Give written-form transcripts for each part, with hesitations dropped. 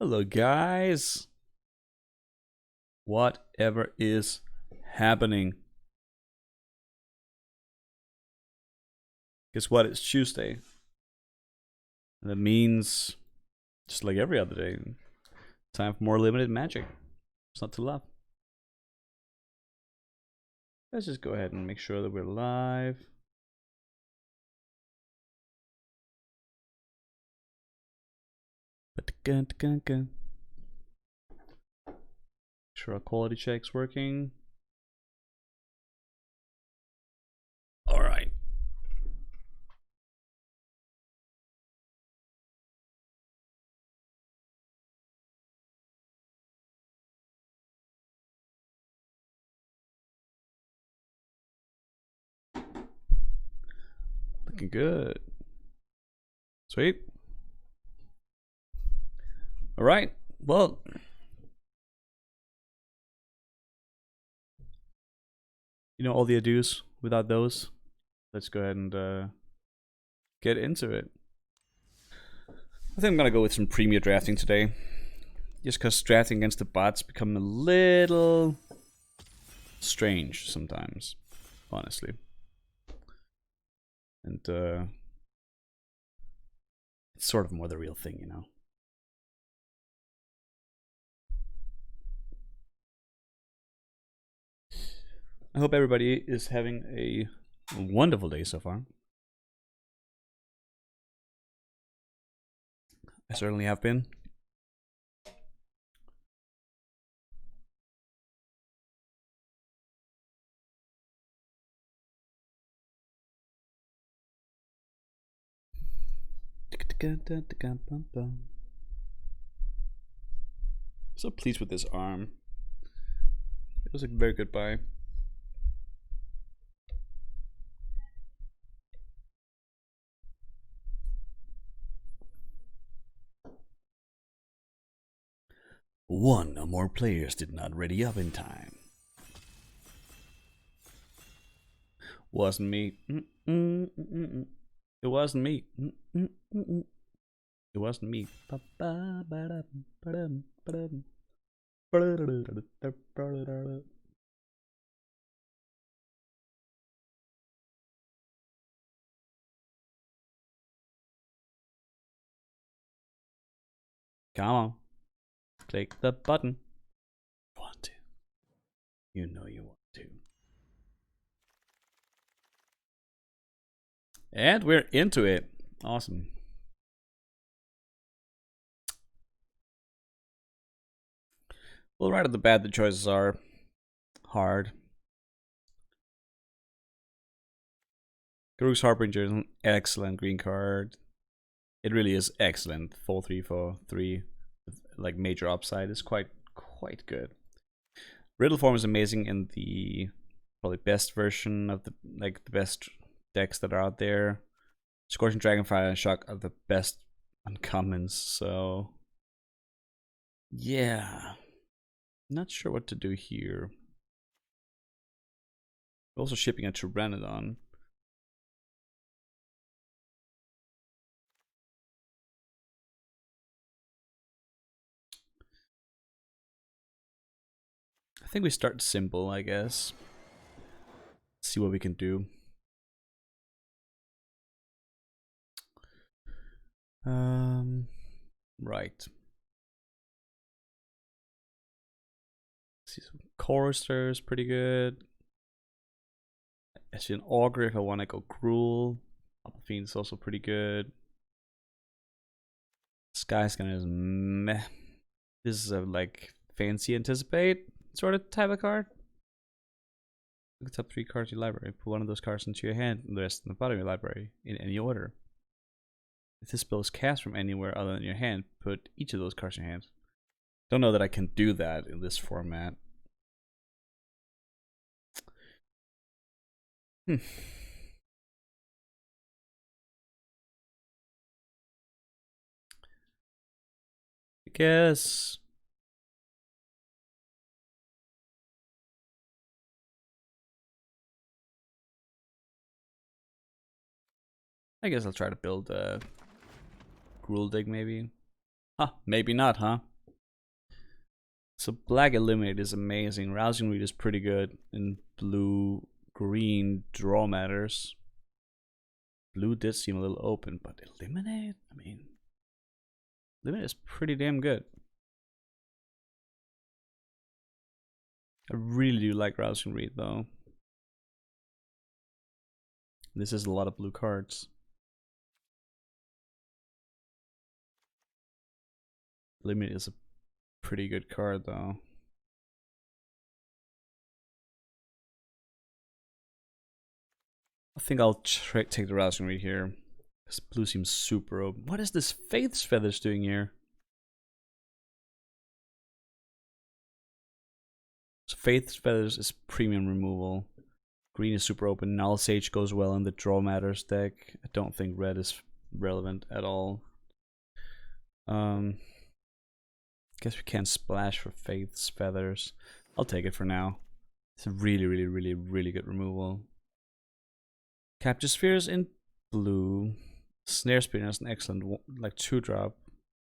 Hello, guys. Whatever is happening? Guess what? It's Tuesday. And that means, just like every other day, time for more limited magic. It's not to love. Let's just go ahead and make sure that we're live. Sure, our quality check's working. All right. Looking good. Sweet. All right. Well, you know all the adus without those. Let's go ahead and get into it. I think I'm gonna go with some premier drafting today. Just because drafting against the bots become a little strange sometimes, honestly. And it's sort of more the real thing, you know. I hope everybody is having a wonderful day so far. I certainly have been. So pleased with this arm. It was a very good buy. One or more players did not ready up in time. Wasn't me. It wasn't me. It wasn't me. Come on. Click the button. Want to. You know you want to. And we're into it. Awesome. Well, right at the bat, the choices are hard. Garruk's Harbinger is an excellent green card. It really is excellent. 4/3 for 3, like major upside is quite good. Riddle form is amazing in the probably best version of the best decks that are out there. Scorching Dragonfire and Shock are the best uncommons, so yeah. Not sure what to do here. Also shipping a Tyrannodon. I think we start simple, I guess. See what we can do. Right. See, some Chorister is pretty good. Actually, an Augur if I want to go Cruel. Apple Fiend is also pretty good. Skyscanner is meh. This is a like fancy anticipate sort of type of card. Look at the top 3 cards in your library. Put one of those cards into your hand and the rest in the bottom of your library in any order. If this spell is cast from anywhere other than your hand, put each of those cards in your hand. Don't know that I can do that in this format. I guess. I'll try to build a Gruul Dig maybe. Huh, maybe not, huh? So black eliminate is amazing. Rousing Read is pretty good. And blue, green, draw matters. Blue did seem a little open, but eliminate? I mean, eliminate is pretty damn good. I really do like Rousing Read though. This is a lot of blue cards. Eliminate is a pretty good card though. I think I'll take the Rousing Read here. This blue seems super open. What is this Faith's Feathers doing here? So Faith's Feathers is premium removal. Green is super open. Null Sage goes well in the Draw Matters deck. I don't think red is relevant at all. Guess we can't splash for Faith's Feathers. I'll take it for now. It's a really good removal. Capture Spheres in blue. Snare Spinner is an excellent, like 2-drop.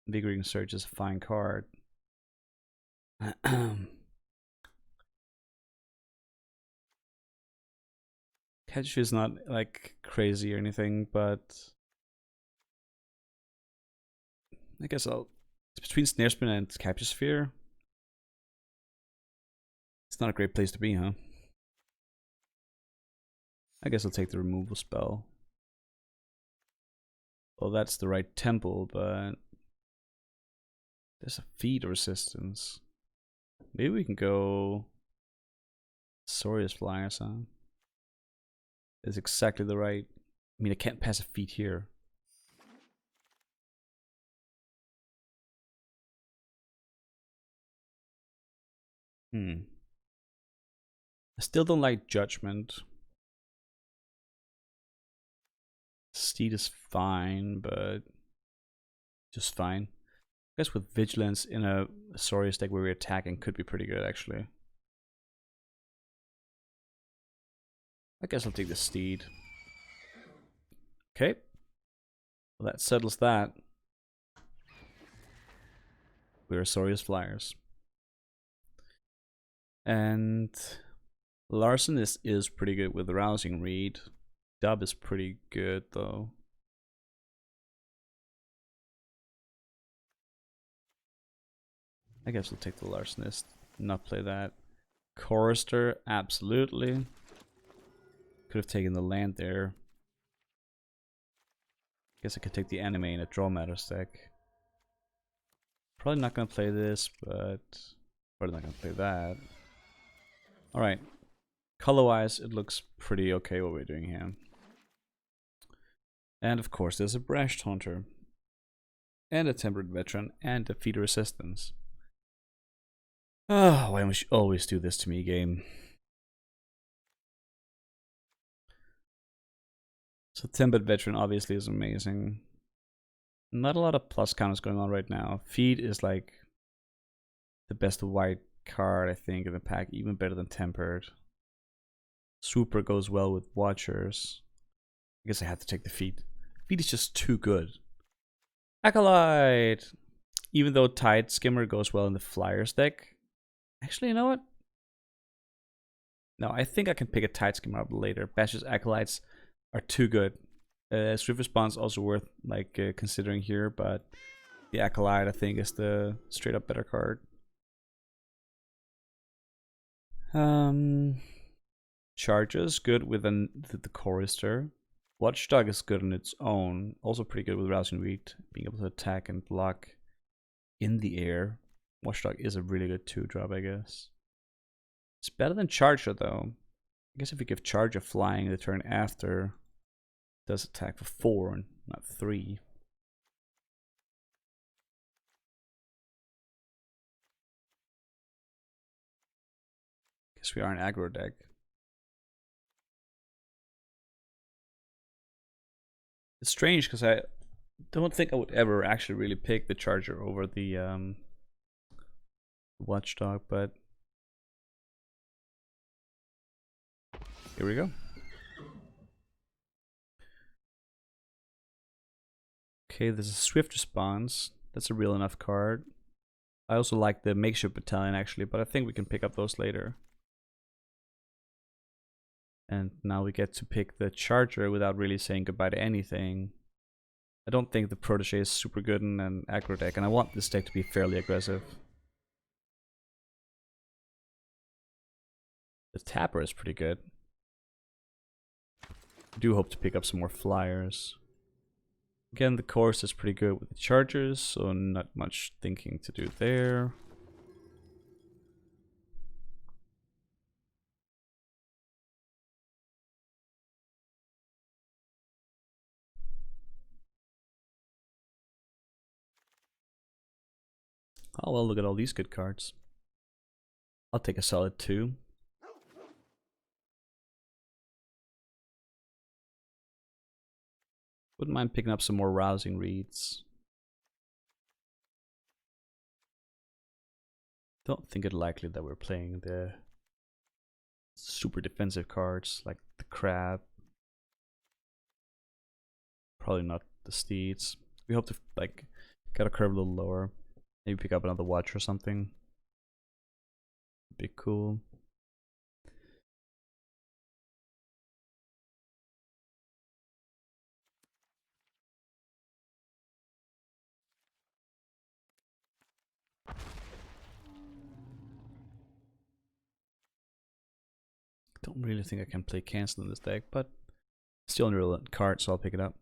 Invigorating Surge is a fine card. Catch is not like crazy or anything, but I guess it's between Snare Spinner and Capture Sphere. It's not a great place to be, huh? I guess I'll take the removal spell. Well, that's the right temple, but there's a feed resistance. Maybe we can go Soria's Flyers, huh? Is exactly the right. I mean, I can't pass a feat here. I still don't like Judgment. Steed is fine, but just fine. I guess with Vigilance in a Sorius deck where we're attacking could be pretty good, actually. I guess I'll take the Steed. Okay. Well, that settles that. We're Sorius Flyers. And Larson is pretty good with Rousing Read. Dub is pretty good though. I guess we'll take the Larcenist, not play that. Chorister, absolutely. Could have taken the land there. Guess I could take the anime in a Draw Matters deck. Probably not gonna play this, but probably not gonna play that. Alright. Color-wise, it looks pretty okay what we're doing here. And of course, there's a Brash Taunter. And a Tempered Veteran, and a Feeder Resistance. Oh, why must you always do this to me, game? So Tempered Veteran obviously is amazing. Not a lot of plus counters going on right now. Feed is like the best white card, I think, in the pack, even better than Tempered. Super goes well with Watchers. I guess I have to take the Feed. Feed is just too good. Acolyte! Even though Tide Skimmer goes well in the Flyers deck. Actually, you know what? No, I think I can pick a Tide Skimmer up later. Bash's Acolytes are too good. Swift Response also worth like considering here, but the Acolyte I think is the straight up better card. Charges good with the Chorister. Watchdog is good on its own, also pretty good with Rousing Read, being able to attack and block in the air. Watchdog is a really good 2-drop, I guess. It's better than Charger though. I guess if you give Charger flying the turn after, it does attack for 4 and not 3. Guess we are an aggro deck. It's strange because I don't think I would ever actually really pick the Charger over the Watchdog, but here we go. Okay, there's a Swift Response. That's a real enough card. I also like the makeshift battalion actually, but I think we can pick up those later. And now we get to pick the charger without really saying goodbye to anything. I don't think the protege is super good in an aggro deck, and I want this deck to be fairly aggressive. The tapper is pretty good. I do hope to pick up some more flyers. Again, the course is pretty good with the chargers, so not much thinking to do there. Oh well, look at all these good cards. I'll take a solid 2. Wouldn't mind picking up some more rousing reads. Don't think it likely that we're playing the super defensive cards like the crab. Probably not the steeds. We hope to like get a curve a little lower. Maybe pick up another watch or something. Be cool. Don't really think I can play cancel in this deck, but still an irrelevant card, so I'll pick it up.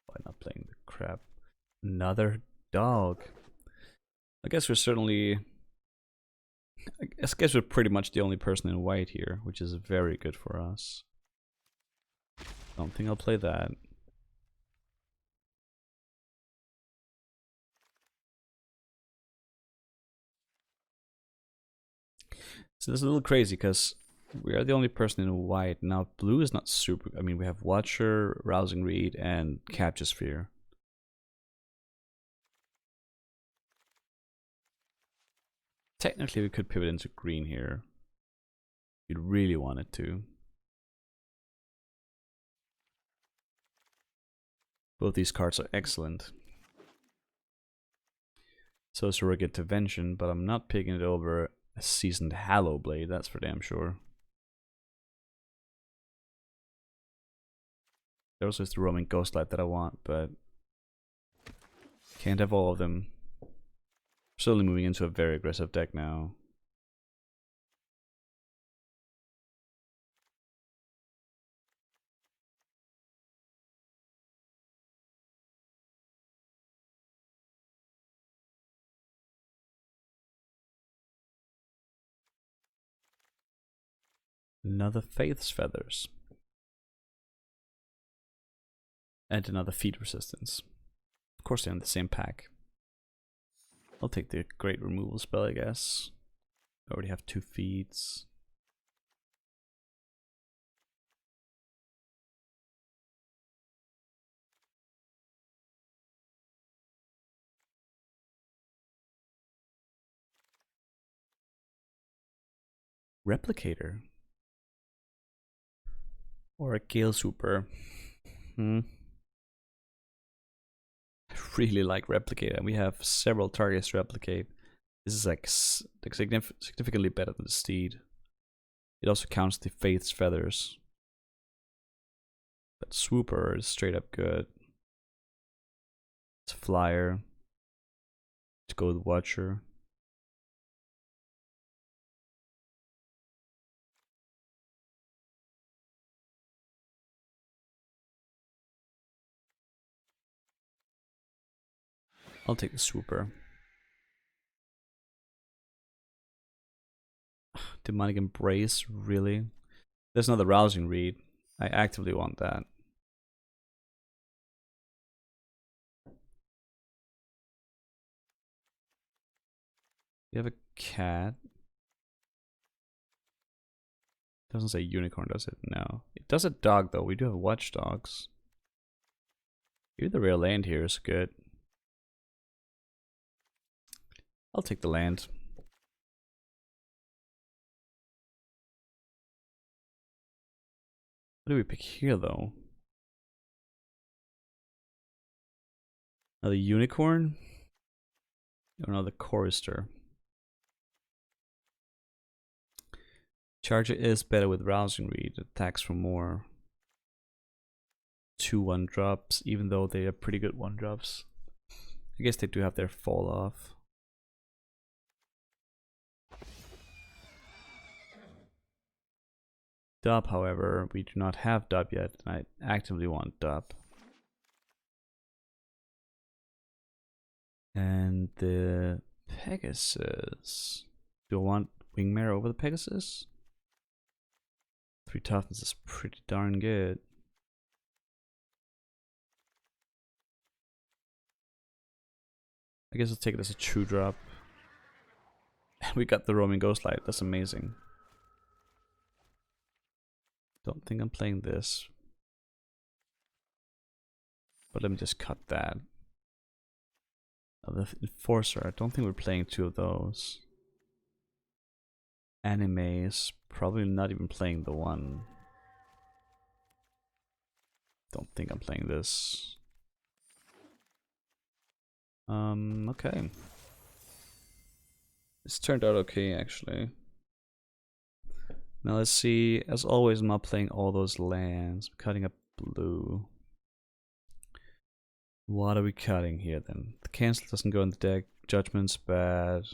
Why not playing the crab? Another dog. I guess we're certainly... I guess we're pretty much the only person in white here, which is very good for us. Don't think I'll play that. So this is a little crazy because we are the only person in white. Now blue is not super... I mean, we have Watcher, Rousing Reed, and Capture Sphere. Technically we could pivot into green here. If we really wanted to. Both these cards are excellent. So is Surrogate Intervention, but I'm not picking it over a Seasoned Hallow Blade, that's for damn sure. There also is the Roaming Ghostlight that I want, but can't have all of them. Slowly moving into a very aggressive deck now. Another Faith's Feathers. And another Feed Resistance. Of course they're in the same pack. I'll take the Great Removal spell, I guess. I already have 2 feeds. Replicator. Or a Gale Super. I really like Replicate, and we have several targets to replicate. This is like significantly better than the Steed. It also counts the Faith's Feathers. But Swooper is straight up good. It's a flyer. To go with Watcher. I'll take the Swooper. Demonic Embrace, really? There's another Rousing Read. I actively want that. We have a cat. Doesn't say unicorn, does it? No. It does a dog though. We do have watchdogs. Maybe the real land here is good. I'll take the land. What do we pick here though? Another unicorn? Or another chorister? Charger is better with rousing read. Attacks for more. 2 1-drops, even though they are pretty good 1-drops. I guess they do have their fall off. Dub, however, we do not have dub yet, and I actively want dub. And the Pegasus. Do I want Wingmare over the Pegasus? 3 toughness is pretty darn good. I guess I'll take it as a 2-drop. We got the roaming ghostlight. That's amazing. Don't think I'm playing this. But let me just cut that. The enforcer. I don't think we're playing 2 of those. Animes. Probably not even playing the one. Don't think I'm playing this. Okay. This turned out okay, actually. Now let's see. As always, I'm not playing all those lands. I'm cutting up blue. What are we cutting here then? The cancel doesn't go in the deck. Judgment's bad.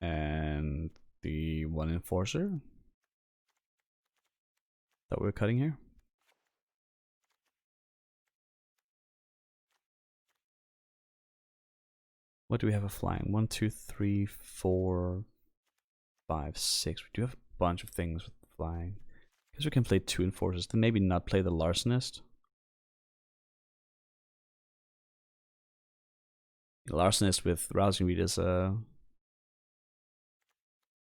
And the 1 enforcer that we're cutting here. What do we have a flying? 1, 2, 3, 4, 5, 6. We do have a bunch of things with flying. I guess we can play 2 enforcers. Then maybe not play the larcenist. The larcenist with rousing read is a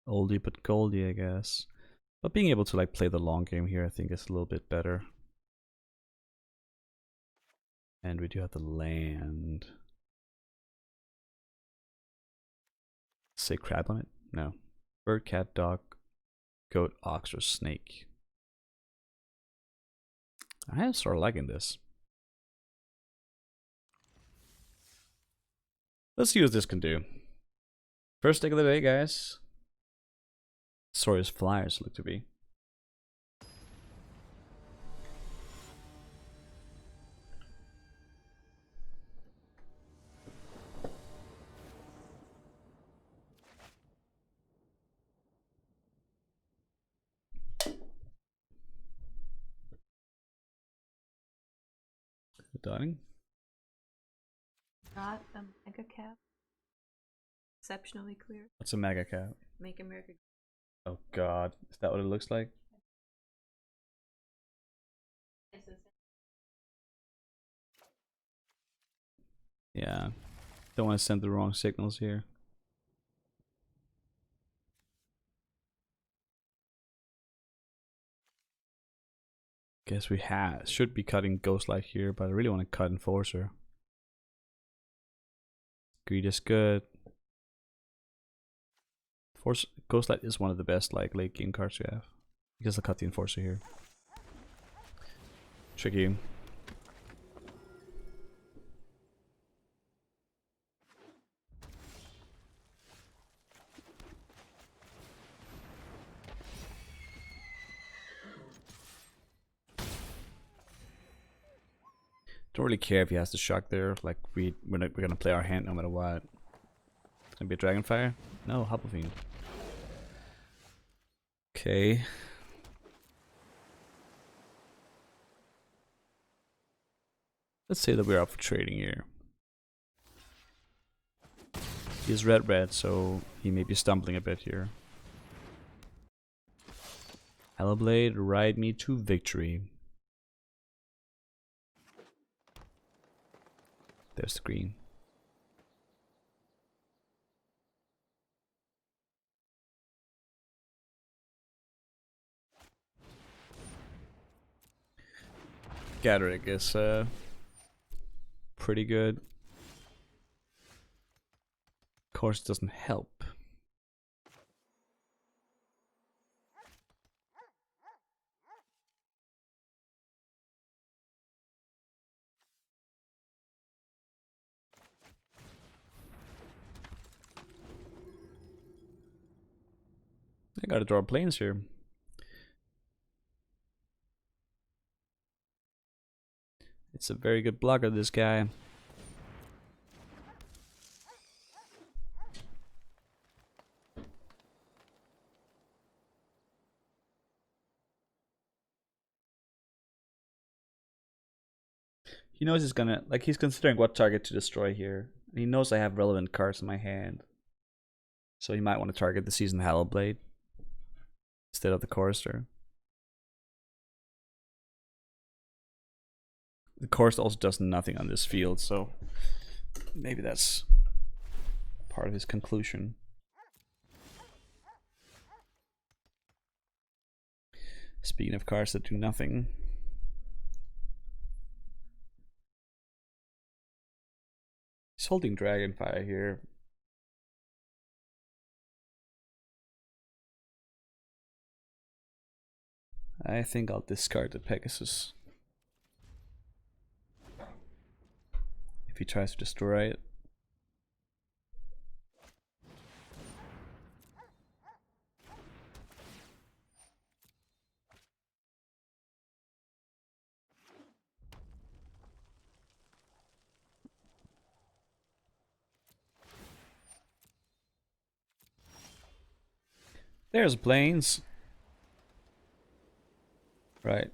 oldie but goldie, I guess. But being able to like play the long game here, I think is a little bit better. And we do have the land. Say crab on it? No. Bird, cat, dog, goat, ox, or snake. I am sort of liking this. Let's see what this can do. First deck of the day, guys. Saurus Flyers look to be. Darling. Got a mega cap. Exceptionally clear. What's a mega cap? Make America. Oh god, is that what it looks like? Yeah, don't want to send the wrong signals here. Guess we should be cutting Ghostlight here, but I really want to cut Enforcer. Greed is good. Ghostlight is one of the best like late game cards you have. I guess I'll cut the Enforcer here. Tricky. Don't really care if he has the shock there. Like we're gonna play our hand no matter what. It's gonna be a Dragonfire? No, Hoppelfiend. Okay. Let's say that we're up for trading here. He's red, so he may be stumbling a bit here. Hellblade, ride me to victory. There's the green. Gadrick is pretty good. Of course, it doesn't help. I gotta draw planes here. It's a very good blocker, this guy. He knows he's gonna, like, he's considering what target to destroy here. And he knows I have relevant cards in my hand. So he might want to target the Seasoned Hallowblade instead of the Chorister. The Chorister also does nothing on this field, so maybe that's part of his conclusion. Speaking of cards that do nothing. He's holding Dragonfire here. I think I'll discard the Pegasus. If he tries to destroy it. There's planes. Right.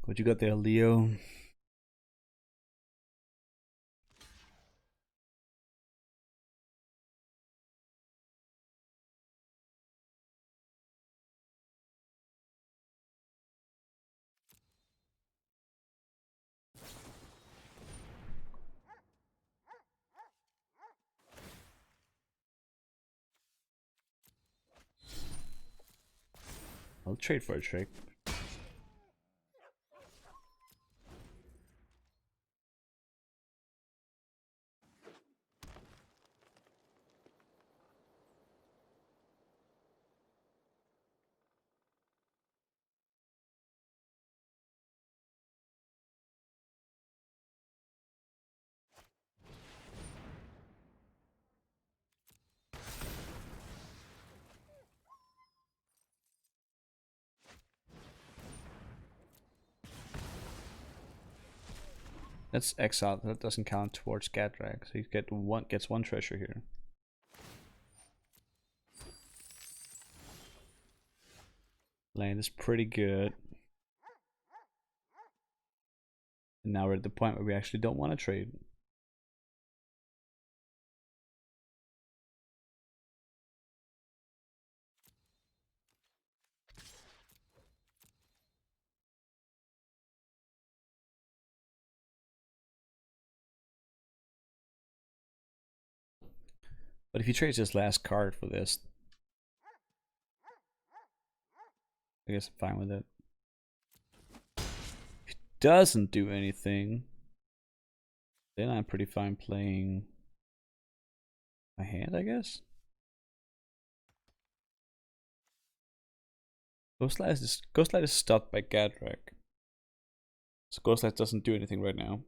What you got there, Leo? I'll trade for a trick. That's exile. That doesn't count towards Gadrak, so he gets one treasure here. Land is pretty good. And now we're at the point where we actually don't want to trade. But if he trades his last card for this, I guess I'm fine with it. If he doesn't do anything, then I'm pretty fine playing my hand, I guess. Ghostlight is stopped by Gadrak. So Ghostlight doesn't do anything right now.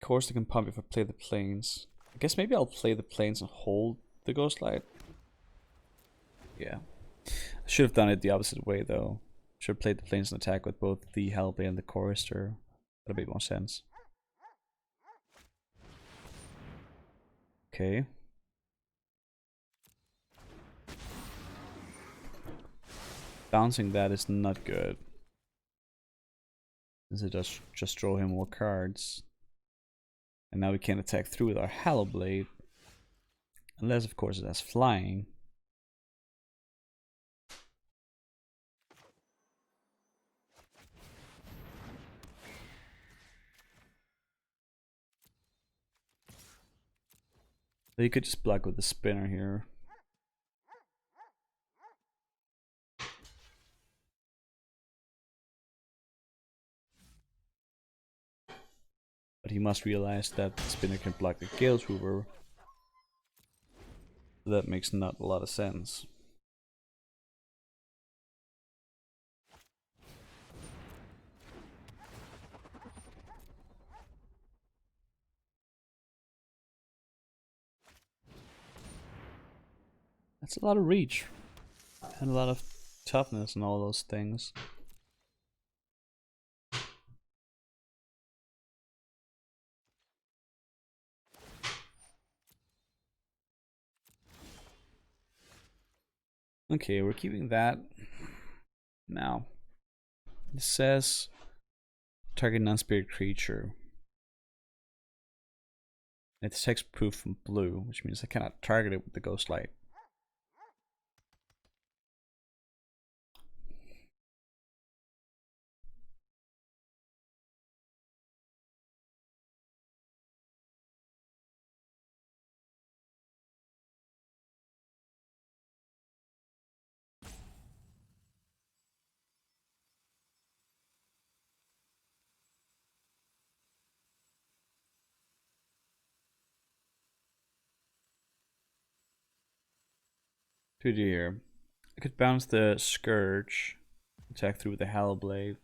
Of course, they can pump if I play the planes. I guess maybe I'll play the planes and hold the Ghostlight. Yeah. I should have done it the opposite way though. Should have played the planes and attack with both the Hellblade and the Chorister. That'd make more sense. Okay. Bouncing that is not good. Since it does just draw him more cards. And now we can't attack through with our Hallow Blade. Unless, of course, it has flying. So you could just block with the spinner here. But he must realize that the spinner can block the Gale Trooper. So that makes not a lot of sense. That's a lot of reach. And a lot of toughness and all those things. Okay, we're keeping that. Now, it says target non-spirit creature. It's hexproof from blue, which means I cannot target it with the Ghost Light. To do here, I could bounce the Scourge, attack through with the Hallow Blade.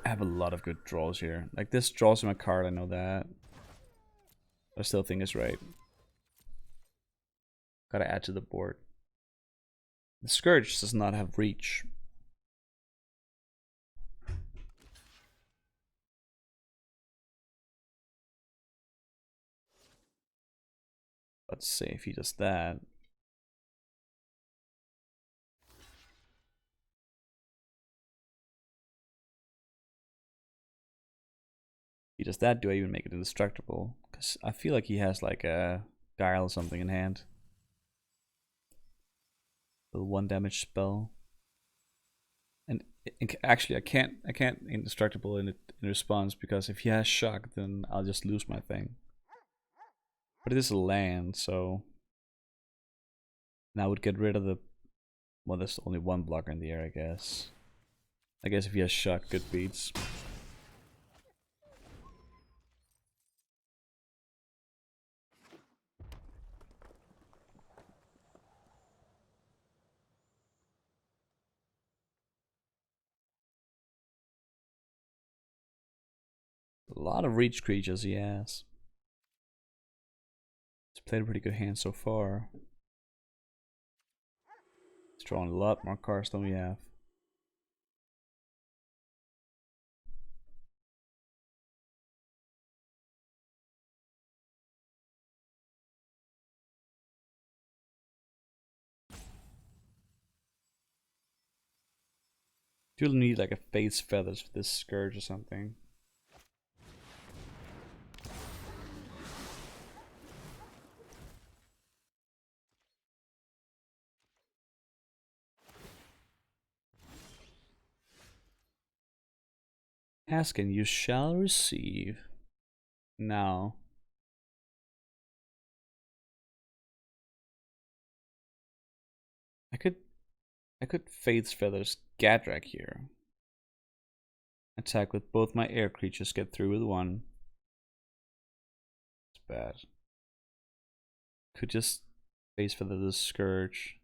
I have a lot of good draws here. Like this draws him a card, I know that. I still think it's right. Gotta add to the board. The Scourge does not have reach. Let's say if he does that. If he does that, do I even make it indestructible? Because I feel like he has like a Guile or something in hand. The 1 damage spell. And actually I can't indestructible in response, because if he has shock, then I'll just lose my thing. But it is a land, so now I would get rid of the, well, there's only one blocker in the air, I guess. I guess if he has shock, good beats. A lot of reach creatures he has. He's played a pretty good hand so far. He's drawing a lot more cards than we have. You'll need like a Fate's Feathers for this Scourge or something. Ask and you shall receive. Now. I could Fate's Feathers Gadrak here. Attack with both my air creatures, get through with one. It's bad. Could just Fate's Feather the Scourge.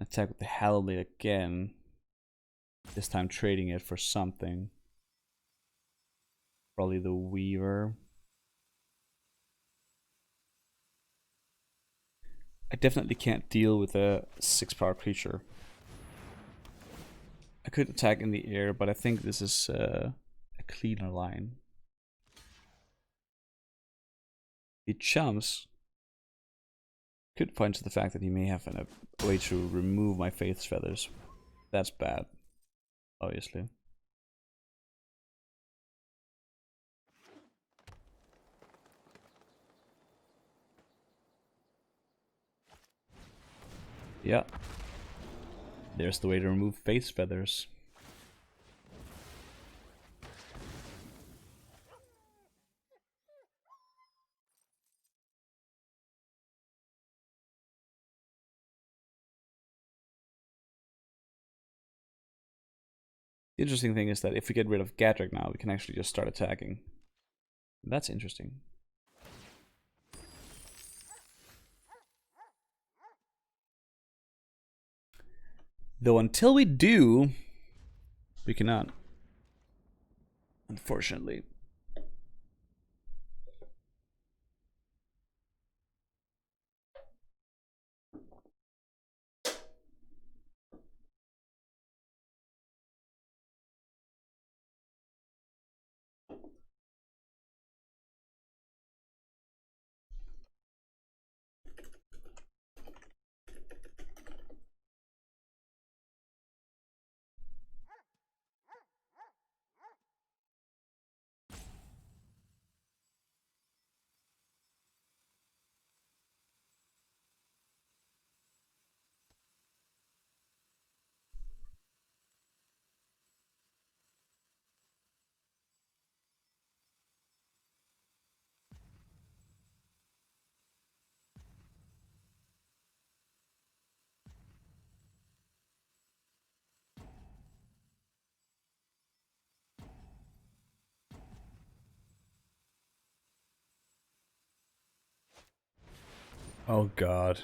Attack with the Hallow Blade again. This time trading it for something. Probably the Weaver. I definitely can't deal with a 6-power creature. I could attack in the air, but I think this is a cleaner line. He chumps. Could point to the fact that he may have a way to remove my Faith's Feathers. That's bad, obviously. Yeah. There's the way to remove Faith's Feathers. The interesting thing is that if we get rid of Gadrick now, we can actually just start attacking. That's interesting. Though until we do, we cannot. Unfortunately. Oh god.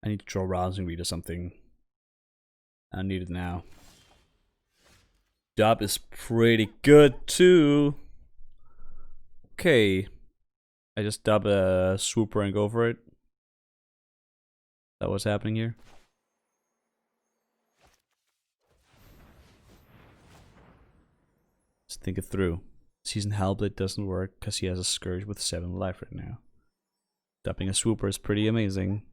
I need to draw Rousing Read or something. I need it now. Dub is pretty good too. Okay. I just dub a Swooper and go for it. That what's happening here? Let's think it through. Season Hellblade doesn't work because he has a Scourge with 7 life right now. Dubbing a Swooper is pretty amazing.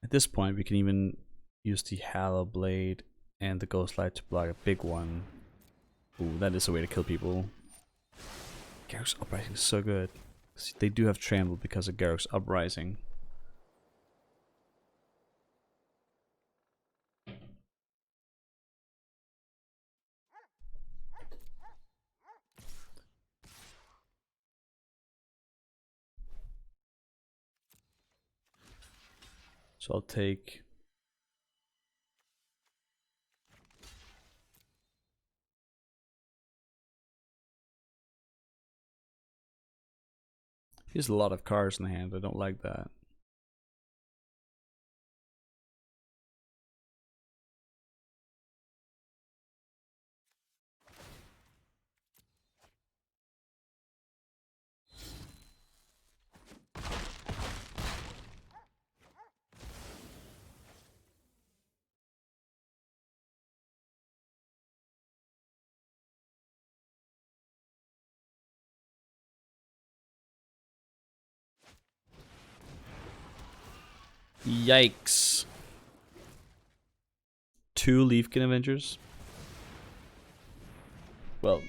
At this point, we can even use the Hallow Blade and the Ghostlight to block a big one. Ooh, that is a way to kill people. Garruk's Uprising is so good. They do have Trample because of Garruk's Uprising. So I'll take... He has a lot of cards in the hand, I don't like that. Yikes. 2 Leafkin Avengers. Well,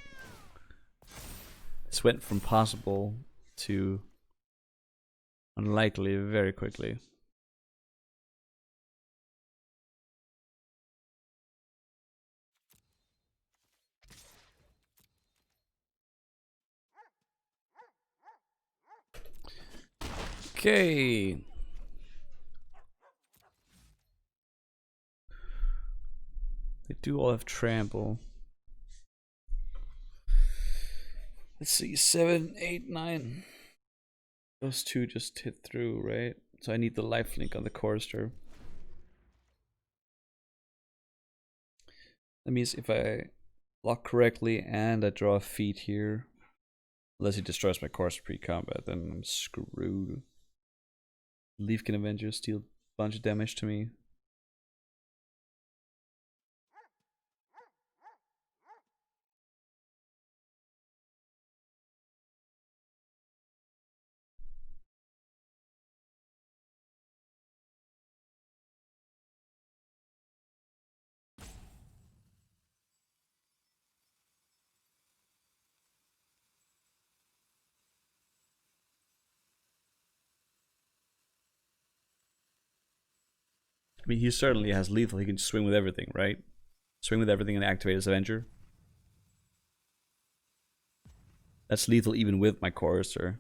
this went from possible to unlikely very quickly. Okay. They do all have trample. Let's see, 7, 8, 9. Those two just hit through, right? So I need the lifelink on the chorister. That means if I block correctly and I draw a feat here, unless he destroys my chorister pre-combat, then I'm screwed. Leafkin Avenger steal a bunch of damage to me. I mean, he certainly has lethal. He can swing with everything, right? Swing with everything and activate his Avenger. That's lethal even with my chorister.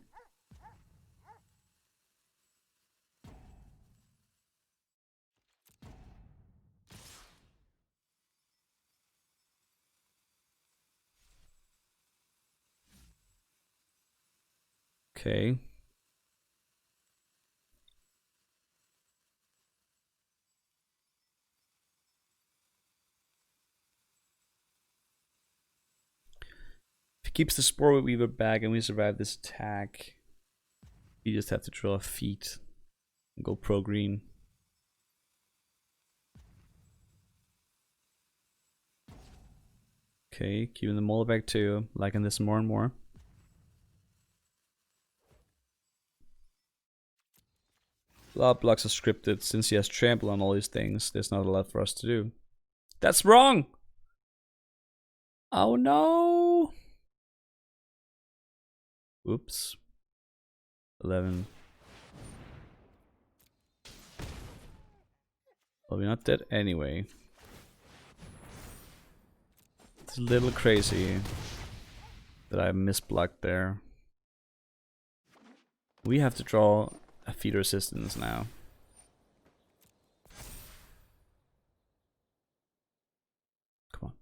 Okay. If he keeps the Spore Weaver back and we survive this attack, we just have to draw a feat and go pro green. Okay, keeping the Mole back too, liking this more and more. A lot of blocks are scripted. Since he has trample on all these things, there's not a lot for us to do. That's wrong! Oh no! Oops. 11. Well, we're not dead anyway. It's a little crazy that I misblocked there. We have to draw a feat resistance now. Come on.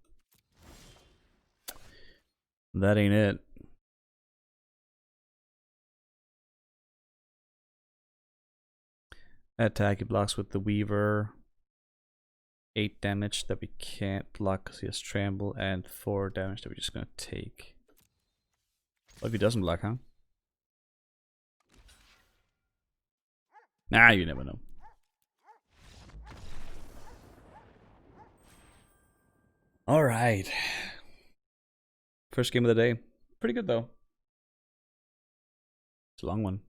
That ain't it. Attack, he blocks with the Weaver. 8 damage that we can't block because he has trample, and 4 damage that we're just gonna take. What if he doesn't block, huh? Nah, you never know. Alright. First game of the day. Pretty good though. It's a long one.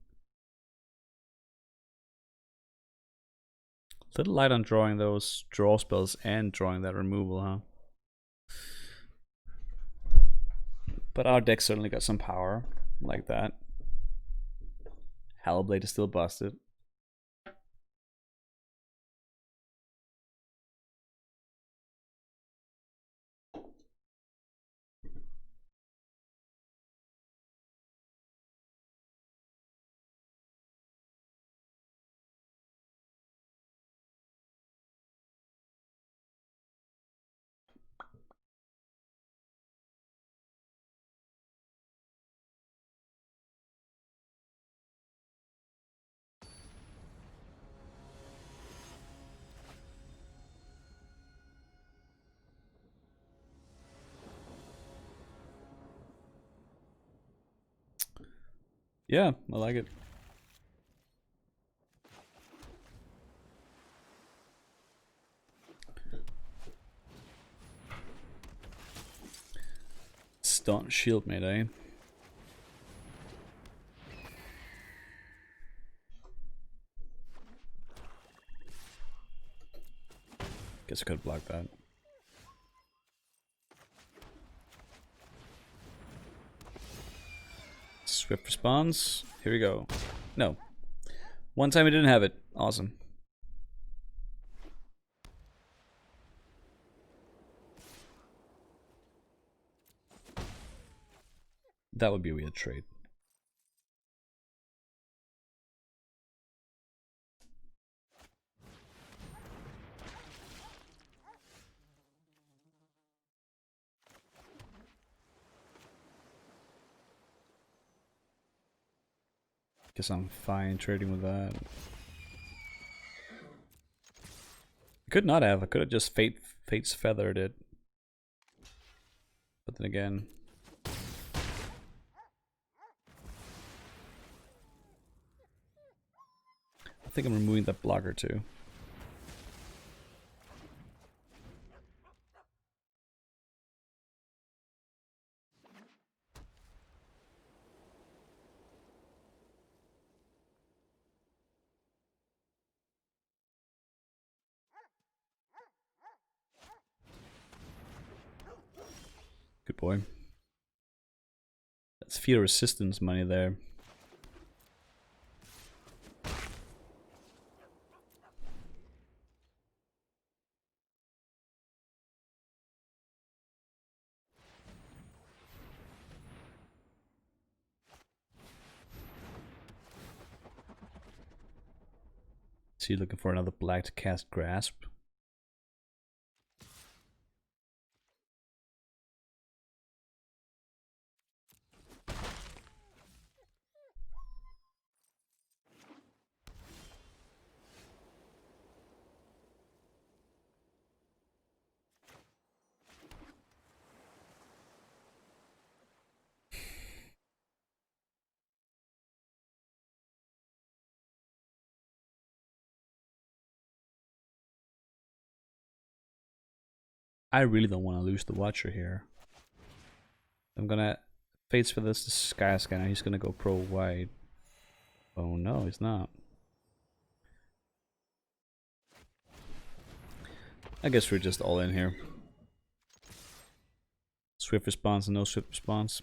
Little light on drawing those draw spells and drawing that removal, huh? But our deck certainly got some power like that. Hellblade is still busted. Yeah, I like it. Staunch shield mate, eh? Guess I could block that. Swift response. Here we go. No. One time I didn't have it. Awesome. That would be a weird trade. Guess I'm fine trading with that. I could not have. I could have just Fate's Feathered it. But then again... I think I'm removing that blocker too. Good boy. That's fear resistance money there. So you're looking for another black to cast Grasp. I really don't want to lose the Watcher here. I'm gonna Fates for this Sky Scanner. He's gonna go pro white. Oh no, he's not. I guess we're just all in here. Swift response and no swift response.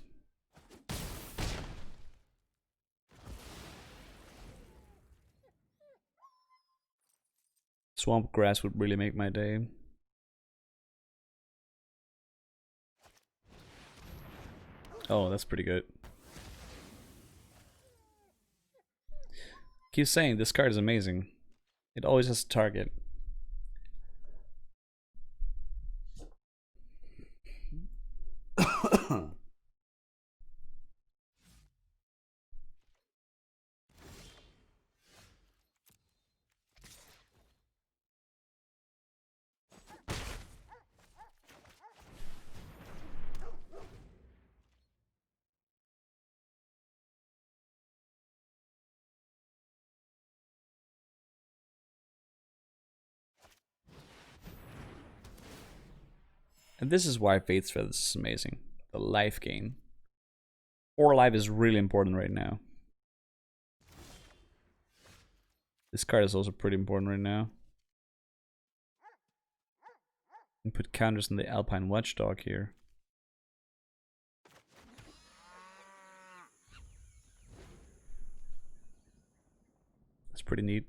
Swamp Grass would really make my day. Oh, that's pretty good. Keep saying this card is amazing. It always has a target. And this is why Fate's Feathers is amazing. The life gain. 4 life is really important right now. This card is also pretty important right now. And put counters in the Alpine Watchdog here. That's pretty neat.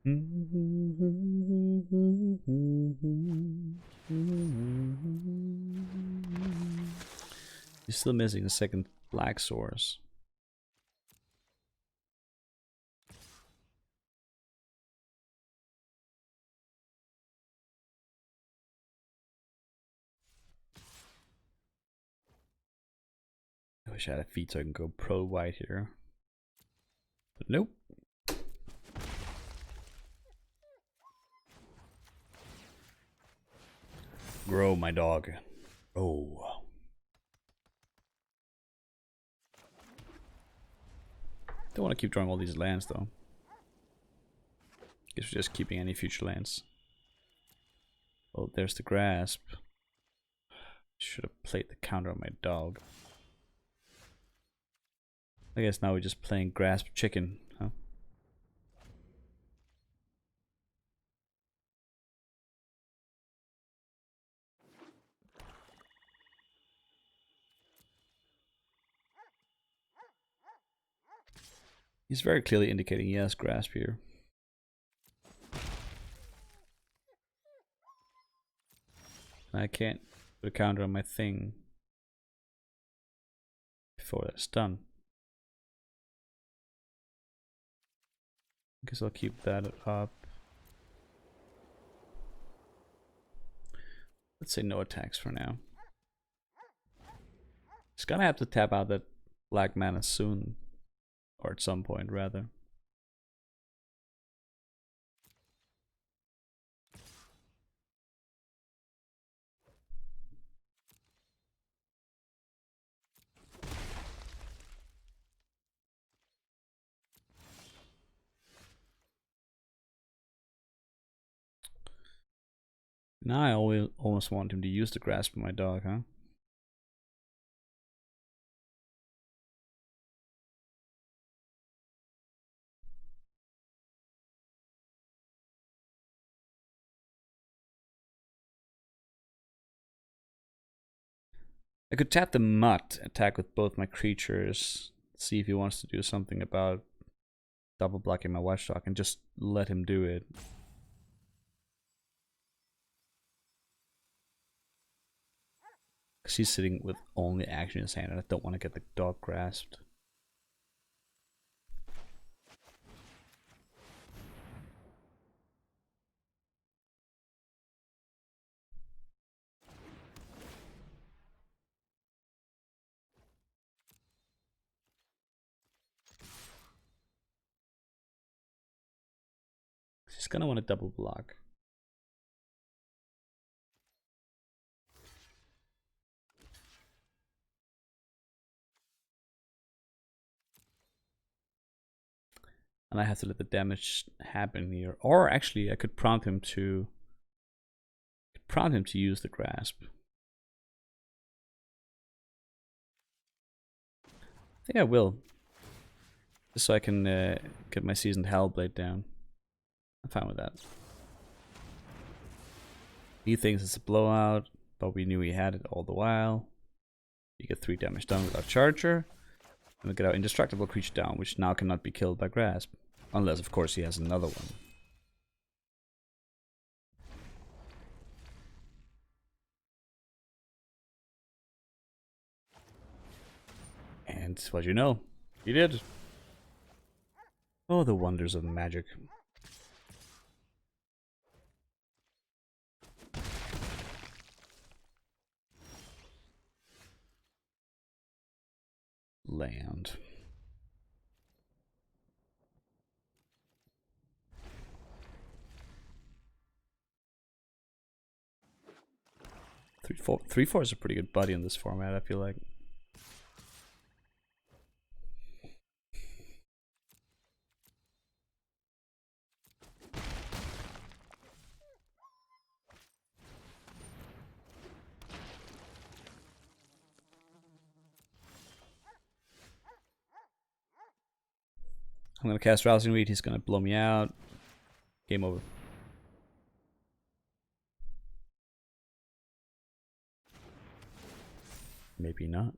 You're still missing a second black source. I wish I had a feat so I can go pro white here. But nope. Grow, my dog. Oh. Don't want to keep drawing all these lands though. Guess we're just keeping any future lands. Oh, there's the Grasp. Should have played the counter on my dog. I guess now we're just playing Grasp Chicken, huh? He's very clearly indicating he has grasp here. I can't put a counter on my thing before that's done. I guess I'll keep that up. Let's say no attacks for now. He's gonna have to tap out that black mana soon. Or at some point, rather. Now I almost want him to use the grasp of my dog, huh? I could tap the mutt, attack with both my creatures, see if he wants to do something about double blocking my watchdog, and just let him do it. Because he's sitting with only action in his hand, and I don't want to get the dog grasped. He's gonna want to double block. And I have to let the damage happen here. Or actually, I could prompt him to use the grasp. I think I will. Just so I can get my Seasoned Hellblade down. I'm fine with that. He thinks it's a blowout, but we knew he had it all the while. You get 3 damage done with our Charger. And we get our Indestructible creature down, which now cannot be killed by Grasp. Unless, of course, he has another one. And what you know, he did. Oh, the wonders of magic. Land. Three four is a pretty good buddy in this format, I feel like. I'm gonna cast Rousing Reed, he's gonna blow me out. Game over. Maybe not.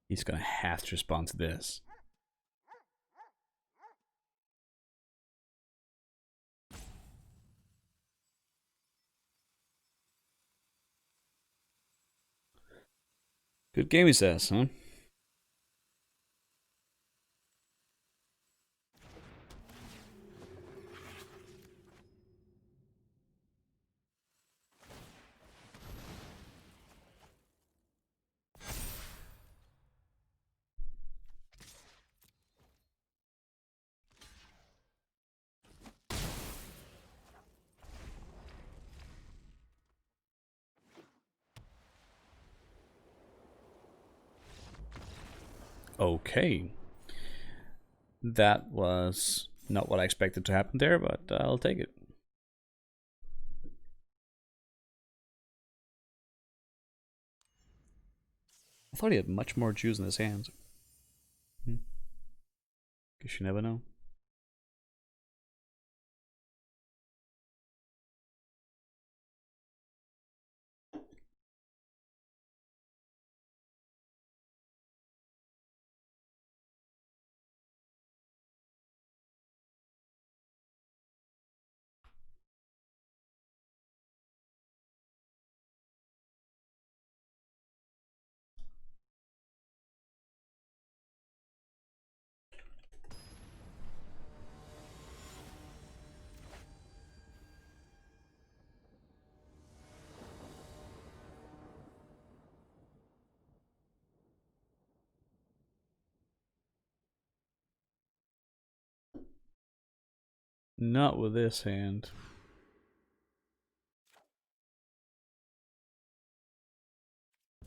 He's gonna have to respond to this. Good game, he says, huh? Okay. That was Not what I expected to happen there, but I'll take it. I thought he had much more juice in his hands. Guess you never know. Not with this hand.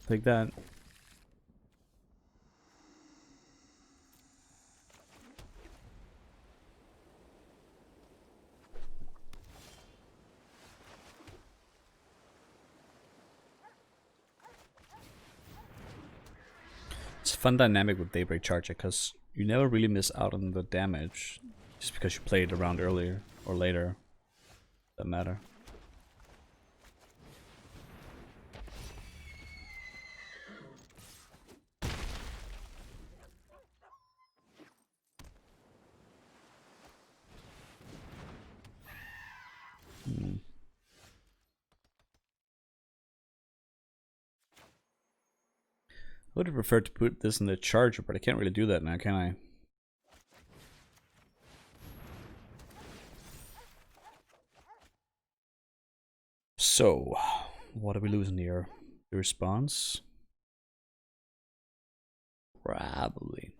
Take that. It's a fun dynamic with Daybreak Charger because you never really miss out on the damage just because you played around earlier or later. Doesn't matter. I would have preferred to put this in the charger, but I can't really do that now, can I? So, what are we losing here? The response? Probably.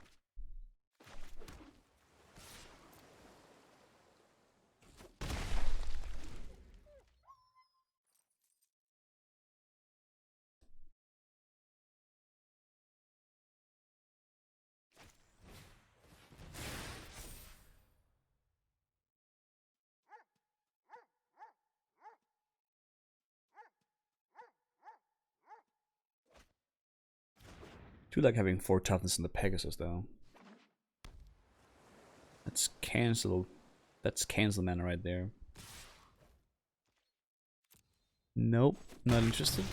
I do like having 4 toughness in the Pegasus though. That's cancel. That's cancel mana right there. Nope, not interested.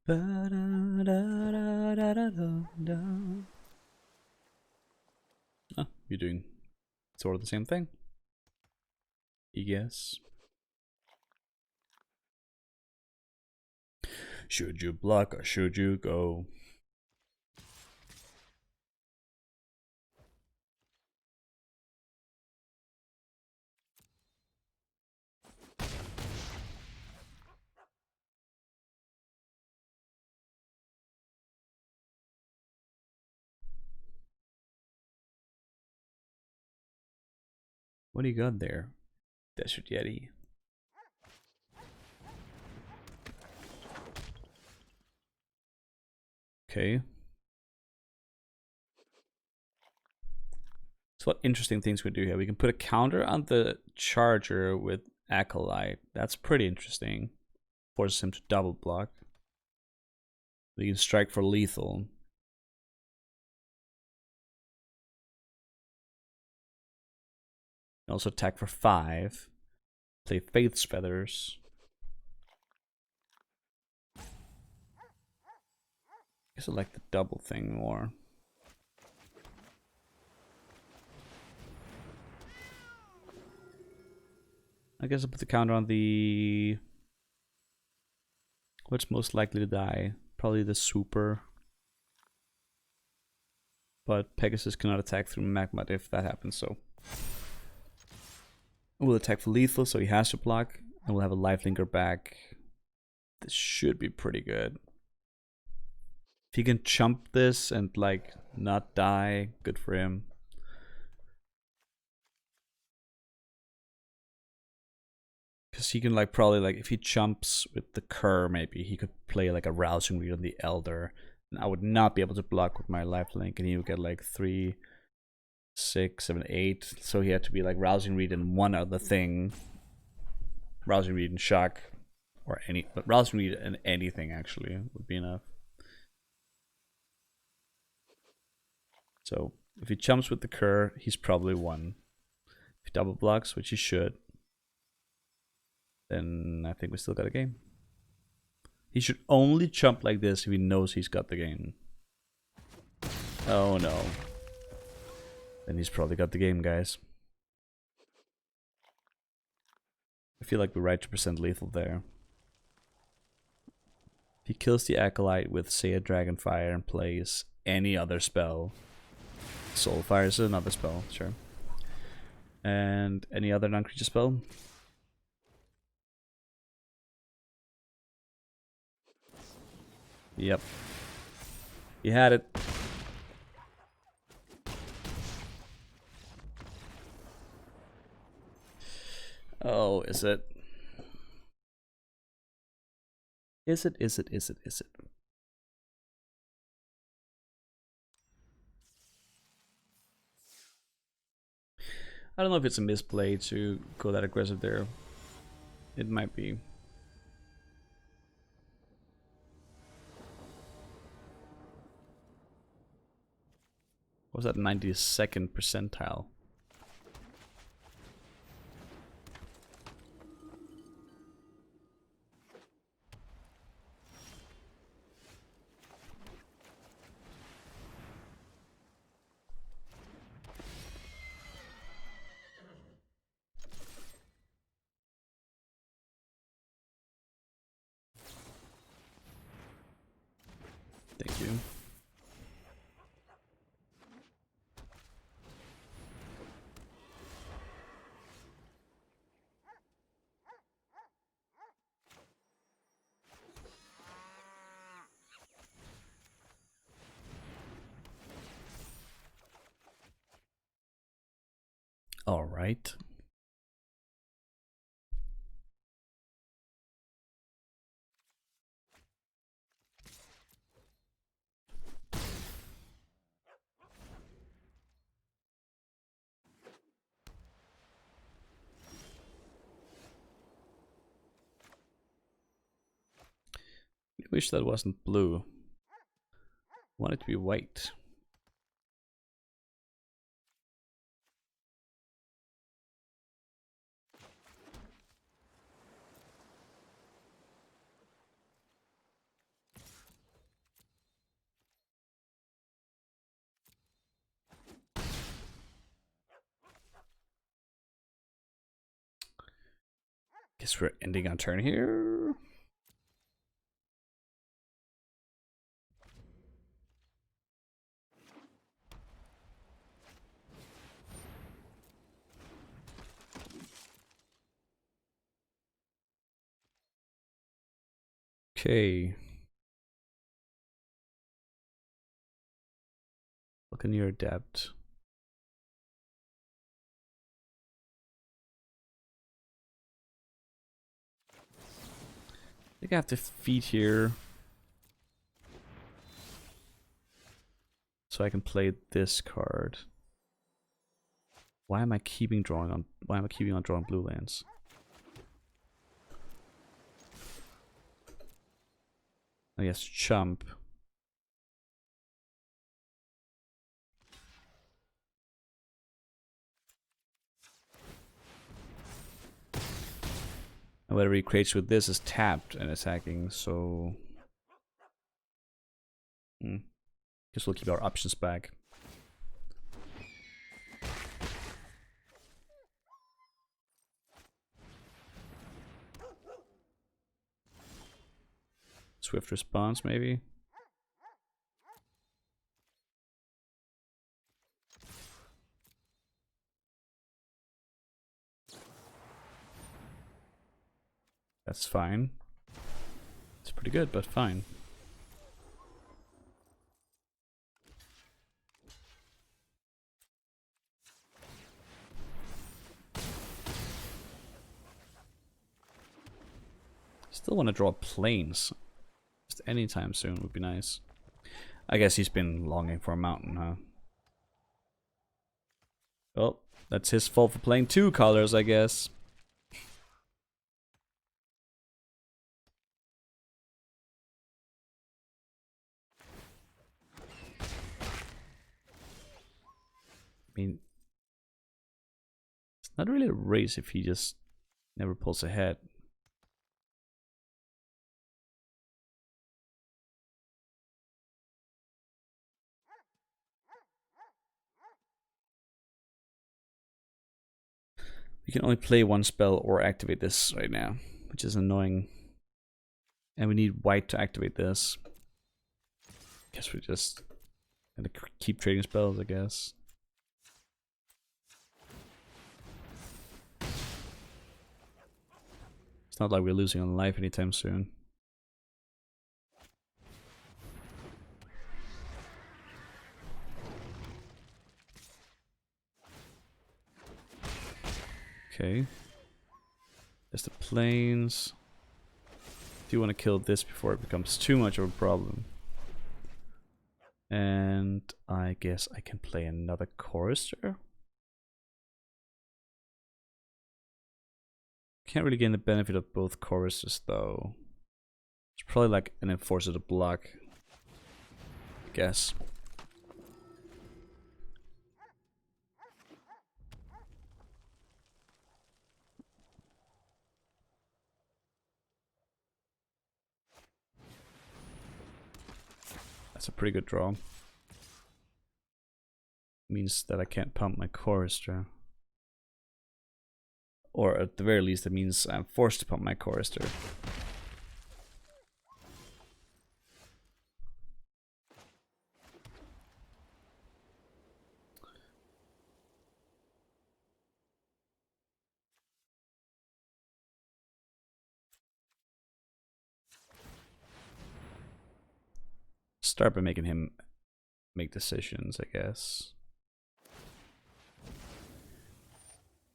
Oh, you're doing sort of the same thing. Yes. Should you block or should you go? What do you got there? Desert Yeti. Okay. So what interesting things we do here? We can put a counter on the charger with Acolyte. That's pretty interesting. Forces him to double block. We can strike for lethal. Also attack for 5. Play Faith's Feathers. I guess I like the double thing more. I guess I'll put the counter on the... What's most likely to die? Probably the Super. But Pegasus cannot attack through Magma if that happens, so... We'll attack for lethal, so he has to block. And we'll have a lifelinker back. This should be pretty good. If he can chump this and, like, not die, good for him. Because he can, like, probably, like, if he chumps with the Cur, maybe he could play, like, a Rousing Read on the Elder. And I would not be able to block with my lifelink, and he would get, like, 3, 6, 7, 8. So he had to be, like, Rousing Read and one other thing. Rousing Read and Shock. Or any, but Rousing Read and anything, actually, would be enough. So, if he chumps with the Cur, he's probably 1. If he double blocks, which he should, then I think we still got a game. He should only chump like this if he knows he's got the game. Oh no. Then he's probably got the game, guys. I feel like we're right to percent lethal there. If he kills the Acolyte with, say, a Dragonfire and plays any other spell. Soulfire is another spell, sure. And any other non-creature spell. Yep. He had it. Oh, is it? Is it? I don't know if it's a misplay to go that aggressive there. It might be. What was that 92nd percentile? Thank you. All right. I wish that wasn't blue. I want it to be white. Guess we're ending our turn here. Okay. Look in your adept. I think I have to feed here. So I can play this card. Why am I keeping on drawing blue lands? I guess chump. And whatever he creates with this is tapped and attacking, so... Guess we'll keep our options back. Swift response, maybe? That's fine. It's pretty good, but fine. Still want to draw planes. Just anytime soon would be nice. I guess he's been longing for a mountain, huh? Well, that's his fault for playing 2 colors, I guess. I mean, it's not really a race if he just never pulls ahead. We can only play 1 spell or activate this right now, which is annoying. And we need white to activate this. Guess we're just gonna keep trading spells, I guess. It's not like we're losing on life anytime soon. Okay. There's the planes. Do want to kill this before it becomes too much of a problem. And I guess I can play another chorister. Can't really gain the benefit of both choristers though. It's probably like an enforcer to block, I guess. That's a pretty good draw. Means that I can't pump my chorister. Or at the very least, it means I'm forced to pump my chorister. Start by making him make decisions, I guess.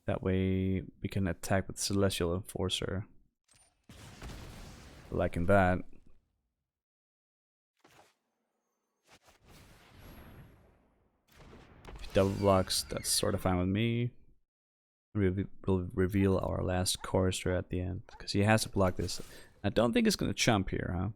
That way we can attack with Celestial Enforcer. Liking that. If he double blocks, that's sort of fine with me. We'll reveal our last chorister at the end, because he has to block this. I don't think it's going to chump here, huh?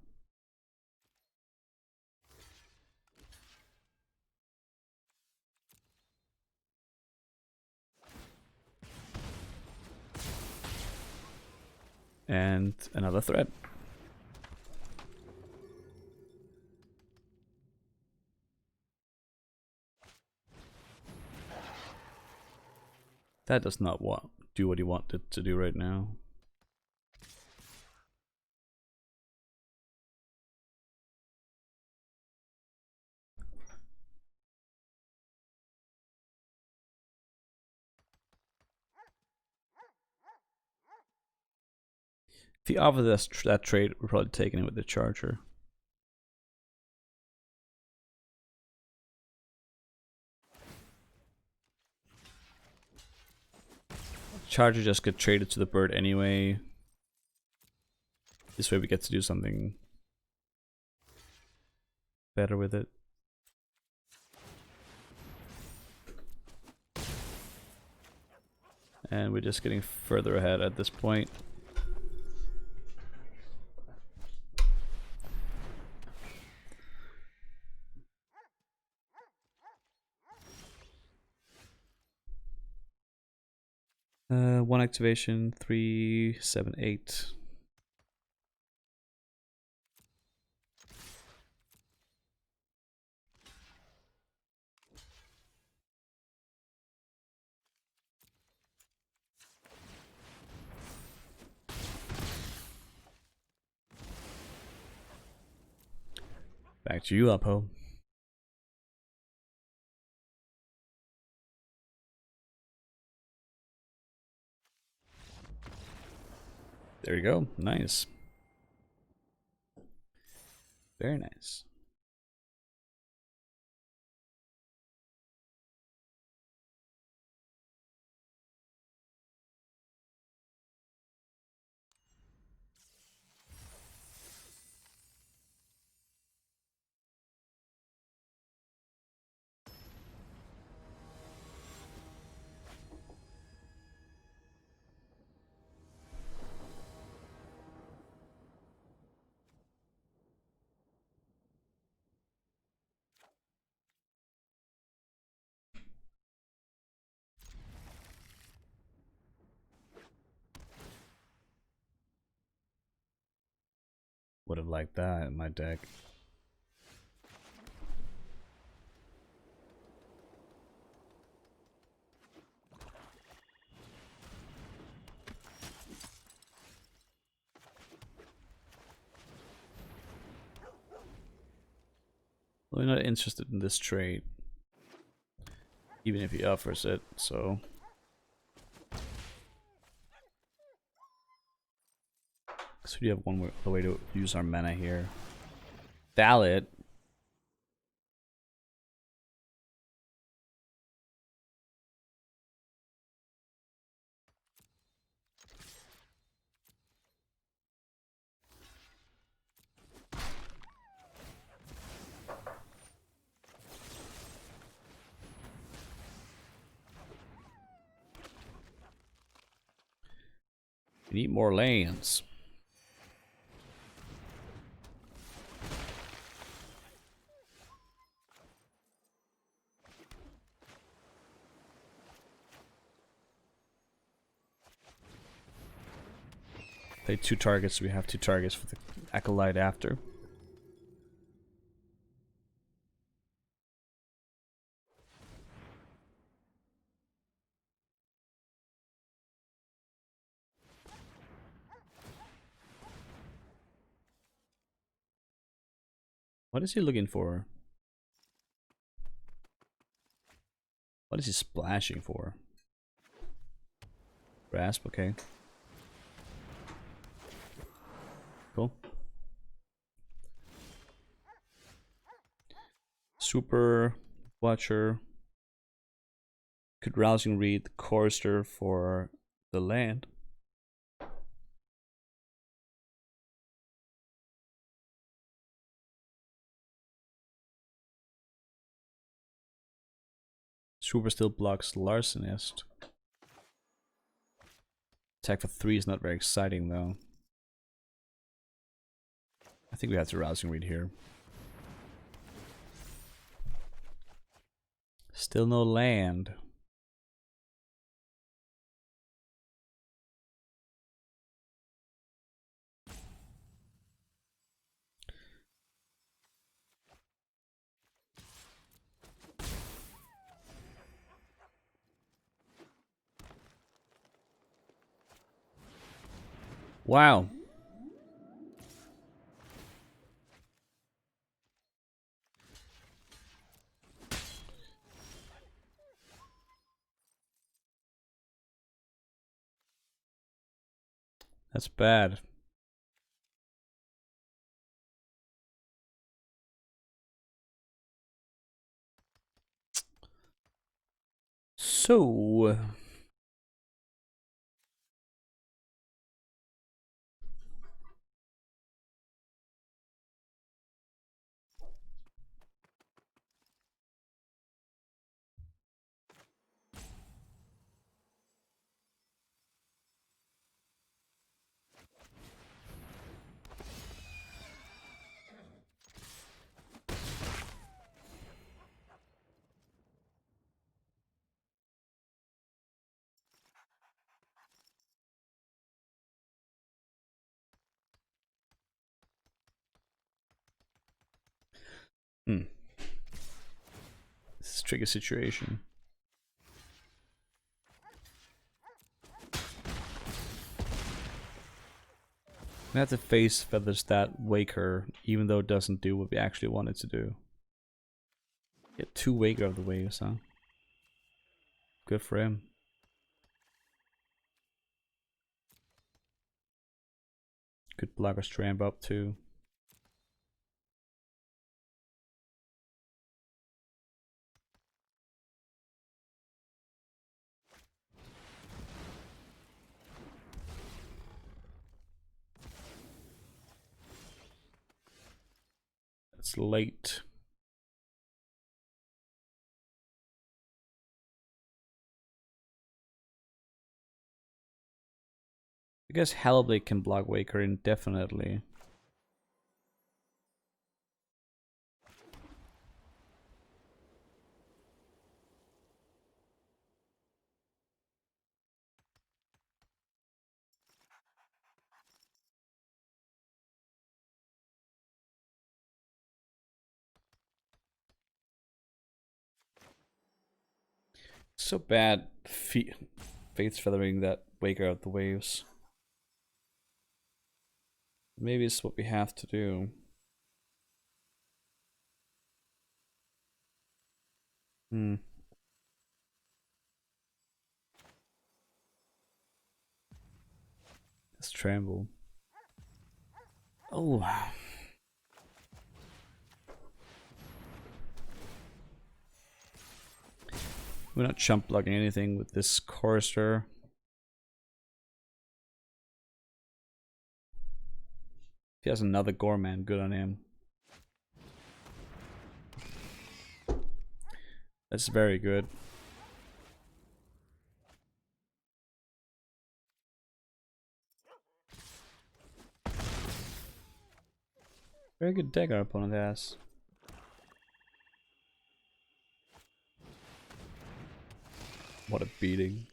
And another threat. That does not do what he wanted to do right now. If he offered us that trade, we're probably taking it with the Charger. Charger just get traded to the bird anyway. This way we get to do something better with it. And we're just getting further ahead at this point. One activation, 3, 7, 8. Back to you, Upho. There you go. Nice. Very nice. Would have liked that in my deck. Well, I'm not interested in this trade, even if he offers it, so. So we have one more way to use our mana here. Valid. We need more lands. Play 2 targets, we have 2 targets for the Acolyte after. What is he looking for? What is he splashing for? Grasp, okay. Cool. Super Watcher. Could Rousing Read Chorister for the land. Super still blocks Larcenist. Attack for 3 is not very exciting though. I think we have to Rousing Read here. Still no land. Wow. That's bad. So tricky situation. We have to face feathers that Waker, even though it doesn't do what we actually want it to do. Get 2 Waker of the waves, huh? Good for him. Could block our Tramp up too. It's late. I guess Hellblade can block Waker indefinitely. So bad Fate's feathering that Waker out the waves. Maybe it's what we have to do. Let's tremble. Oh. We're not chump blocking anything with this chorister. If he has another Gorman, good on him. That's very good. Very good deck our opponent has. What a beating.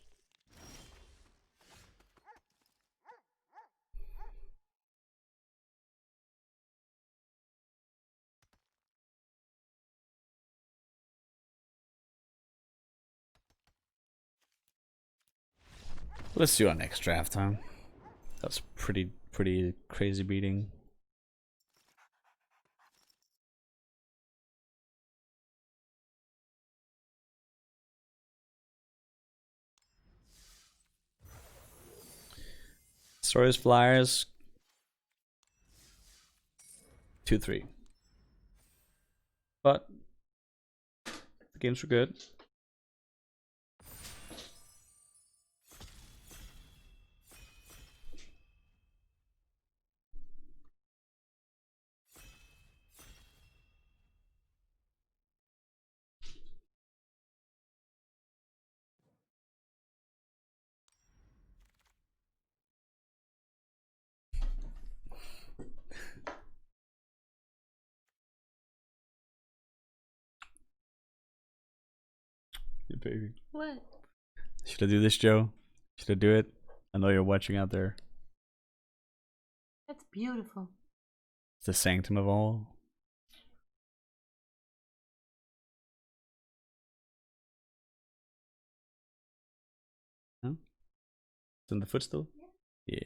Let's do our next draft, huh? That's pretty crazy beating. Stories Flyers 2-3. But the games were good. Yeah, baby. What? Should I do this, Joe? Should I do it? I know you're watching out there. That's beautiful. It's the sanctum of all. Huh? It's in the foot still? Yeah.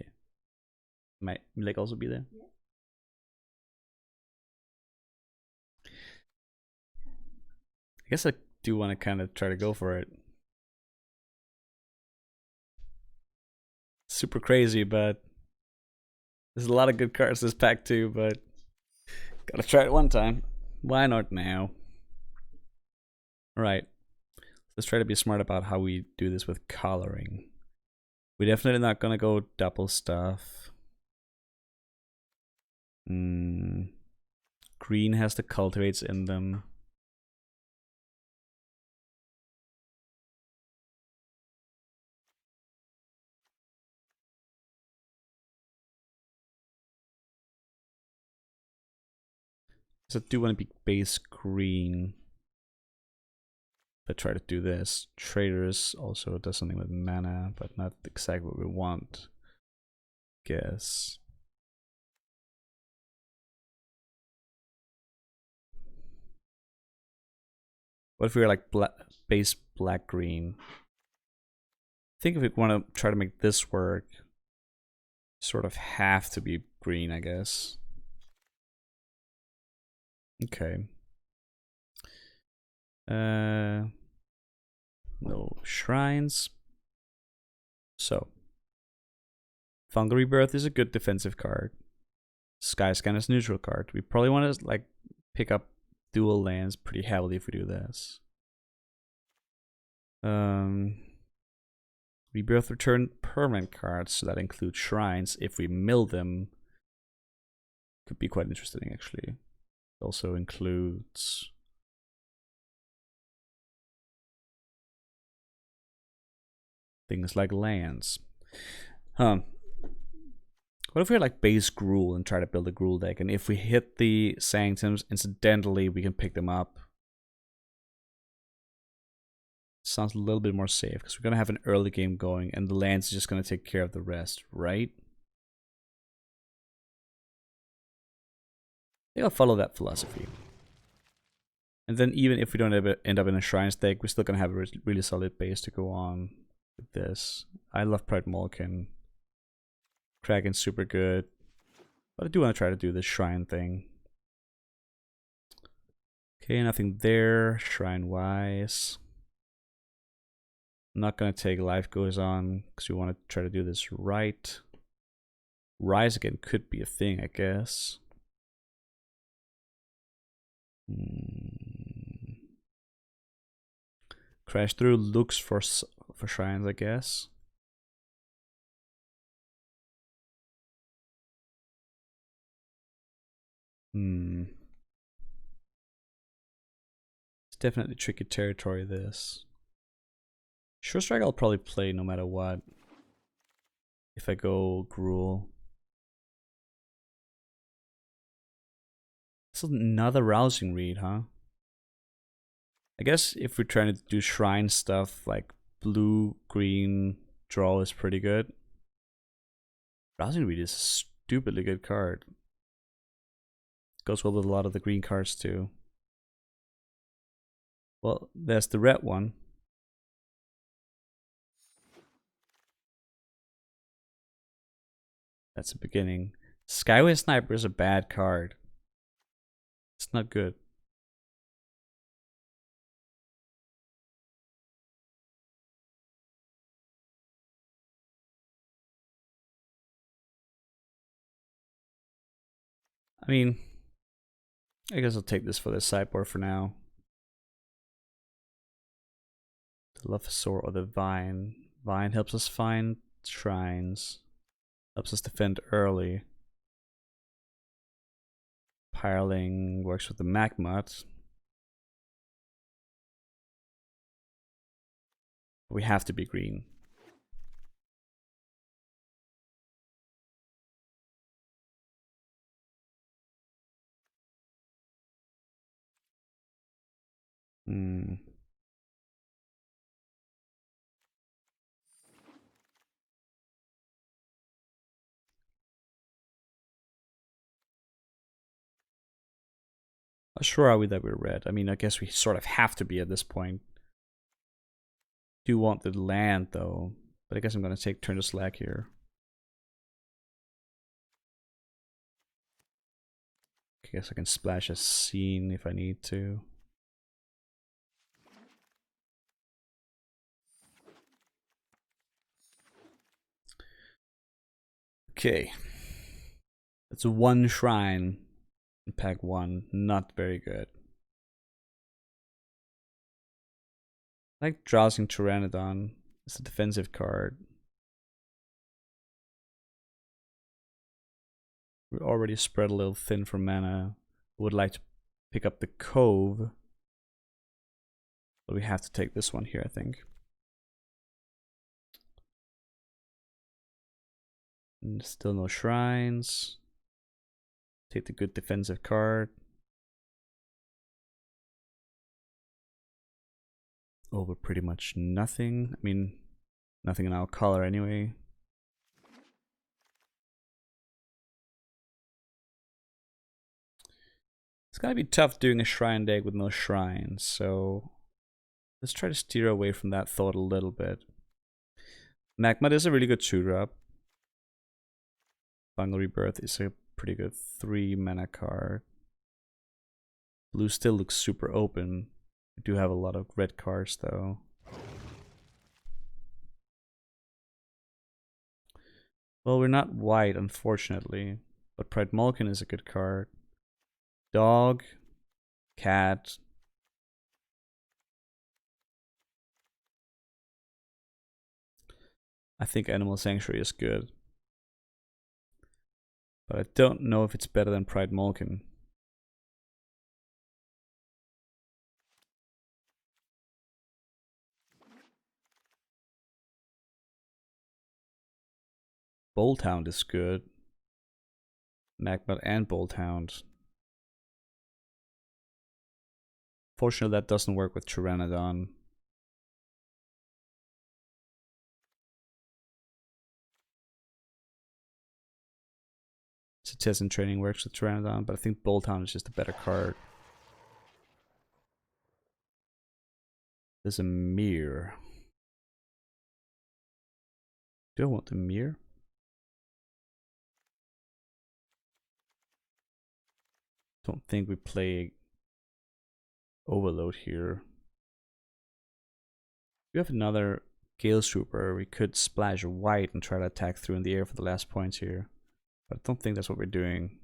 Might Milik also be there? Yeah. I guess I do want to kind of try to go for it. Super crazy, but there's a lot of good cards this pack too, but gotta try it one time. Why not now? Alright. Let's try to be smart about how we do this with coloring. We're definitely not gonna go double stuff. Green has the cultivates in them. So I do want to be base green. But try to do this. Traders also does something with mana, but not exactly what we want. Guess. What if we were like base black green? I think if we want to try to make this work, sort of have to be green, I guess. Okay. No shrines. So, Fungal Rebirth is a good defensive card. Skyscan is a neutral card. We probably want to like pick up dual lands pretty heavily if we do this. Rebirth return permanent cards, so that includes shrines. If we mill them, could be quite interesting actually. It also includes things like lands. What if we had like base Gruul and try to build a Gruul deck, and if we hit the Sanctums, incidentally we can pick them up? Sounds a little bit more safe, because we're going to have an early game going, and the land's just going to take care of the rest, right? I think I'll follow that philosophy. And then even if we don't end up in a Shrines deck, we're still going to have a really solid base to go on with this. I love Pride Malkin. Kraken's super good. But I do want to try to do this Shrine thing. Okay, nothing there, Shrine-wise. I'm not going to take Life Goes On, because we want to try to do this right. Rise again could be a thing, I guess. Crash Through looks for shrines, I guess. It's definitely tricky territory, this. Sure Strike I'll probably play no matter what. If I go Gruul. This is another Rousing Read, huh? I guess if we're trying to do shrine stuff, like blue, green, draw is pretty good. Rousing Read is a stupidly good card. Goes well with a lot of the green cards too. Well, there's the red one. That's the beginning. Skyway Sniper is a bad card. It's not good. I mean, I guess I'll take this for the sideboard for now. The Luphsaur or the Vine. Vine helps us find shrines. Helps us defend early. Piling works with the Magmut. We have to be green. How sure are we that we're red? I mean, I guess we sort of have to be at this point. Do want the land though, but I guess I'm gonna take turn to Slack here. I guess I can splash a scene if I need to. Okay. That's one shrine in pack 1. Not very good. I like Drowsing Pteranodon. It's a defensive card. We're already spread a little thin for mana. Would like to pick up the Cove. But we have to take this one here, I think. And still no shrines. Take the good defensive card. Over pretty much nothing. I mean, nothing in our color anyway. It's gonna be tough doing a shrine deck with no shrines, so Let's try to steer away from that thought a little bit. Magma is a really good 2-drop. Fungal Rebirth is a pretty good 3 mana card. Blue still looks super open. We do have a lot of red cards though. Well, we're not white, unfortunately. But Pride Malkin is a good card. Dog, cat. I think Animal Sanctuary is good. But I don't know if it's better than Pride Malkin. Bolthound is good. Magma and Bolthound. Fortunately, that doesn't work with Pteranodon. Citizen Training works with Pteranodon, but I think Bolthound is just a better card. There's a mirror. Do I want the mirror? Don't think we play Overload here. We have another Gale Trooper. We could splash white and try to attack through in the air for the last points here. But I don't think that's what we're doing.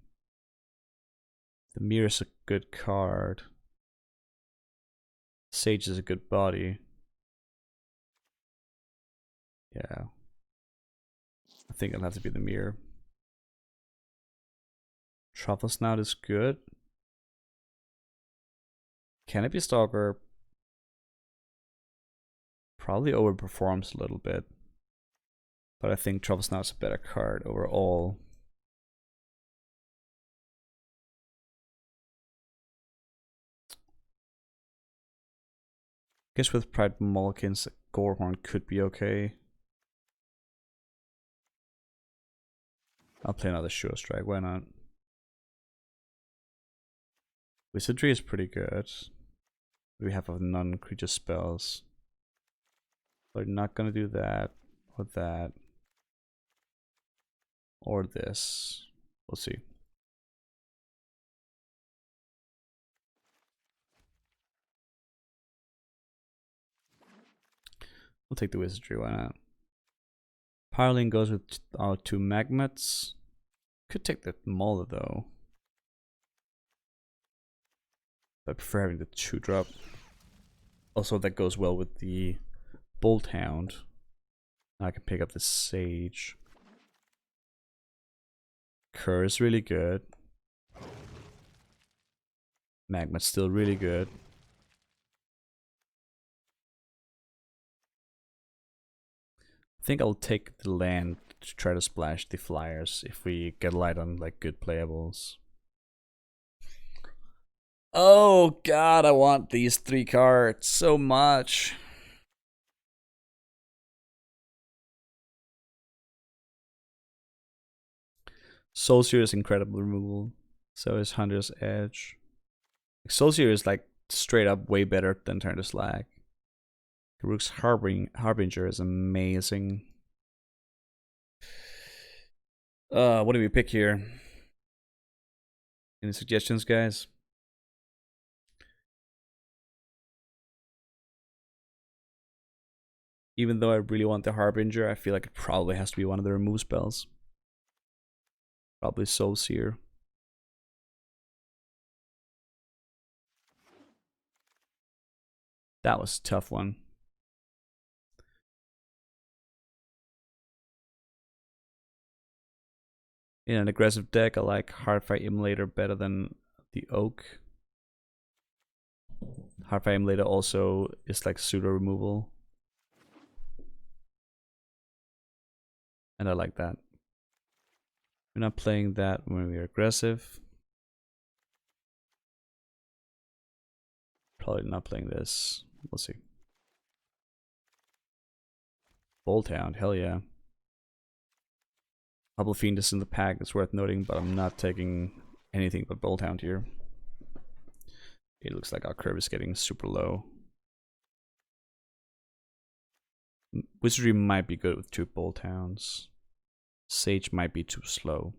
The mirror's a good card. Sage is a good body. Yeah. I think it'll have to be the mirror. Truffle Snout is good. Canopy Stalker probably overperforms a little bit. But I think Truffle Snout's a better card overall. I guess with Pride Malkin's Gorehorn could be okay. I'll play another Sure Strike, why not? Wizardry is pretty good. We have non-creature spells. We're not gonna do that, or that, or this. We'll see. We'll take the Wizardry, why not? Piling goes with our 2 Magmats. Could take the Mauler though. I prefer having the 2-drop. Also, that goes well with the Bolthound. I can pick up the Sage. Kerr is really good. Magma's still really good. I think I'll take the land to try to splash the flyers if we get light on like good playables. Oh god, I want these 3 cards so much. Soulseer is incredible removal. So is Hunter's Edge. Soulseer is like straight up way better than Turn to Slag. Rook's Harbinger is amazing. What do we pick here? Any suggestions, guys? Even though I really want the Harbinger, I feel like it probably has to be one of the remove spells. Probably Soulseer. That was a tough one. In an aggressive deck, I like Heartfire Immolator better than the Oak. Heartfire Immolator also is like pseudo removal. And I like that. We're not playing that when we're aggressive. Probably not playing this. We'll see. Bolthound, hell yeah. Hubble Fiend is in the pack, it's worth noting, but I'm not taking anything but Bolthound here. It looks like our curve is getting super low. Wizardry might be good with 2 Bolt Hounds. Sage might be too slow.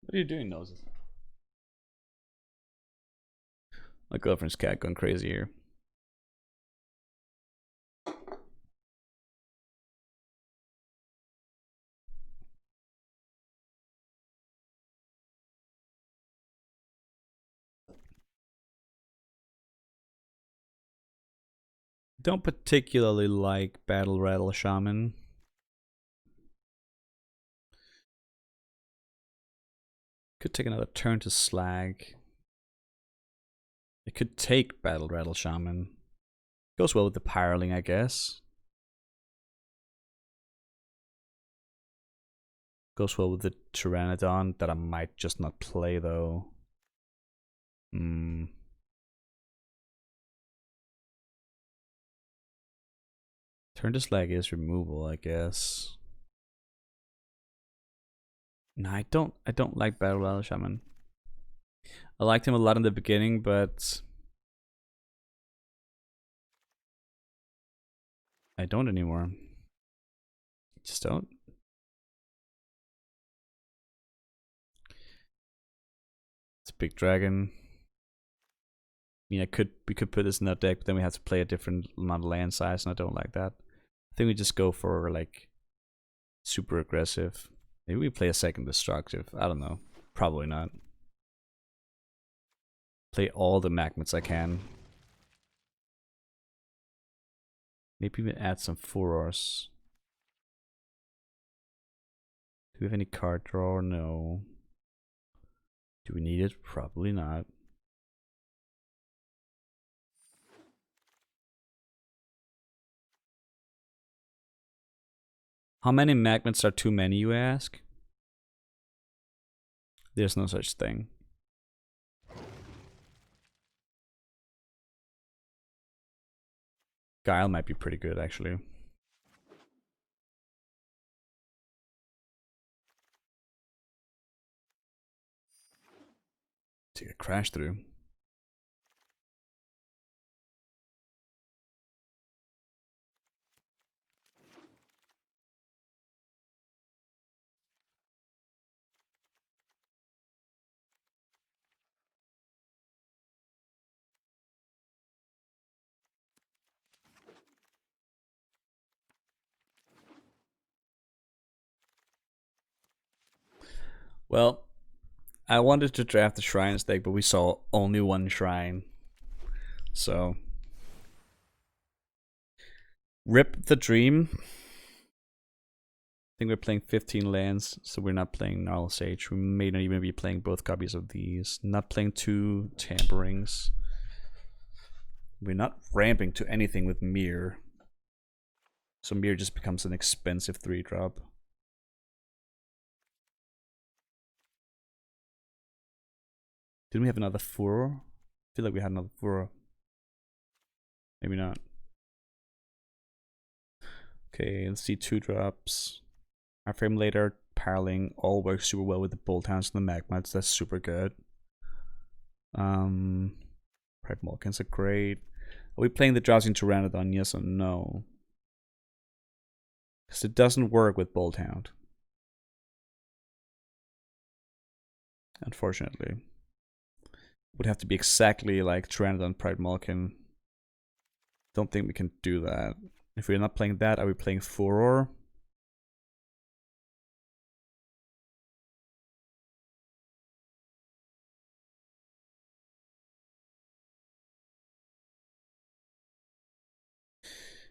What are you doing, Noses? My girlfriend's cat going crazy here. Don't particularly like Battle Rattle Shaman. Could take another turn to Slag. It could take Battle Rattle Shaman. Goes well with the Pyroling, I guess. Goes well with the Pteranodon that I might just not play though. Turn to Slag is removal, I guess. No, I don't like Battle Rattle Shaman. I liked him a lot in the beginning, but I don't anymore. Just don't. It's a big dragon. I mean, we could put this in that deck, but then we have to play a different amount of land size, and I don't like that. I think we just go for like super aggressive. Maybe we play a second destructive. I don't know. Probably not. Play all the Magmats I can. Maybe even add some Furors. Do we have any card draw? No. Do we need it? Probably not. How many Magmats are too many, you ask? There's no such thing. Guile might be pretty good, actually. Take a crash through. Well, I wanted to draft the Shrines deck, but we saw only one Shrine. So, rip the dream. I think we're playing 15 lands, so we're not playing Gnarl Sage. We may not even be playing both copies of these. Not playing 2 Tamperings. We're not ramping to anything with Mirror. So Mirror just becomes an expensive 3-drop. Didn't we have another Furor? I feel like we had another Furor. Maybe not. Okay, let's see 2-drops. Our frame later, Pyroling, all works super well with the Bolt Hounds and the Magmats. That's super good. Pride Malkins are great. Are we playing the Drowsing Pteranodon? Yes or no? Because it doesn't work with Bolt Hound. Unfortunately. Would have to be exactly like Pteranodon Pride Malkin. Don't think we can do that. If we're not playing that, are we playing Furor?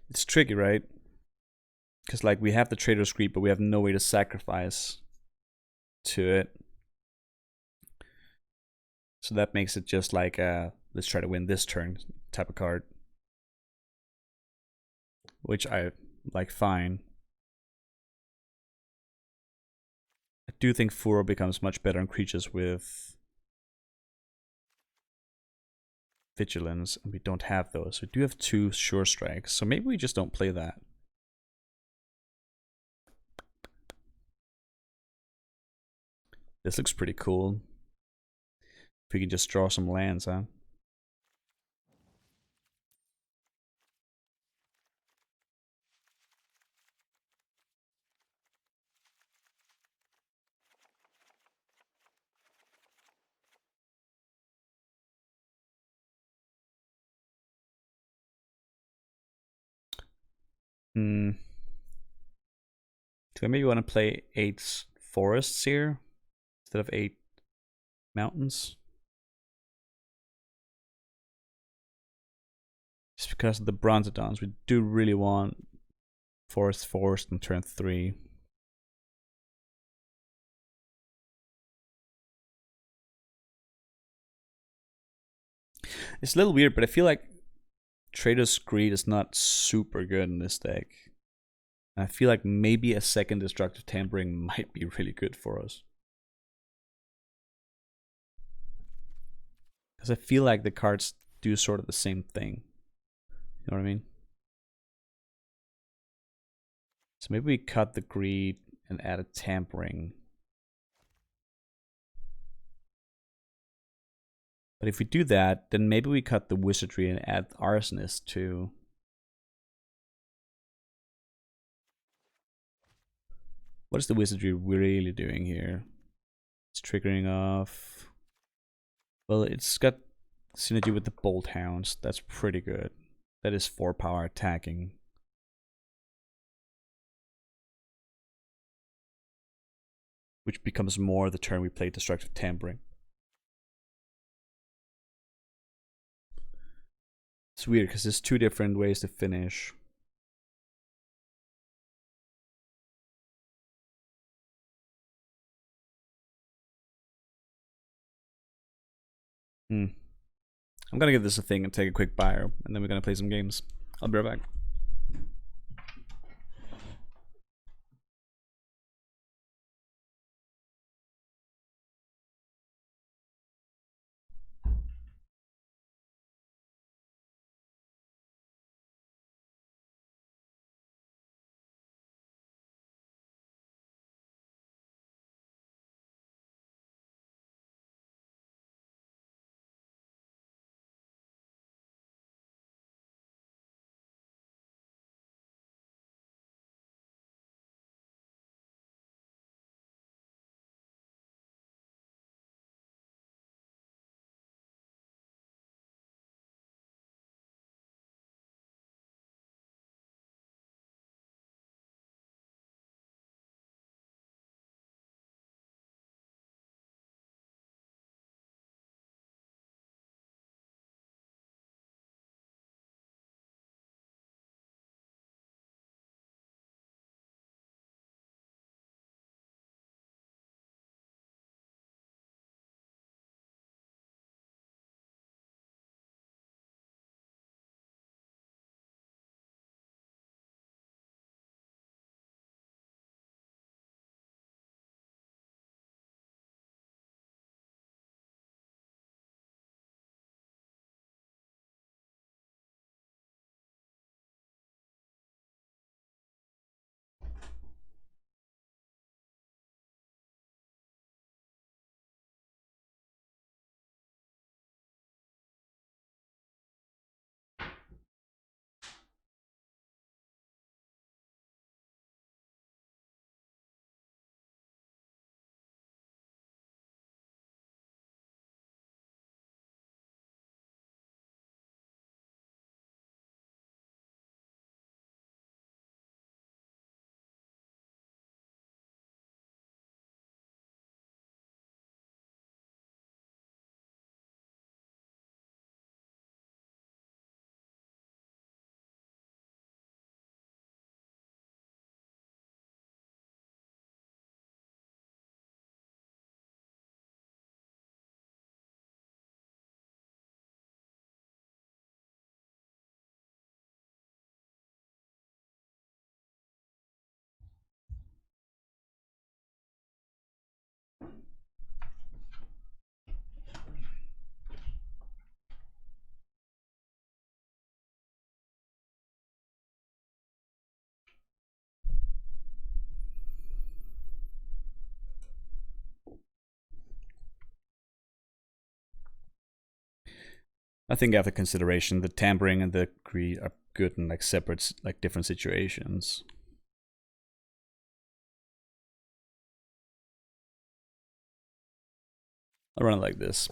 It's tricky, right? Because like we have the Trader's Creep, but we have no way to sacrifice to it. So that makes it just like let's try to win this turn type of card. Which I like fine. I do think Furor becomes much better on creatures with Vigilance, and we don't have those. We do have 2 Sure Strikes, so maybe we just don't play that. This looks pretty cool. If we can just draw some lands, huh? Do I maybe want to play 8 forests here instead of 8 mountains? Just because of the Bronzodons, we do really want forest on turn 3. It's a little weird, but I feel like Trader's Greed is not super good in this deck. I feel like maybe a second Destructive Tampering might be really good for us. Because I feel like the cards do sort of the same thing. You know what I mean? So maybe we cut the Greed and add a Tampering. But if we do that, then maybe we cut the Wizardry and add Arsonist too. What is the Wizardry really doing here? It's triggering off. Well, it's got synergy with the Bolt Hounds. That's pretty good. That is 4 power attacking. Which becomes more the turn we play Destructive Tampering. It's weird because there's 2 different ways to finish. I'm gonna give this a thing and take a quick bio, and then we're gonna play some games. I'll be right back. I think after consideration, the Tampering and the Greed are good in like separate, like different situations. I'll run it like this.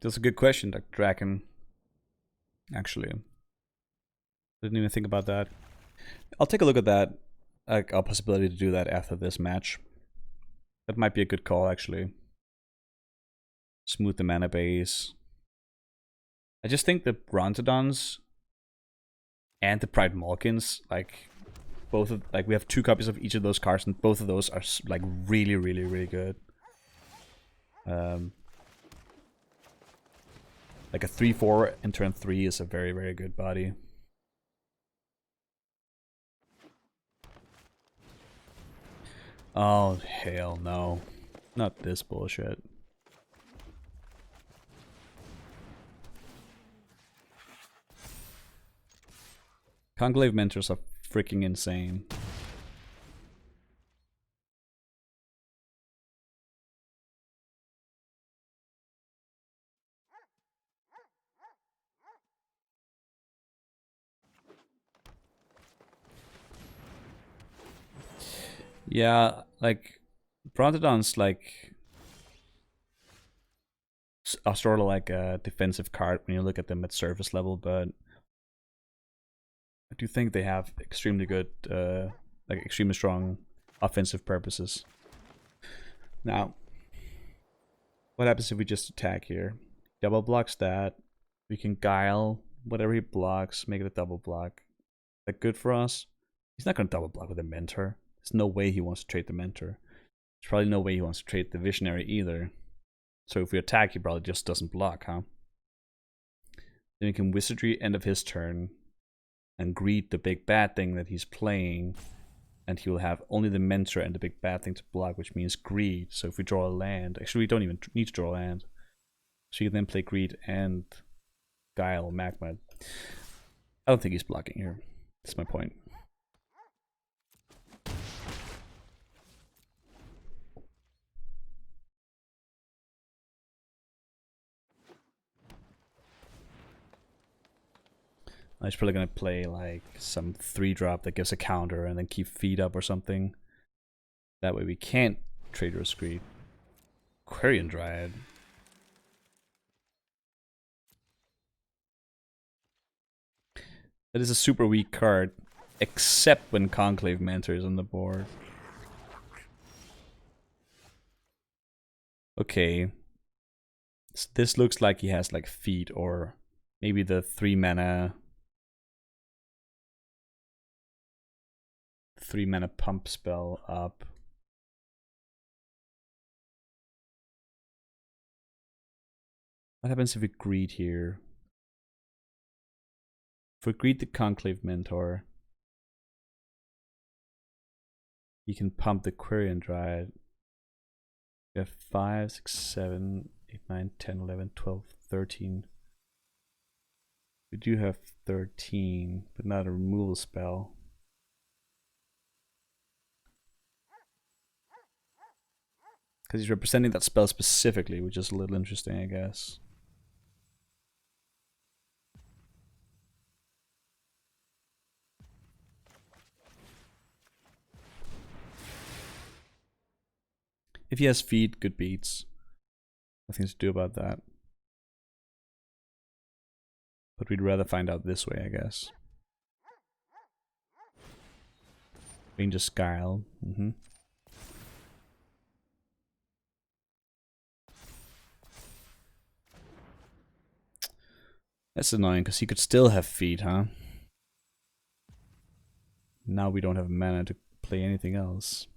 That's a good question, Dr. Draken. Actually, didn't even think about that. I'll take a look at that, like a possibility to do that after this match. That might be a good call, actually. Smooth the mana base. I just think the Brontodons and the Pride Malkins, like both of, like we have 2 copies of each of those cards, and both of those are like really, really, really good. Like a 3/4 in turn 3 is a very, very good body. Oh, hell no. Not this bullshit. Conclave Mentors are freaking insane. Yeah, like Brontodons like are sort of like a defensive card when you look at them at surface level, but I do think they have extremely good, like extremely strong offensive purposes. Now, what happens if we just attack here? Double blocks that. We can guile whatever he blocks, make it a double block. Is that good for us? He's not going to double block with a mentor. There's no way he wants to trade the mentor. There's probably no way he wants to trade the visionary either. So if we attack, he probably just doesn't block, huh? Then we can wizardry end of his turn and greet the big bad thing that he's playing, and he will have only the mentor and the big bad thing to block, which means greed. So if we draw a land, actually we don't even need to draw a land. So you can then play greed and guile magma. I don't think he's blocking here. That's my point. He's probably gonna play like some 3-drop that gives a counter and then keep feed up or something. That way we can't Trader's Greed. Quarian Dryad. That is a super weak card, except when Conclave Mentor is on the board. Okay. This looks like he has like feed or maybe the 3 mana pump spell up. What happens if we greed here? If we greed the Conclave Mentor, you can pump the Quarian Dryad. We have 5, 6, 7, 8, 9, 10, 11, 12, 13. We do have 13, but not a removal spell. Because he's representing that spell specifically, which is a little interesting, I guess. If he has feed, good beats. Nothing to do about that. But we'd rather find out this way, I guess. We can just guile. That's annoying, because he could still have feed, huh? Now we don't have mana to play anything else.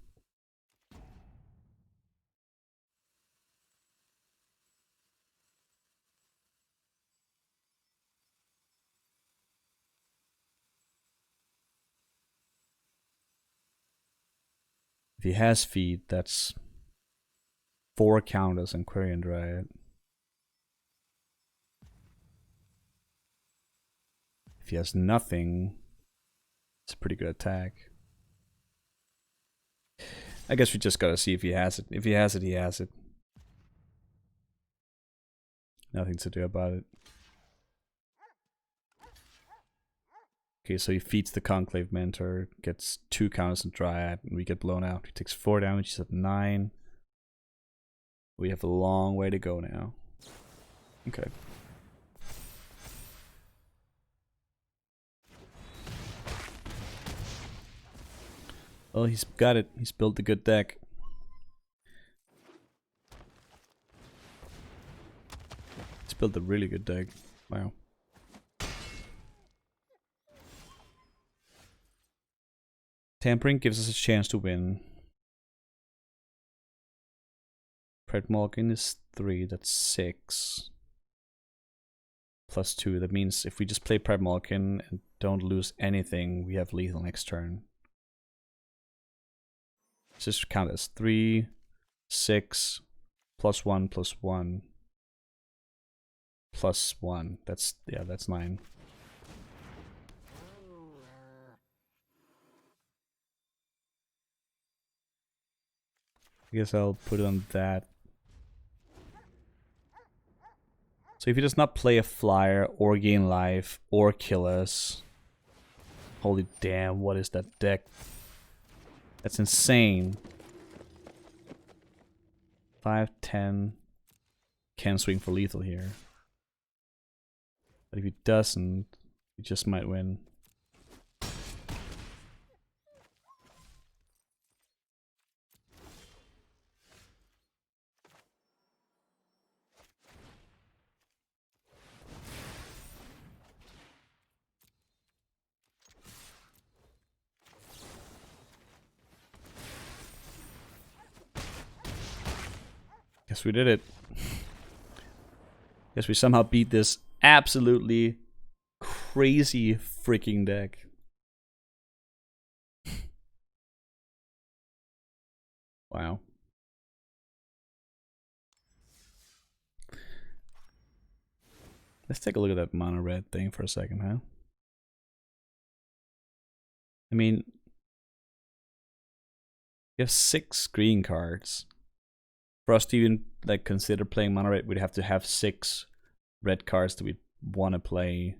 If he has feed, that's 4 counters and Quarian Dryad. If he has nothing, it's a pretty good attack. I guess we just gotta see if he has it. If he has it, he has it. Nothing to do about it. Okay, so he feeds the Conclave Mentor, gets 2 counters and Dryad, and we get blown out. He takes 4 damage, he's at 9. We have a long way to go now. Okay. Well, he's got it. He's built a good deck. He's built a really good deck. Wow. Tampering gives us a chance to win. Pred Morgan is 3, that's 6. Plus 2, that means if we just play Pred Morgan and don't lose anything, we have lethal next turn. Let's just count as 3, 6, plus 1, plus 1, plus 1. That's 9. I guess I'll put it on that. So if he does not play a flyer or gain life or kill us, holy damn, what is that deck? That's insane. 5, 10. Can swing for lethal here. But if he doesn't, he just might win. Guess we did it. Guess we somehow beat this absolutely crazy freaking deck. Wow. Let's take a look at that mono red thing for a second, huh? I mean, we have 6 green cards. For us to even like consider playing mono red, we'd have to have 6 red cards that we want to play.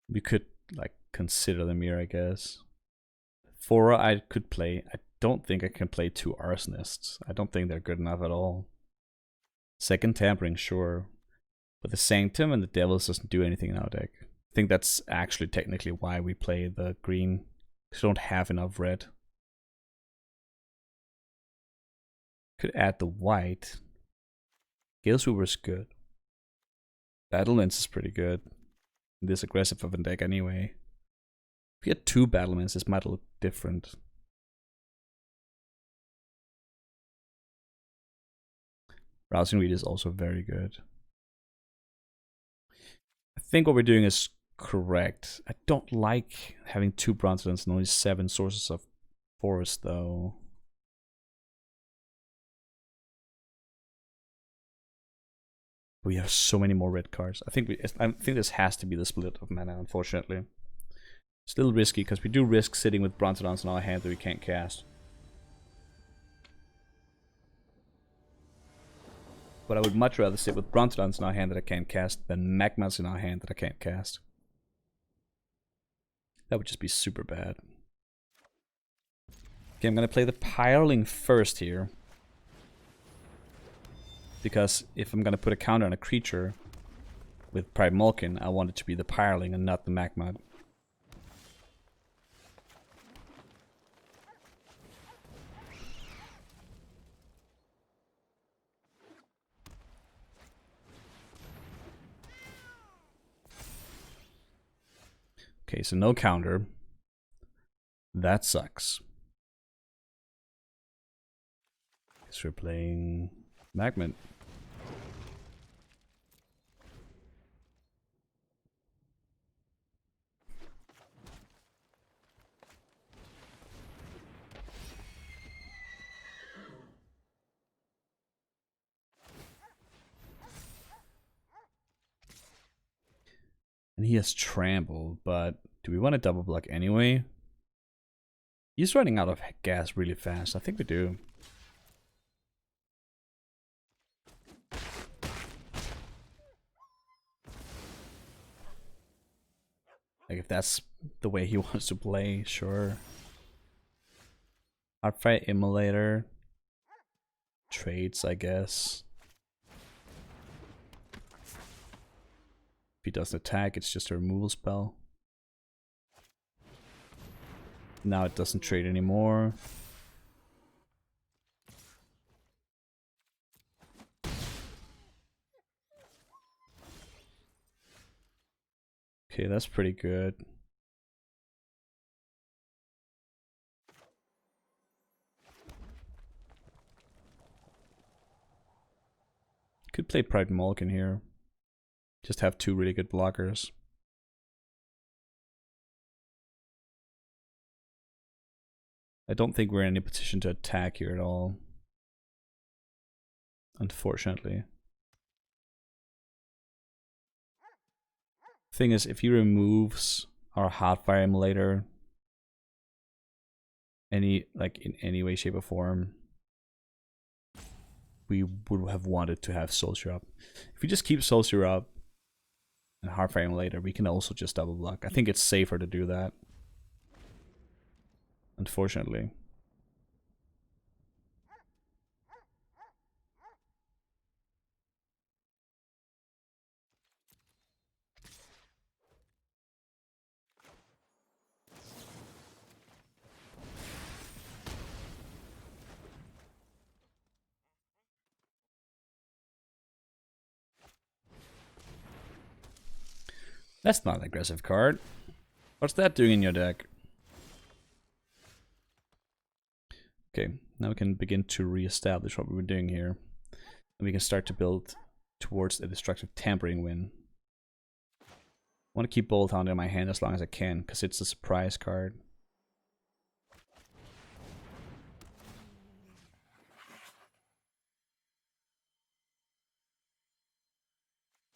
We could like consider them here, I guess. 4 I could play. I don't think I can play 2 Arsonists. I don't think they're good enough at all. Second Tampering, sure. But the Sanctum and the Devils doesn't do anything in our deck. I think that's actually technically why we play the green. We don't have enough red. Could add the white. Galesweaver is good. Battlements is pretty good. This aggressive of a deck anyway. If we had 2 Battlements, this might look different. Rousing Read is also very good. I think what we're doing is correct. I don't like having 2 Bronzedons and only 7 sources of forest though. We have so many more red cards. I think this has to be the split of mana, unfortunately. It's a little risky because we do risk sitting with Bronzedons in our hand that we can't cast. But I would much rather sit with Bronzedons in our hand that I can't cast than Magmas in our hand that I can't cast. That would just be super bad. Okay, I'm gonna play the Pireling first here. Because if I'm gonna put a counter on a creature with Pride Malkin, I want it to be the Pireling and not the Magma. Okay, so no counter. That sucks. Guess we're playing Magma. And he has Trample, but do we want to double block anyway? He's running out of gas really fast. I think we do. Like if that's the way he wants to play, sure. Artfight Immolator. Trades, I guess. If he doesn't attack, it's just a removal spell. Now it doesn't trade anymore. Okay, that's pretty good. Could play Pride Mulligan here. Just have two really good blockers. I don't think we're in any position to attack here at all. Unfortunately. Thing is, if he removes our Hotfire Emulator in any way, shape, or form, we would have wanted to have Soldier up. If we just keep Soldier up and Hotfire Emulator, we can also just double block. I think it's safer to do that. Unfortunately. That's not an aggressive card. What's that doing in your deck? Okay, now we can begin to re-establish what we were doing here. And we can start to build towards a destructive tampering win. I want to keep Bolt Hound in my hand as long as I can, because it's a surprise card.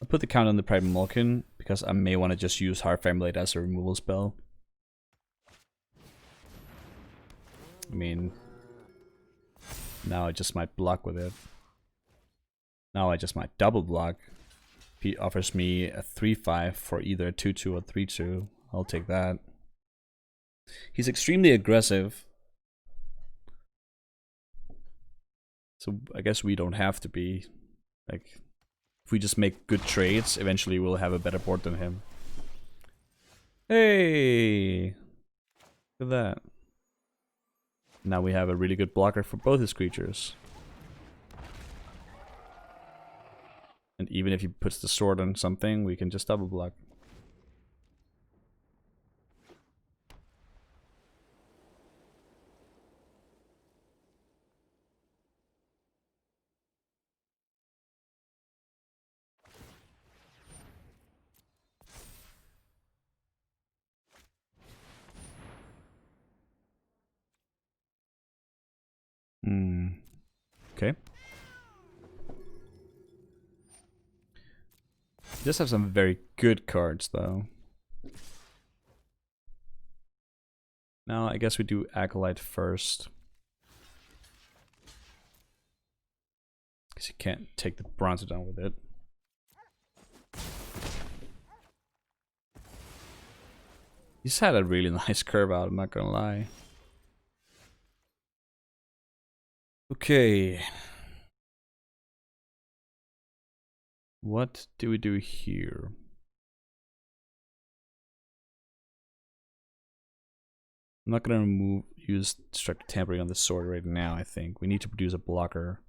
I'll put the count on the Pride Mulligan, because I may want to just use Hotfire Emulator as a removal spell. I mean, now I just might block with it. Now I just might double block. He offers me a 3/5 for either a 2/2 or 3/2. I'll take that. He's extremely aggressive. So I guess we don't have to be. Like, if we just make good trades, eventually we'll have a better board than him. Hey! Look at that. Now we have a really good blocker for both his creatures. And even if he puts the sword on something, we can just double block. Okay. He does have some very good cards, though. Now, I guess we do Acolyte first. Because you can't take the Bronzer down with it. He's had a really nice curve out, I'm not gonna lie. Okay. What do we do here? I'm not gonna use Destructive Tampering on the sword right now, I think. We need to produce a blocker.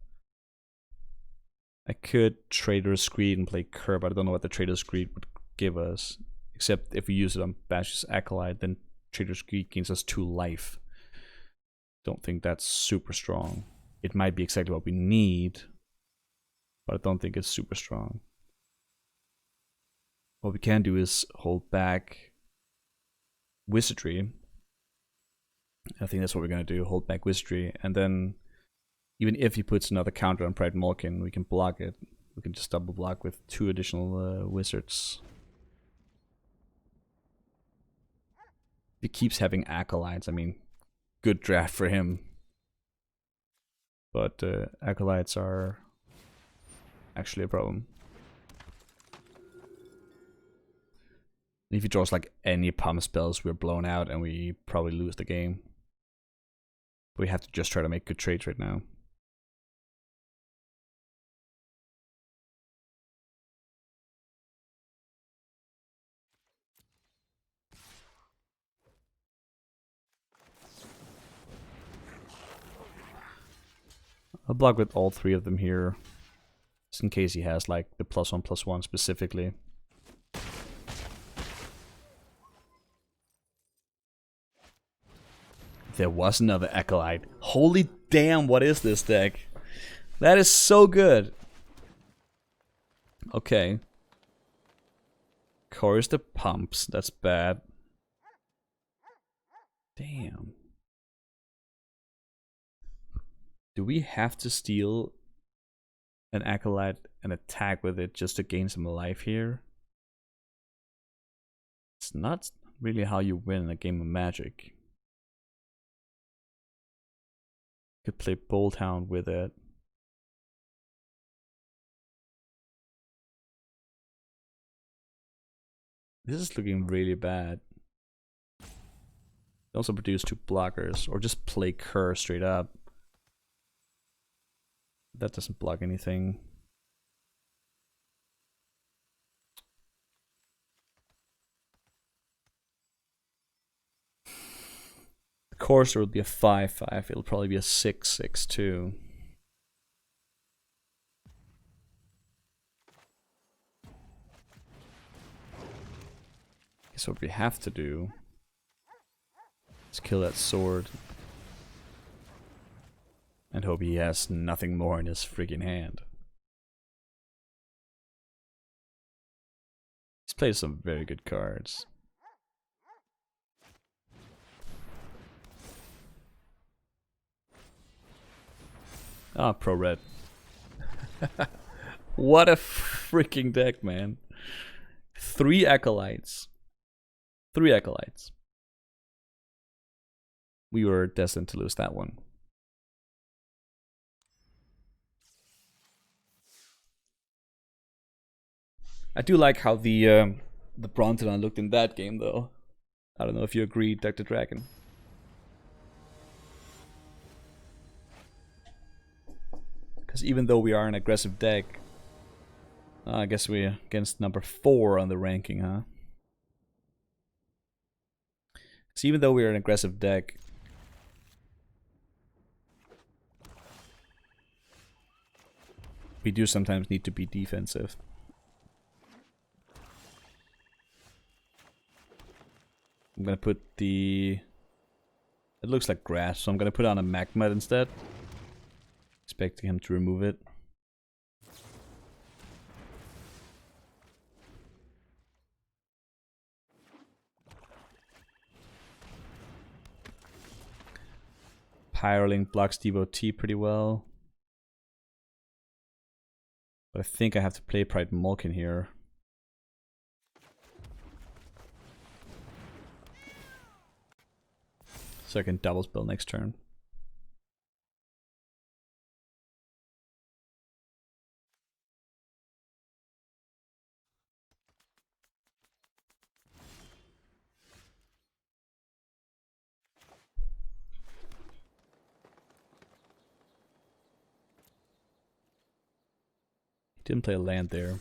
I could Trader's Greed and play Curb, but I don't know what the Trader's Greed would give us. Except if we use it on Bash's Acolyte, then Trader's Greed gains us 2 life. Don't think that's super strong. It might be exactly what we need, but I don't think it's super strong. What we can do is hold back Wizardry. I think that's what we're going to do, hold back Wizardry, and then even if he puts another counter on Pride Mulligan, we can block it. We can just double block with 2 additional wizards. If he keeps having Acolytes, I mean, good draft for him. But Acolytes are actually a problem. If he draws like any palm spells, we're blown out and we probably lose the game. We have to just try to make good trades right now. I'll block with all 3 of them here. Just in case he has like the +1/+1 specifically. There was another Acolyte. Holy damn, what is this deck? That is so good. Okay. Chorus the pumps, that's bad. Damn. Do we have to steal an Acolyte and attack with it just to gain some life here? It's not really how you win a game of Magic. Could play Bolt Hound with it. This is looking really bad. Also produce 2 blockers, or just play Kerr straight up. That doesn't block anything. The Courser would be a 5/5. It'll probably be a 6/6 too. Guess what we have to do is kill that sword. And hope he has nothing more in his freaking hand. He's played some very good cards. Ah, Pro Red. What a freaking deck, man. 3 Acolytes. 3 Acolytes. We were destined to lose that one. I do like how the Brontodon looked in that game, though. I don't know if you agree, Dr. Dragon. Because even though we are an aggressive deck, I guess we're against number 4 on the ranking, huh? So even though we're an aggressive deck, we do sometimes need to be defensive. I'm gonna put the... It looks like grass, so I'm gonna put on a magma instead. Expecting him to remove it. Pyroling blocks Devotee pretty well. But I think I have to play Pride Malkin here. So I can double spell next turn. He didn't play a land there.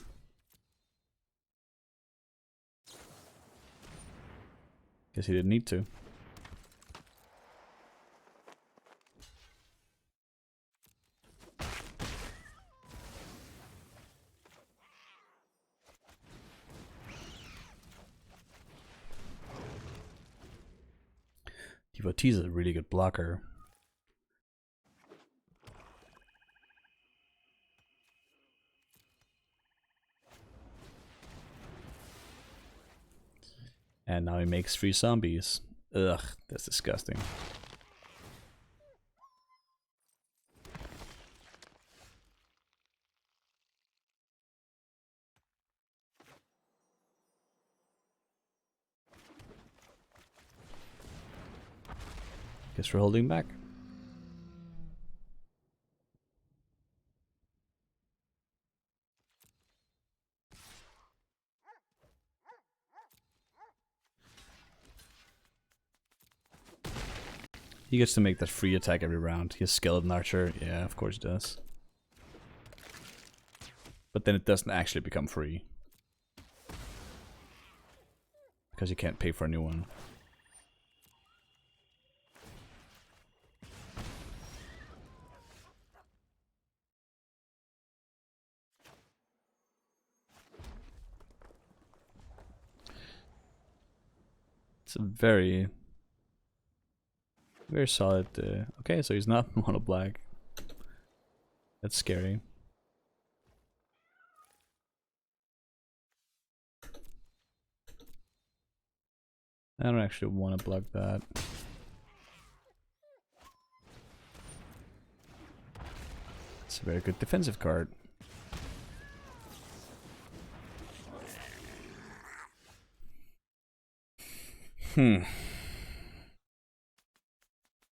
Guess he didn't need to. Devotee is a really good blocker. And now he makes 3 zombies. Ugh, that's disgusting. Guess we're holding back. He gets to make that free attack every round. He has Skeleton Archer. Yeah, of course he does. But then it doesn't actually become free. Because you can't pay for a new one. It's a very, very solid. Okay, so he's not mono black. That's scary. I don't actually want to block that. It's a very good defensive card.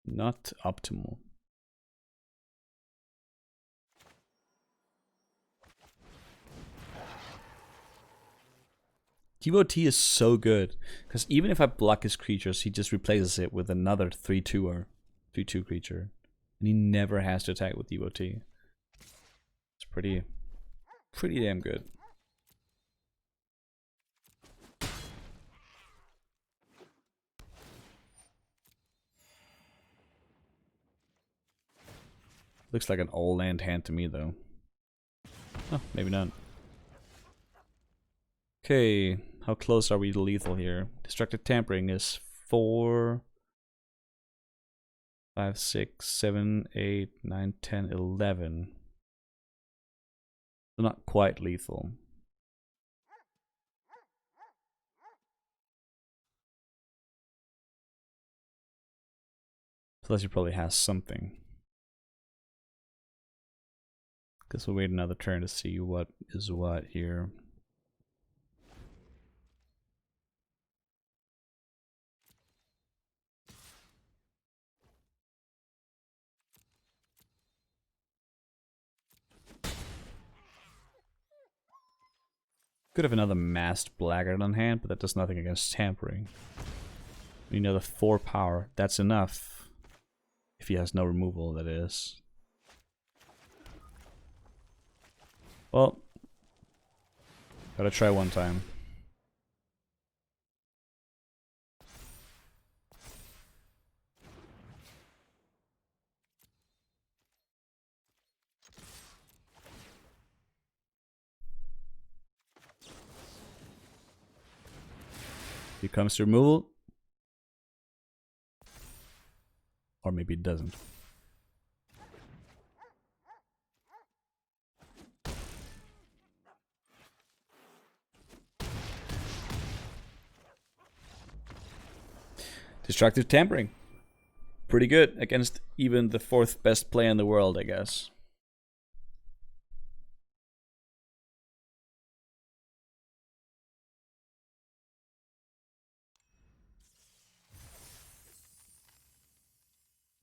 Not optimal. Devotee is so good, because even if I block his creatures, he just replaces it with another 3/2 or 3/2 creature. And he never has to attack with Devotee. It's pretty damn good. Looks like an all land hand to me though. Oh, maybe not. Okay, how close are we to lethal here? Destructive Tampering is 4, 5, 6, 7, 8, 9, 10, 11. So not quite lethal. Plus he probably has something. Guess we'll wait another turn to see what is what here. Could have another masked blackguard on hand, but that does nothing against tampering. You know, the 4 power, that's enough. If he has no removal, that is. Well, gotta try one time. He comes to removal. Or maybe it doesn't. Destructive Tampering. Pretty good against even the 4th best player in the world, I guess.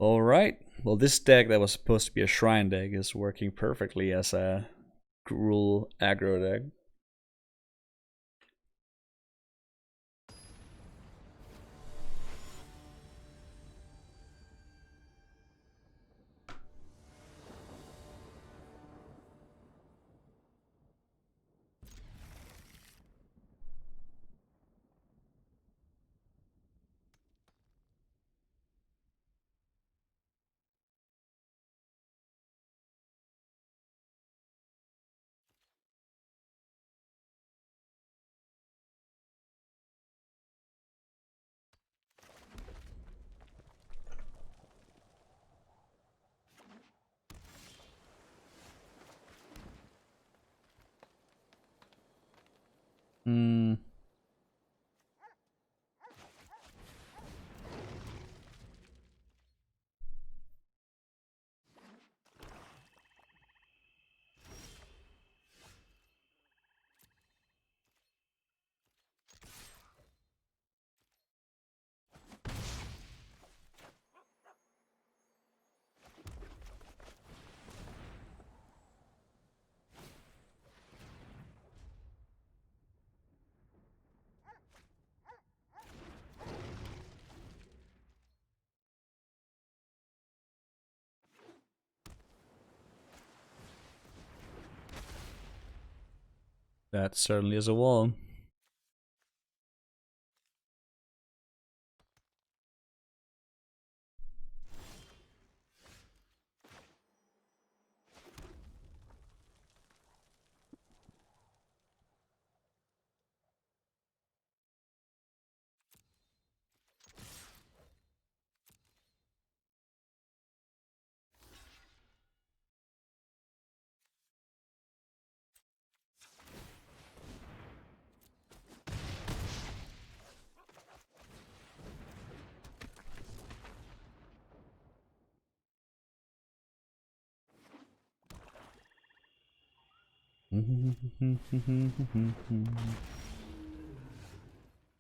Alright, well this deck that was supposed to be a shrine deck is working perfectly as a Gruul aggro deck. Hmm. That certainly is a wall.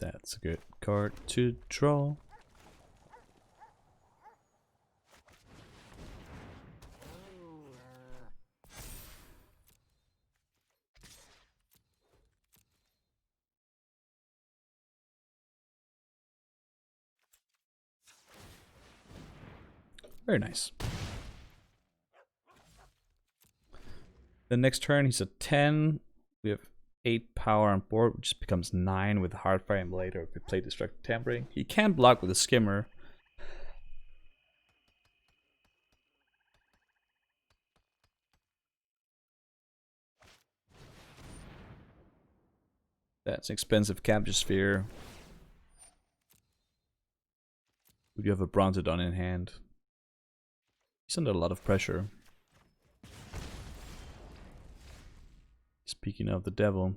That's a good card to draw. Very nice. The next turn, he's at 10. We have 8 power on board, which becomes 9 with Hardfire and later if we play Destructive Tampering. He can block with a Skimmer. That's an expensive Capture Sphere. We do have a Brontodon in hand. He's under a lot of pressure. Speaking of the devil.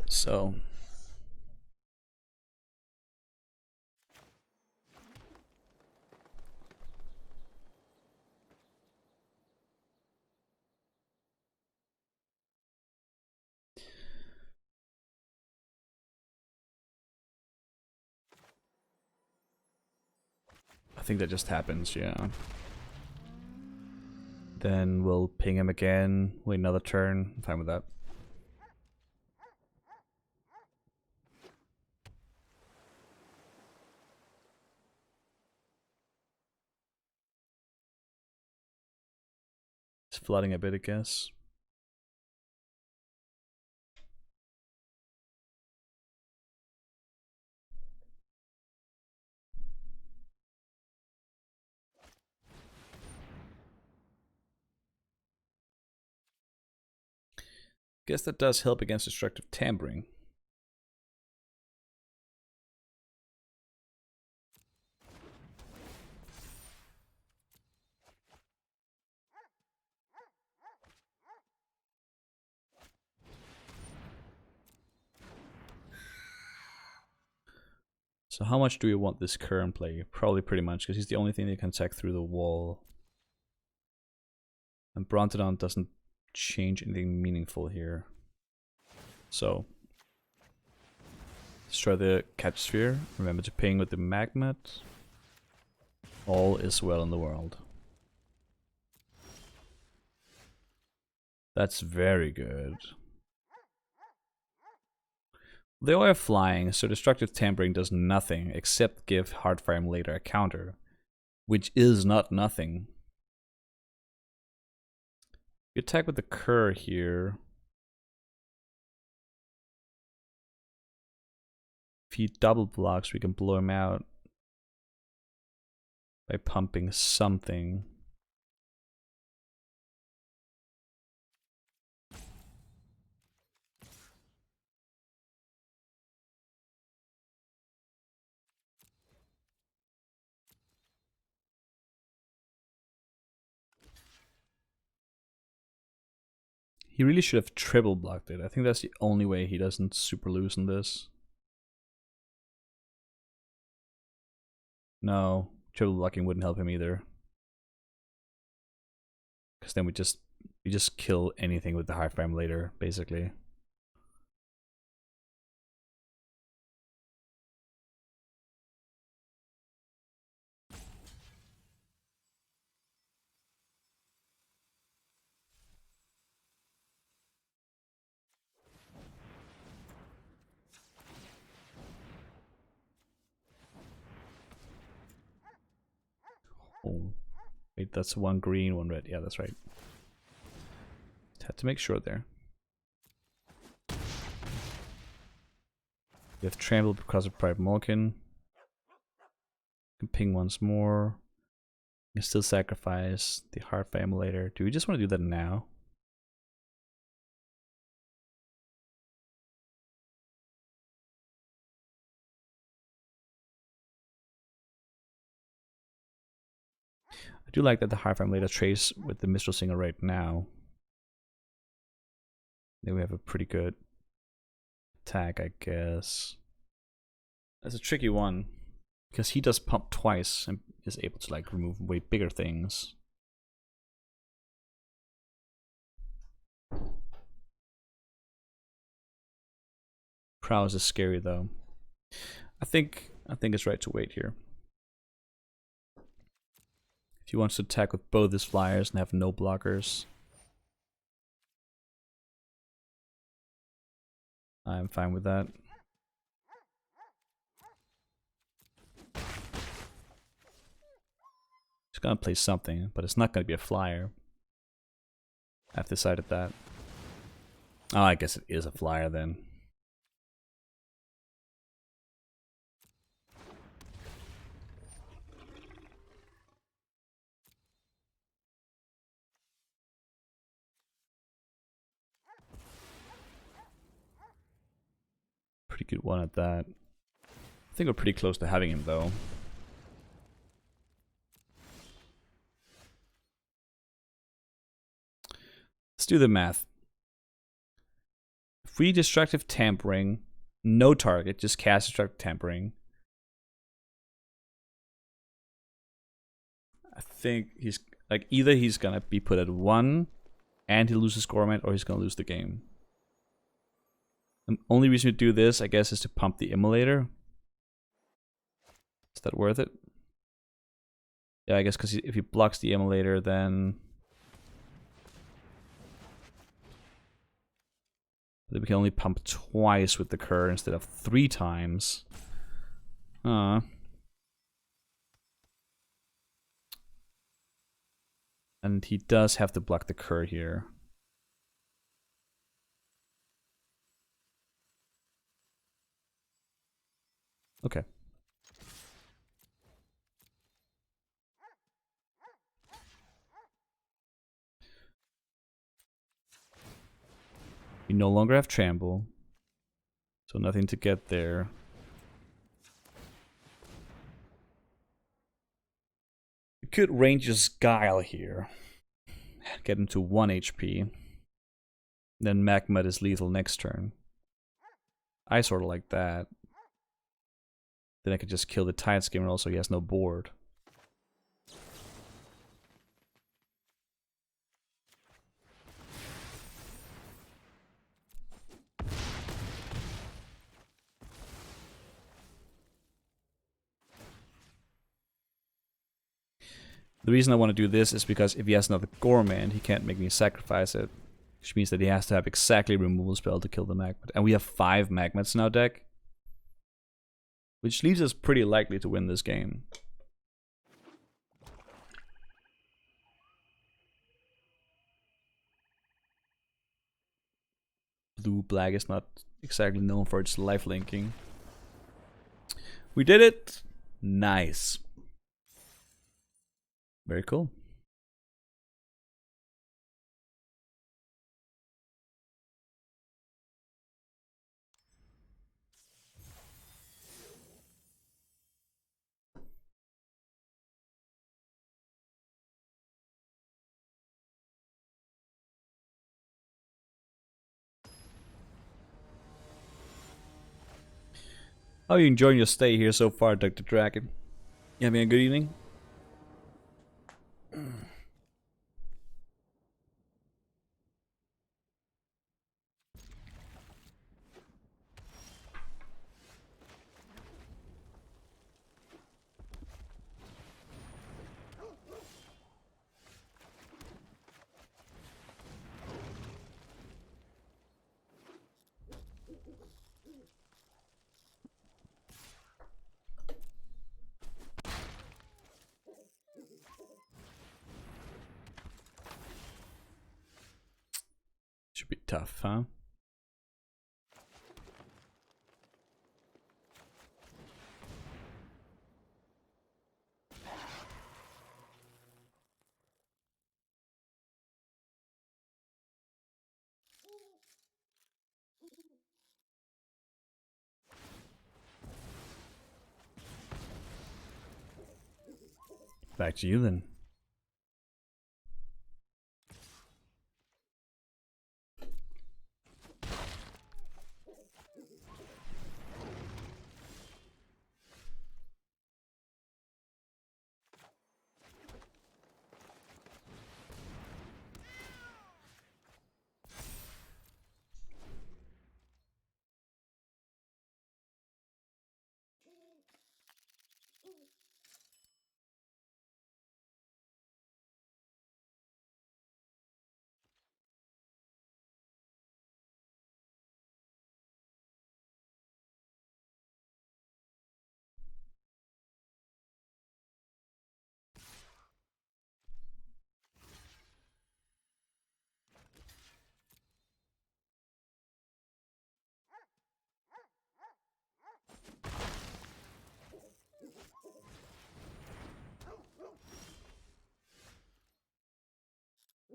So I think that just happens, yeah. Then we'll ping him again, wait another turn. I'm fine with that. It's flooding a bit, I guess. Guess that does help against Destructive Tampering. So how much do we want this current play? Probably pretty much, because he's the only thing that can attack through the wall. And Brontodon doesn't change anything meaningful here. So destroy the Capture Sphere. Remember to ping with the Magnet. All is well in the world. That's very good. They all are flying, so Destructive Tampering does nothing except give Hardfire later a counter, which is not nothing. You attack with the Cur here. If he double blocks, we can blow him out by pumping something. He really should have triple blocked it. I think that's the only way he doesn't super loosen this. No, triple blocking wouldn't help him either. Because then we just kill anything with the high frame later, basically. Oh, wait, that's one green, one red. Yeah, that's right. Had to make sure there. We have Trample because of Private Malkin. Can ping once more. You can still sacrifice the Heart Family later. Do we just want to do that now? I do like that the Heart Family later trades with the Mistral Singer right now. Then we have a pretty good attack, I guess. That's a tricky one. Because he does pump twice and is able to like remove way bigger things. Prowess is scary though. I think it's right to wait here. If he wants to attack with both his flyers and have no blockers, I'm fine with that. He's gonna play something, but it's not gonna be a flyer. I've decided that. Oh, I guess it is a flyer then. Pretty good one at that. I think we're pretty close to having him though. Let's do the math. Free destructive tampering, no target, just cast destructive tampering. I think he's like either he's gonna be put at 1 and he loses Gorman, or he's gonna lose the game. The only reason to do this, I guess, is to pump the immolator. Is that worth it? Yeah, I guess because if he blocks the immolator, then we can only pump twice with the cur instead of 3 times. And he does have to block the cur here. Okay. We no longer have Trample, so nothing to get there. We could Ranger's Guile here. Get him to 1 HP. Then Magma is lethal next turn. I sort of like that. Then I could just kill the Tide Skimmer, also he has no board. The reason I want to do this is because if he has another Gorman, he can't make me sacrifice it. Which means that he has to have exactly removal spell to kill the Magmat. And we have 5 Magmats in our deck. Which leaves us pretty likely to win this game. Blue-black is not exactly known for its life linking. We did it! Nice. Very cool. How are you enjoying your stay here so far, Dr. Dragon? You having a good evening? Should be tough, huh? Back to you then.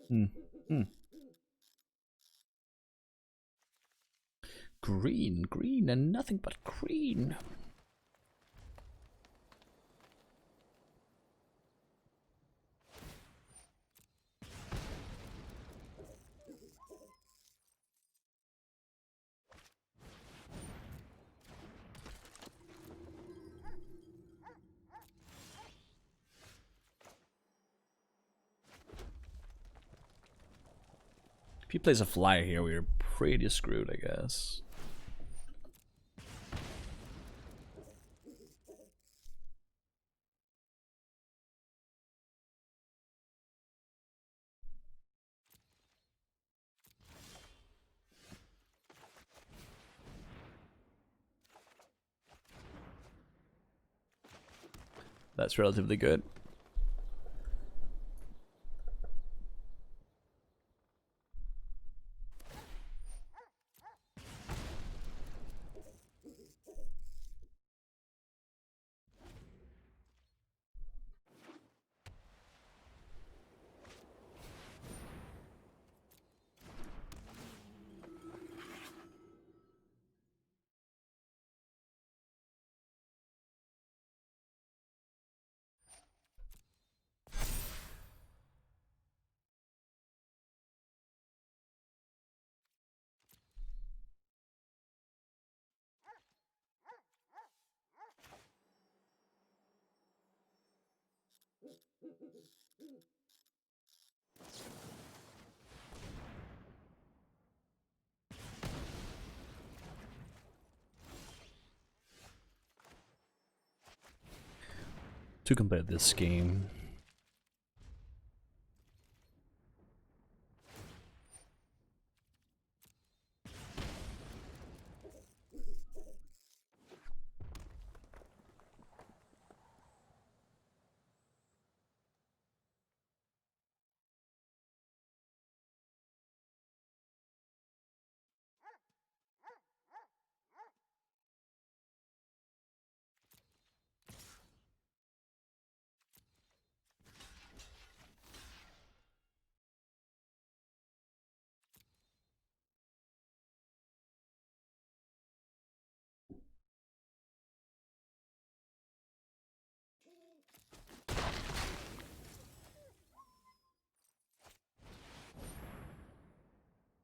Hmm. Hmm. Green, green, and nothing but green. If he plays a flyer here, we're pretty screwed, I guess. That's relatively good. To complete this game.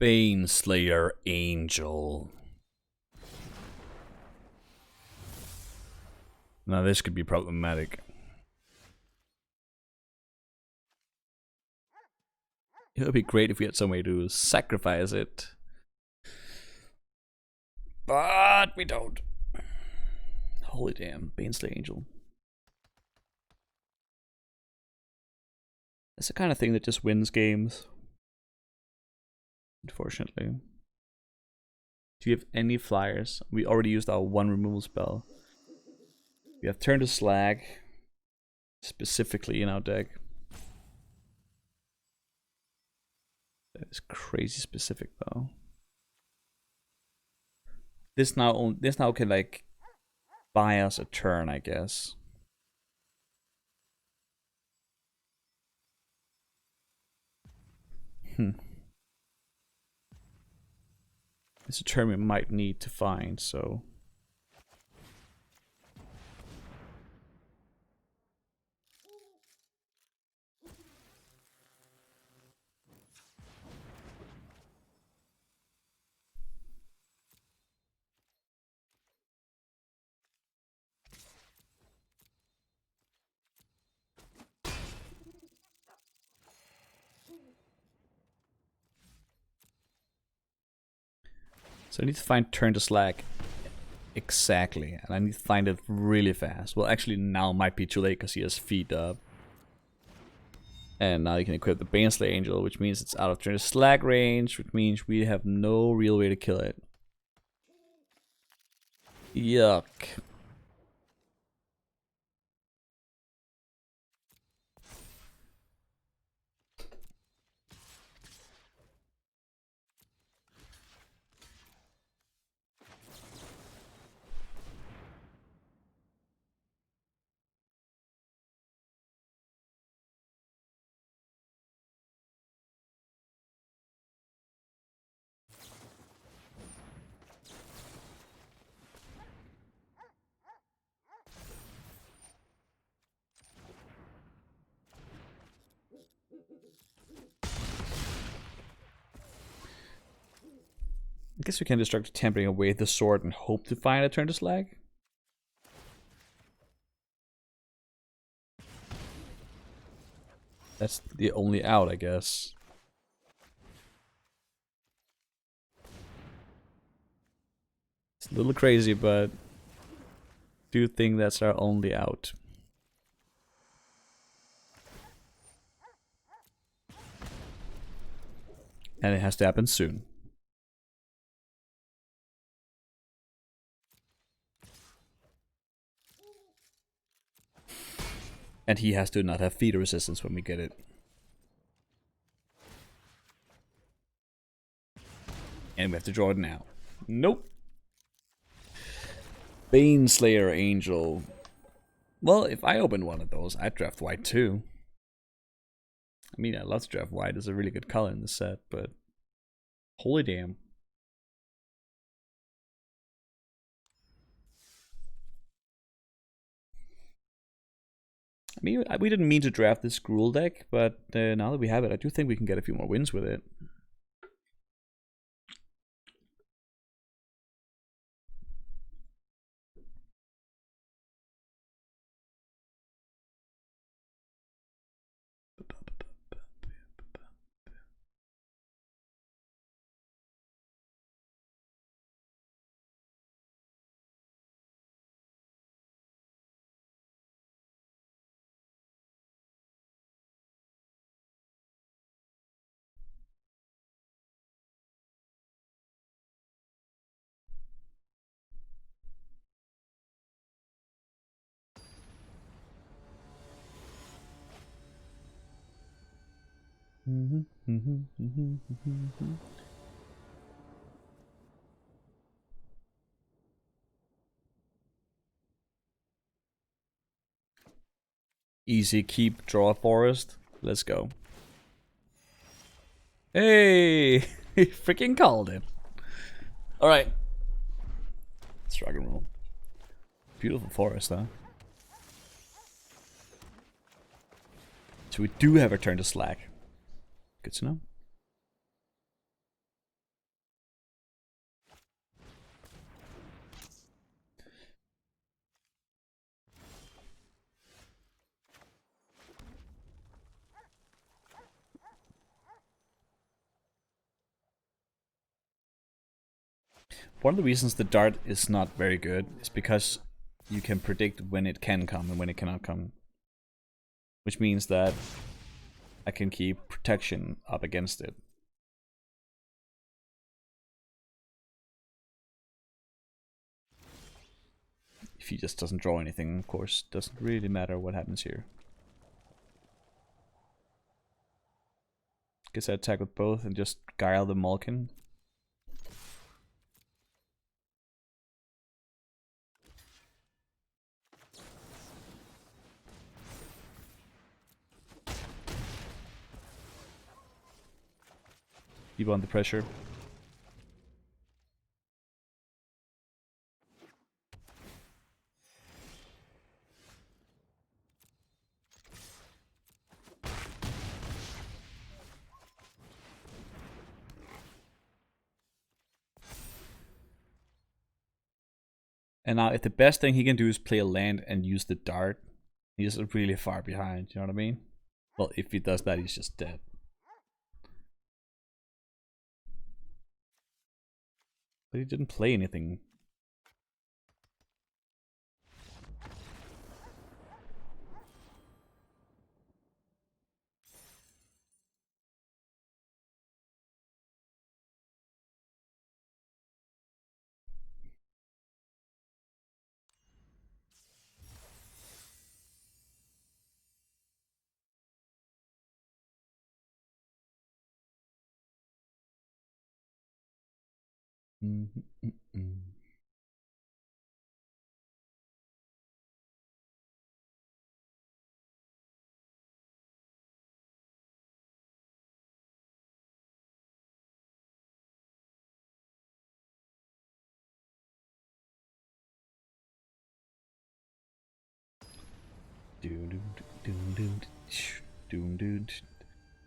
Baneslayer Angel. Now this could be problematic. It would be great if we had some way to sacrifice it. But we don't. Holy damn, Baneslayer Angel. That's the kind of thing that just wins games. Unfortunately. Do you have any flyers? We already used our one removal spell. We have Turn to Slag specifically in our deck. That is crazy specific though. This now can like buy us a turn, I guess. It's a term we might need to find, so. So I need to find Turn to Slag exactly, and I need to find it really fast. Well, actually now might be too late because he has feet up. And now you can equip the Baneslayer Angel, which means it's out of Turn to Slag range, which means we have no real way to kill it. Yuck. I guess we can destruct tampering away the sword and hope to find a turn to slag. That's the only out, I guess. It's a little crazy, but I do think that's our only out. And it has to happen soon. And he has to not have feeder resistance when we get it. And we have to draw it now. Nope. Baneslayer Angel. Well, if I opened one of those, I'd draft white too. I mean, I love to draft white. It's a really good color in the set, but holy damn. I mean, we didn't mean to draft this Gruul deck, but now that we have it, I do think we can get a few more wins with it. Easy keep, draw a forest. Let's go. Hey! He freaking called it. Alright. Let's rock and roll. Beautiful forest, huh? So we do have a turn to slack. Good to know. One of the reasons the dart is not very good is because you can predict when it can come and when it cannot come. Which means that I can keep protection up against it. If he just doesn't draw anything, of course, doesn't really matter what happens here. Guess I attack with both and just guile the Malkin. Keep on the pressure. And now if the best thing he can do is play a land and use the dart, he's really far behind, you know what I mean? Well, if he does that, he's just dead. But he didn't play anything.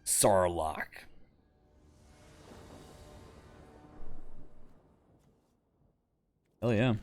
Sarlacc. Hell yeah.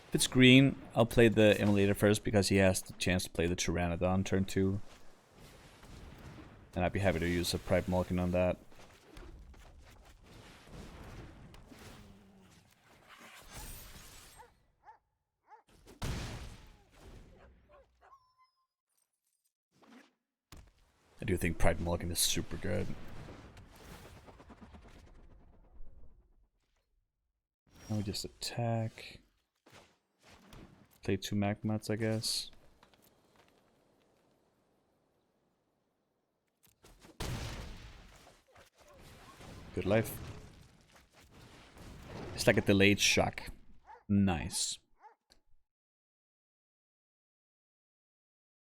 If it's green, I'll play the Emulator first because he has the chance to play the Pteranodon turn 2. And I'd be happy to use a Pride Mulligan on that. I do think Pride Mulligan is super good. Now we just attack. Play 2 Magmats, I guess. Good life. It's like a delayed shock. Nice.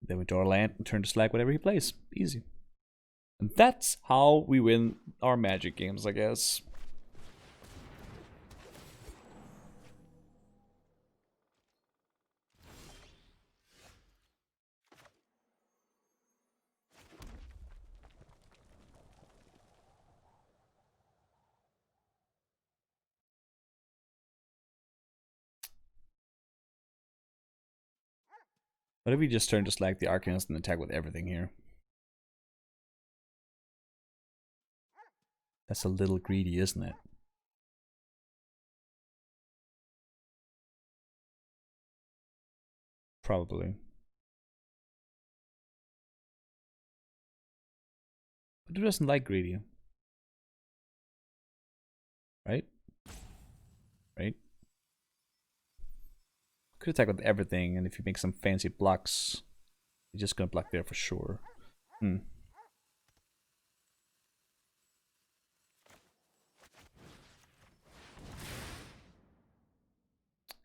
Then we draw a land and turn to slag whatever he plays. Easy. And that's how we win our Magic games, I guess. What if we just turn to slag the Arcanist and attack with everything here? That's a little greedy, isn't it? Probably. But who doesn't like greedy? Right? Right? Could attack with everything, and if you make some fancy blocks, you're just gonna block there for sure.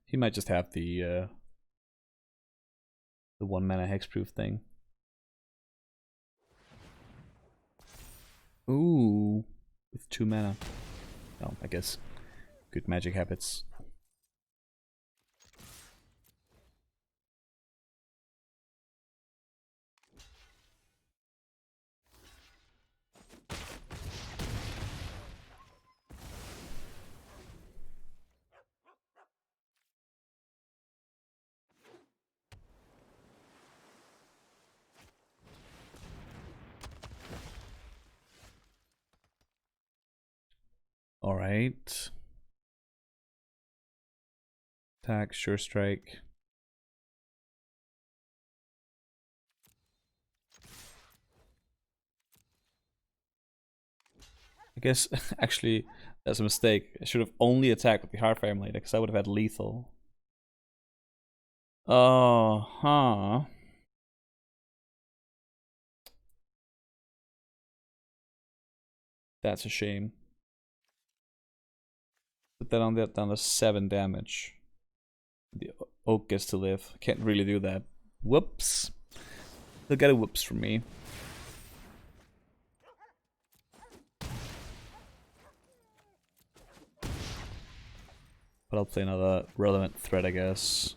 He might just have the 1 mana hexproof thing. Ooh, with 2 mana. Oh, I guess good magic habits. All right. Attack, sure strike. I guess actually that's a mistake. I should have only attacked with the Heartfire Emulator because I would have had lethal. Oh, huh. That's a shame. Put that on that down to 7 damage. The oak gets to live. Can't really do that. Whoops. They'll get a whoops from me. But I'll play another relevant threat, I guess.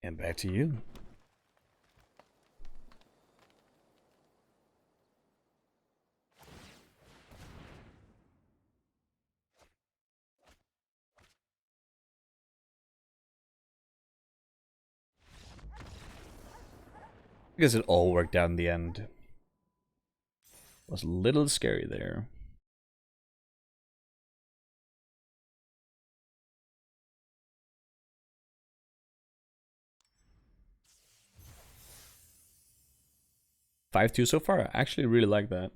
And back to you. I guess it all worked out in the end. Was a little scary there. Five two so far. I actually really like that.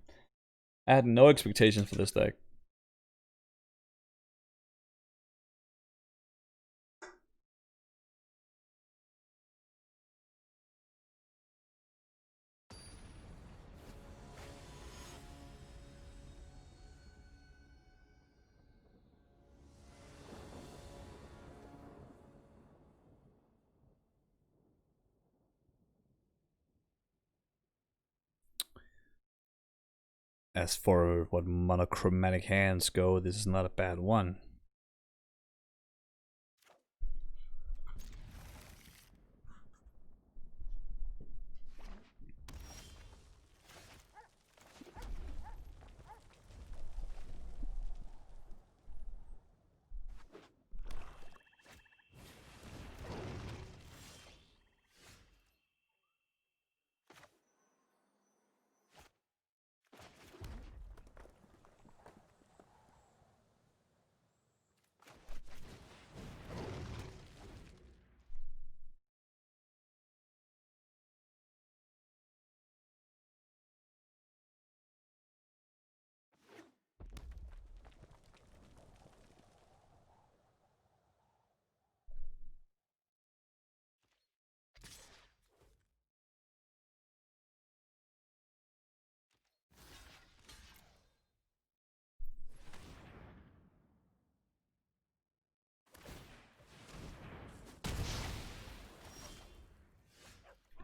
I had no expectations for this deck. As for what monochromatic hands go, this is not a bad one.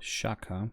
Shaka.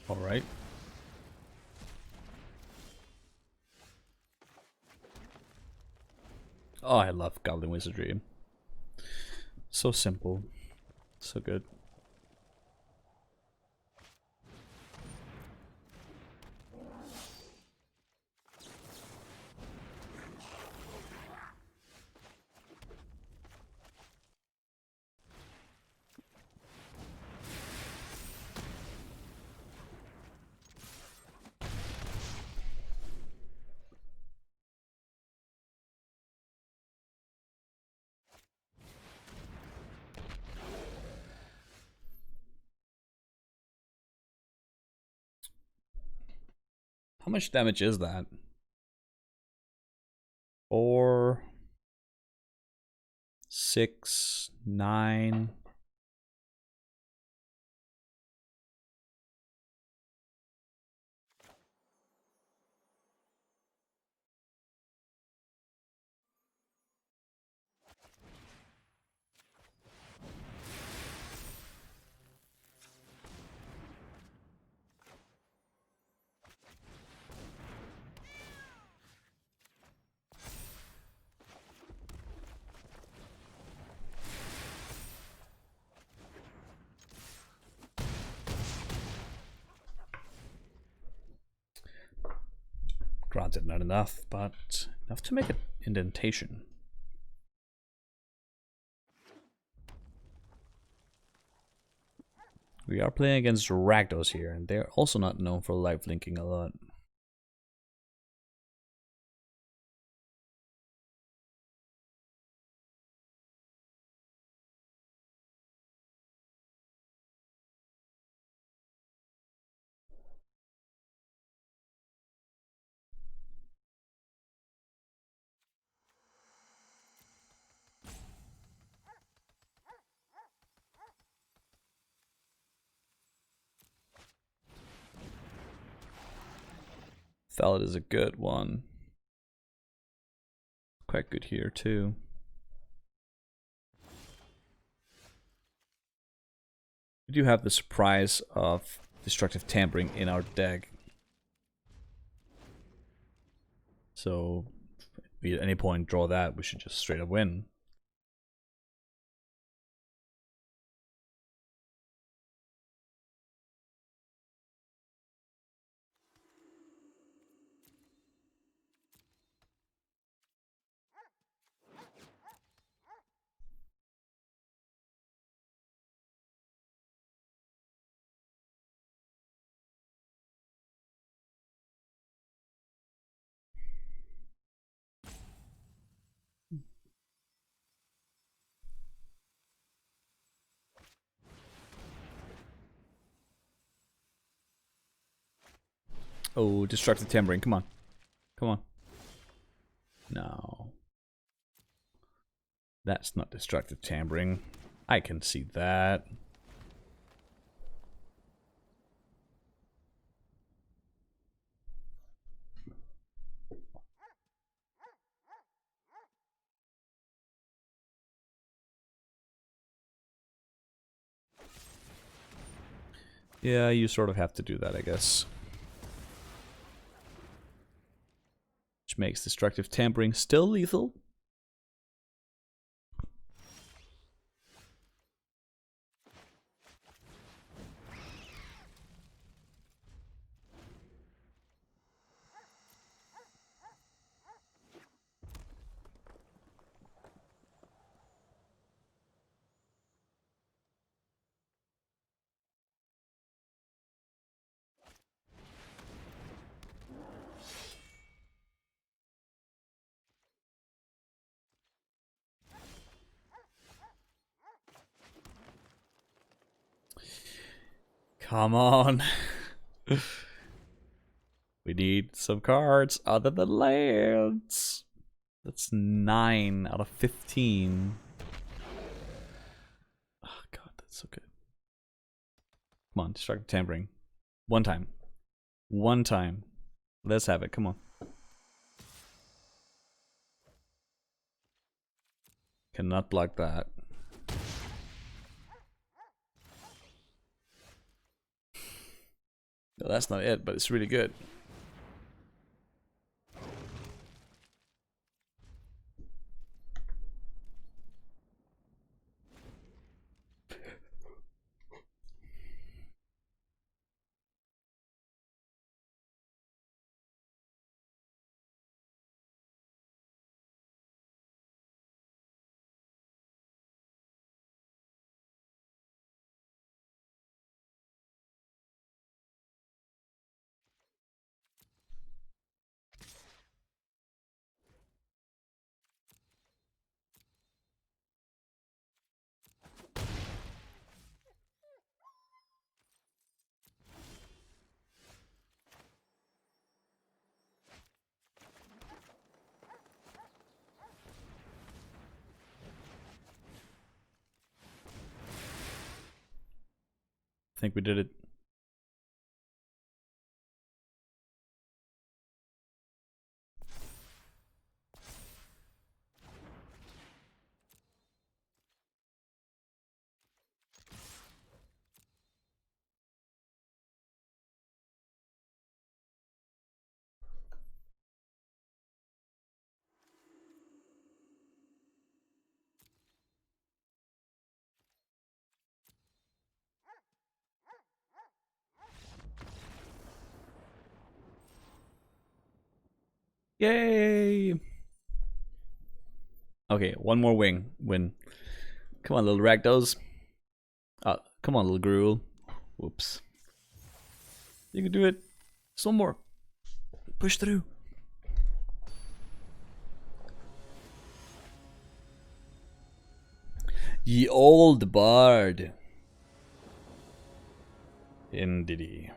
All right. Oh, I love Goblin Wizardry. So simple. So good. How much damage is that? 4, 6, 9. Granted, not enough, but enough to make an indentation. We are playing against Rakdos here, and they're also not known for life linking a lot. Thallid is a good one. Quite good here too. We do have the surprise of destructive tampering in our deck. So if we at any point draw that, we should just straight up win. Oh, destructive tampering. Come on. Come on. No. That's not destructive tampering. I can see that. Yeah, you sort of have to do that, I guess. Which makes destructive tampering still lethal. Come on. We need some cards other than lands. That's 9 out of 15. Oh god, that's so good. Come on, destructive tampering. One time. One time. Let's have it, come on. Cannot block that. No, that's not it, but it's really good. I think we did it. Yay! Okay, one more win. Come on, little ragdolls. Come on, little gruel. Whoops. You can do it. Some more. Push through. Ye old bard. Indeedy.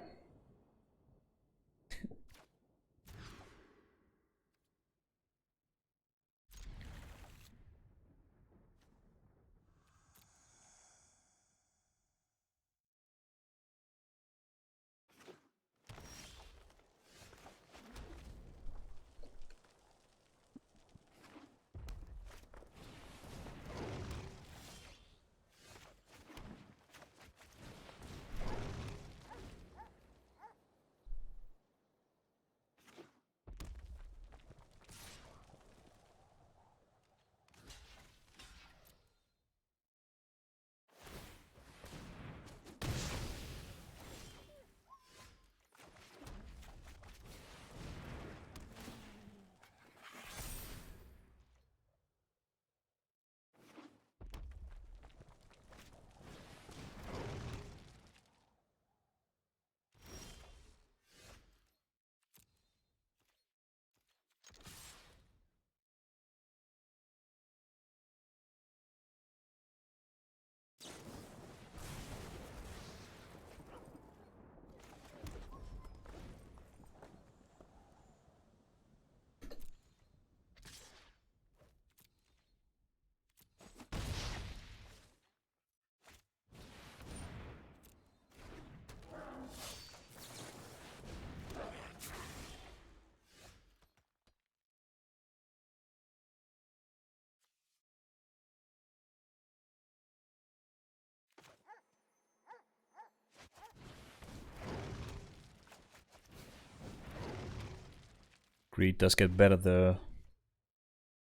Greed does get better the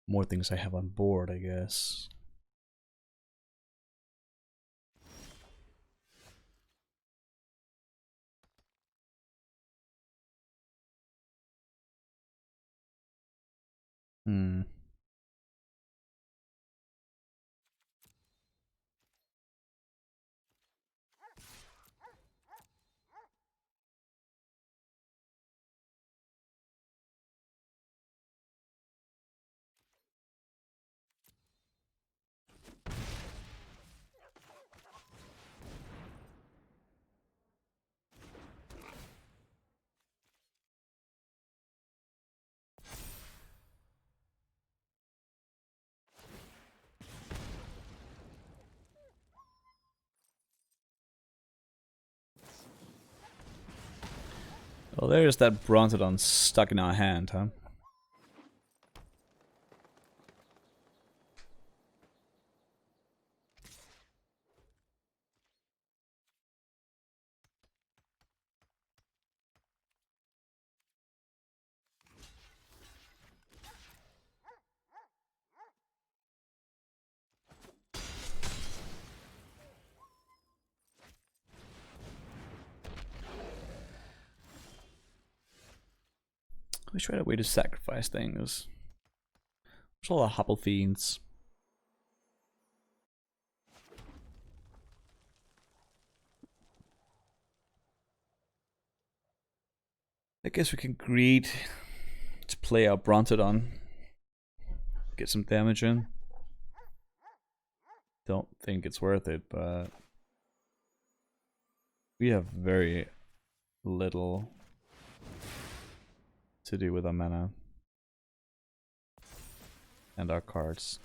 more things I have on board, I guess. Hmm. Oh, there's that Brontodon stuck in our hand, huh? I wish we had a way to sacrifice things. There's a lot of Hopple Fiends. I guess we can greed to play our Brontodon. Get some damage in. Don't think it's worth it, but we have very little to do with our mana and our cards.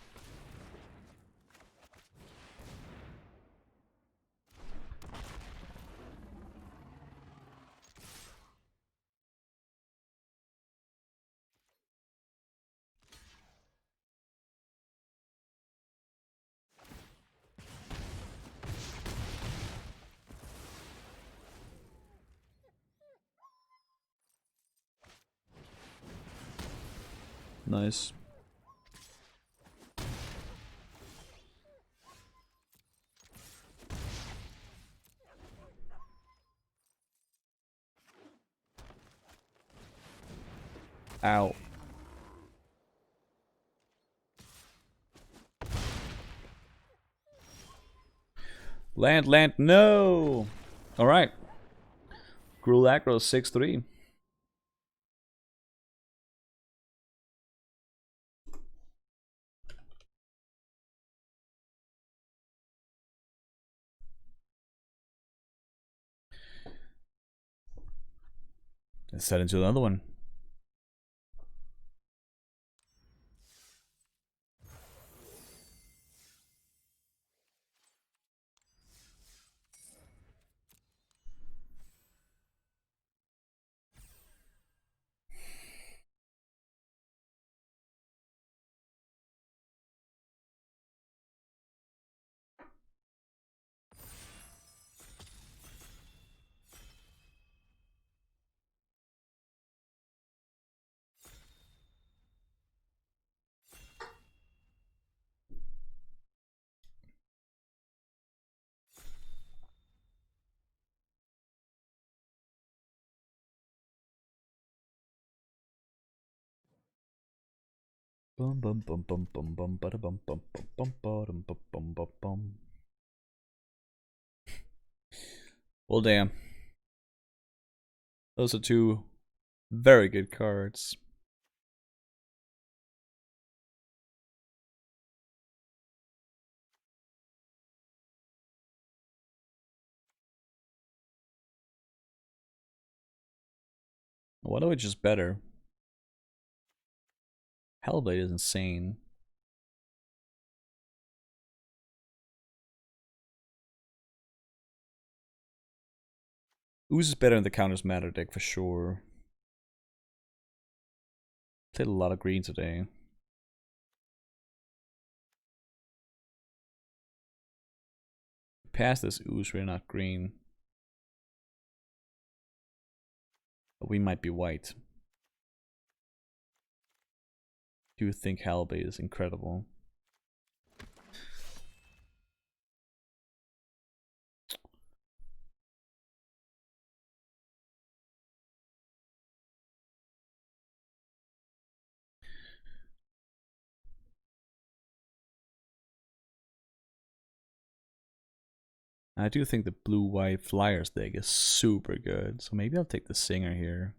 Nice. Ow. Land, no! Alright. Gruul aggro 6-3. Let's head into another one. Bum bum bum bum bum bum bada bum bum bum bum bum bum bum bum. Well, damn. Those are two very good cards. What are we just better? Hellblade is insane. Ooze is better in the counters matter deck for sure. Played a lot of green today. Past this ooze, we're not green. But we might be white. do think Hellblade is incredible. I do think the blue-white Flyers deck is super good, so maybe I'll take the Singer here.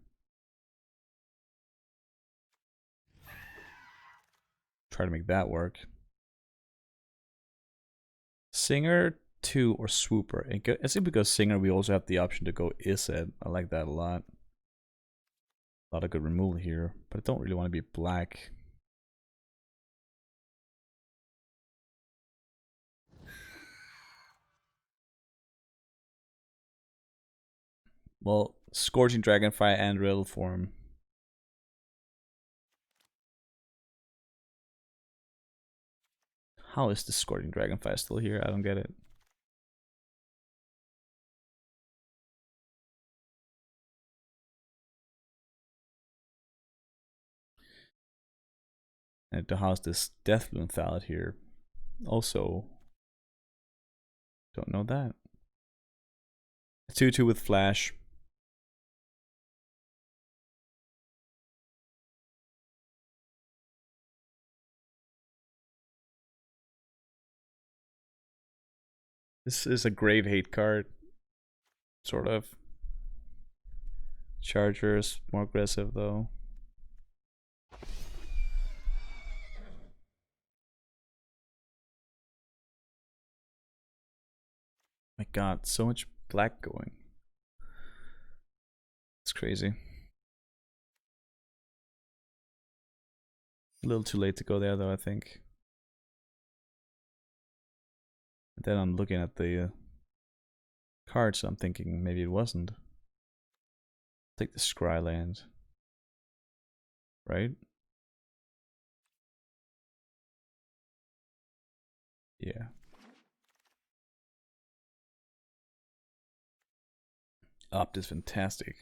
Try to make that work. Singer, 2, or Swooper. I think because Singer, we also have the option to go Iset. I like that a lot. A lot of good removal here, but I don't really want to be black. Well, Scorching Dragonfire and Riddle Form. How is the Scorching Dragonfire still here? I don't get it. And to house this Deathbloom Thallid here. Also, don't know that. 2/2 with Flash. This is a Grave Hate card. Sort of. Chargers, more aggressive though. My god, so much black going. It's crazy. A little too late to go there though, I think. And then I'm looking at the cards, I'm thinking maybe it wasn't. Take the Scryland. Right? Yeah. Opt is fantastic.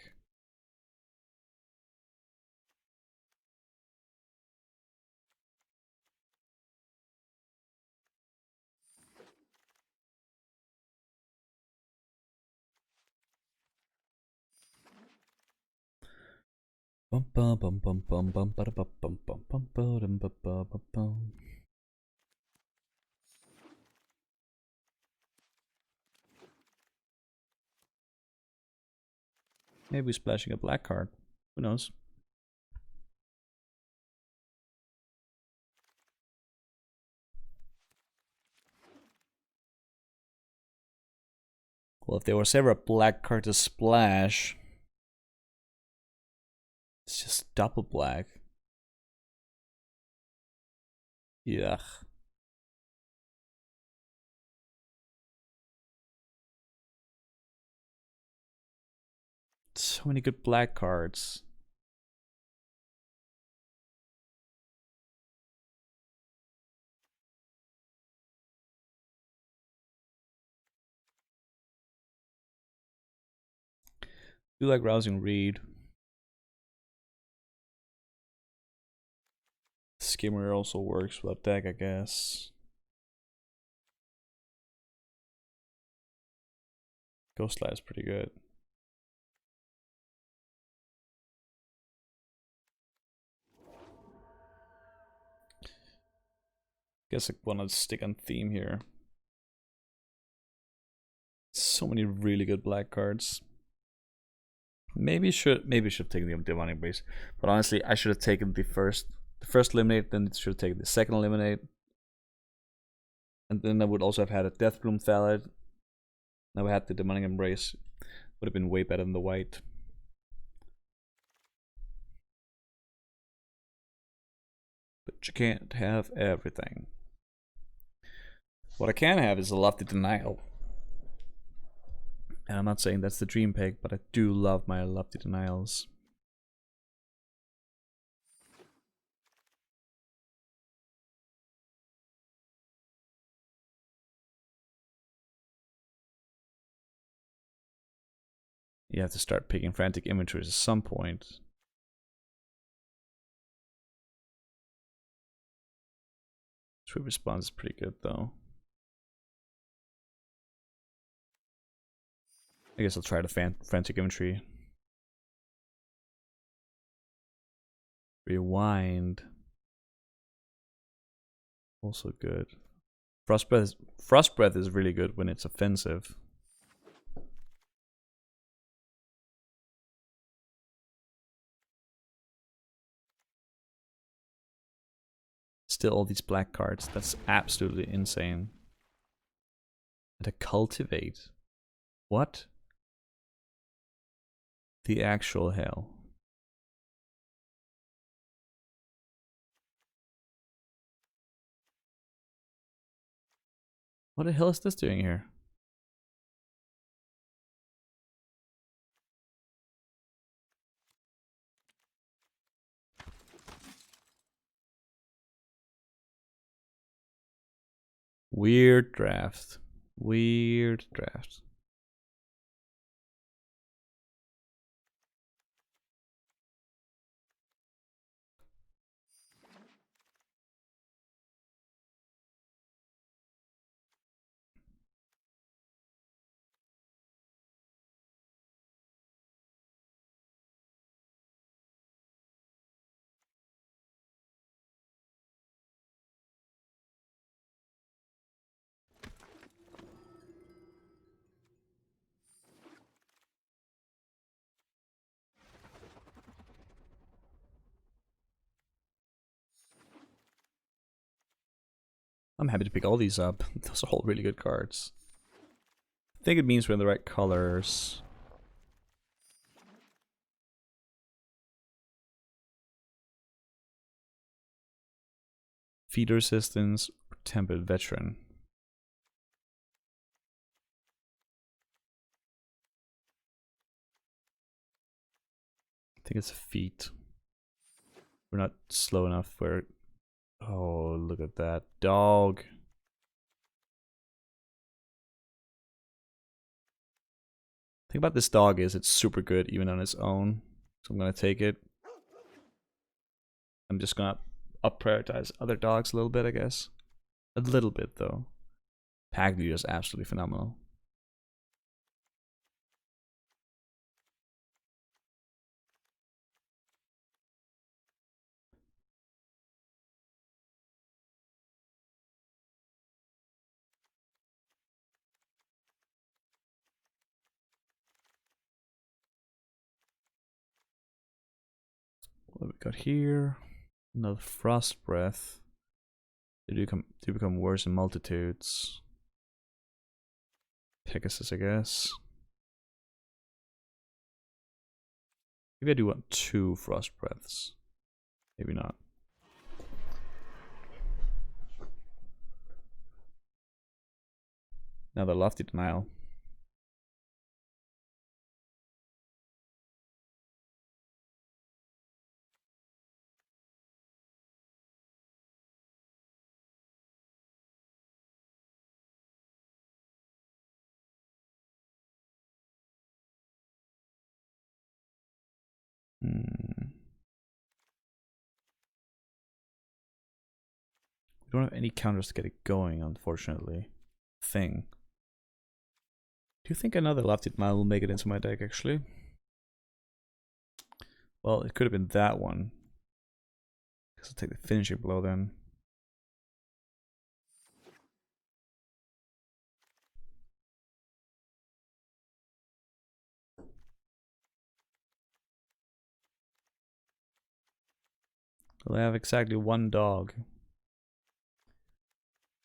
Maybe splashing a black card. Who knows? Well, if there was ever a black card to splash, it's just double black. Yuck. So many good black cards. Do like Rousing Reed. Skimmer also works with that deck, I guess. Ghostlight is pretty good. Guess I want to stick on theme here. So many really good black cards. Maybe should have taken the Demonic Base, but honestly, I should have taken the first eliminate, then should have taken the second eliminate, and then I would also have had a Deathbloom Thallid. Now I had the Demonic Embrace. Would have been way better than the white. But you can't have everything. What I can have is a Lofty Denial. And I'm not saying that's the dream pick, but I do love my Lofty Denials. You have to start picking Frantic Inventories at some point. Swift response is pretty good though. I guess I'll try the frantic infantry. Rewind. Also good. Frost breath is really good when it's offensive. Still all these black cards. That's absolutely insane. And a cultivate. What? The actual hell. What the hell is this doing here? Weird draft. Weird draft. I'm happy to pick all these up. Those are all really good cards. I think it means we're in the right colors. Feed resistance, tempered veteran. I think it's feet. We're not slow enough where. Oh, look at that dog. Thing about this dog is it's super good even on its own. So I'm gonna take it. I'm just gonna up prioritize other dogs a little bit, I guess. A little bit though. Pack leader is absolutely phenomenal. What have we got here? Another frost breath. They do become worse in multitudes. Pegasus, I guess. Maybe I do want 2 frost breaths. Maybe not. Now the lofty denial. We don't have any counters to get it going, unfortunately. Thing. Do you think another lofty denial will make it into my deck, actually? Well, it could have been that one. Guess I'll take the finishing blow then. Well, I have exactly 1 dog.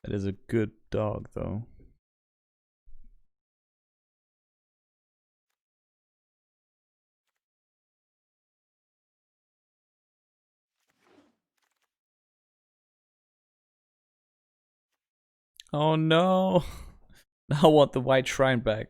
That is a good dog, though. Oh no! Now I want the white shrine back.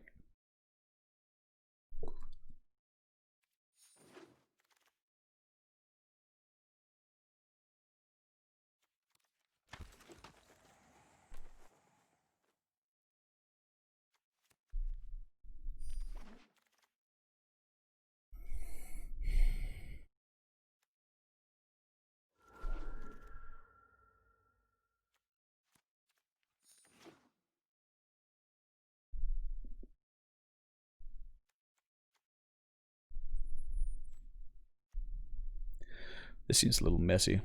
This seems a little messy.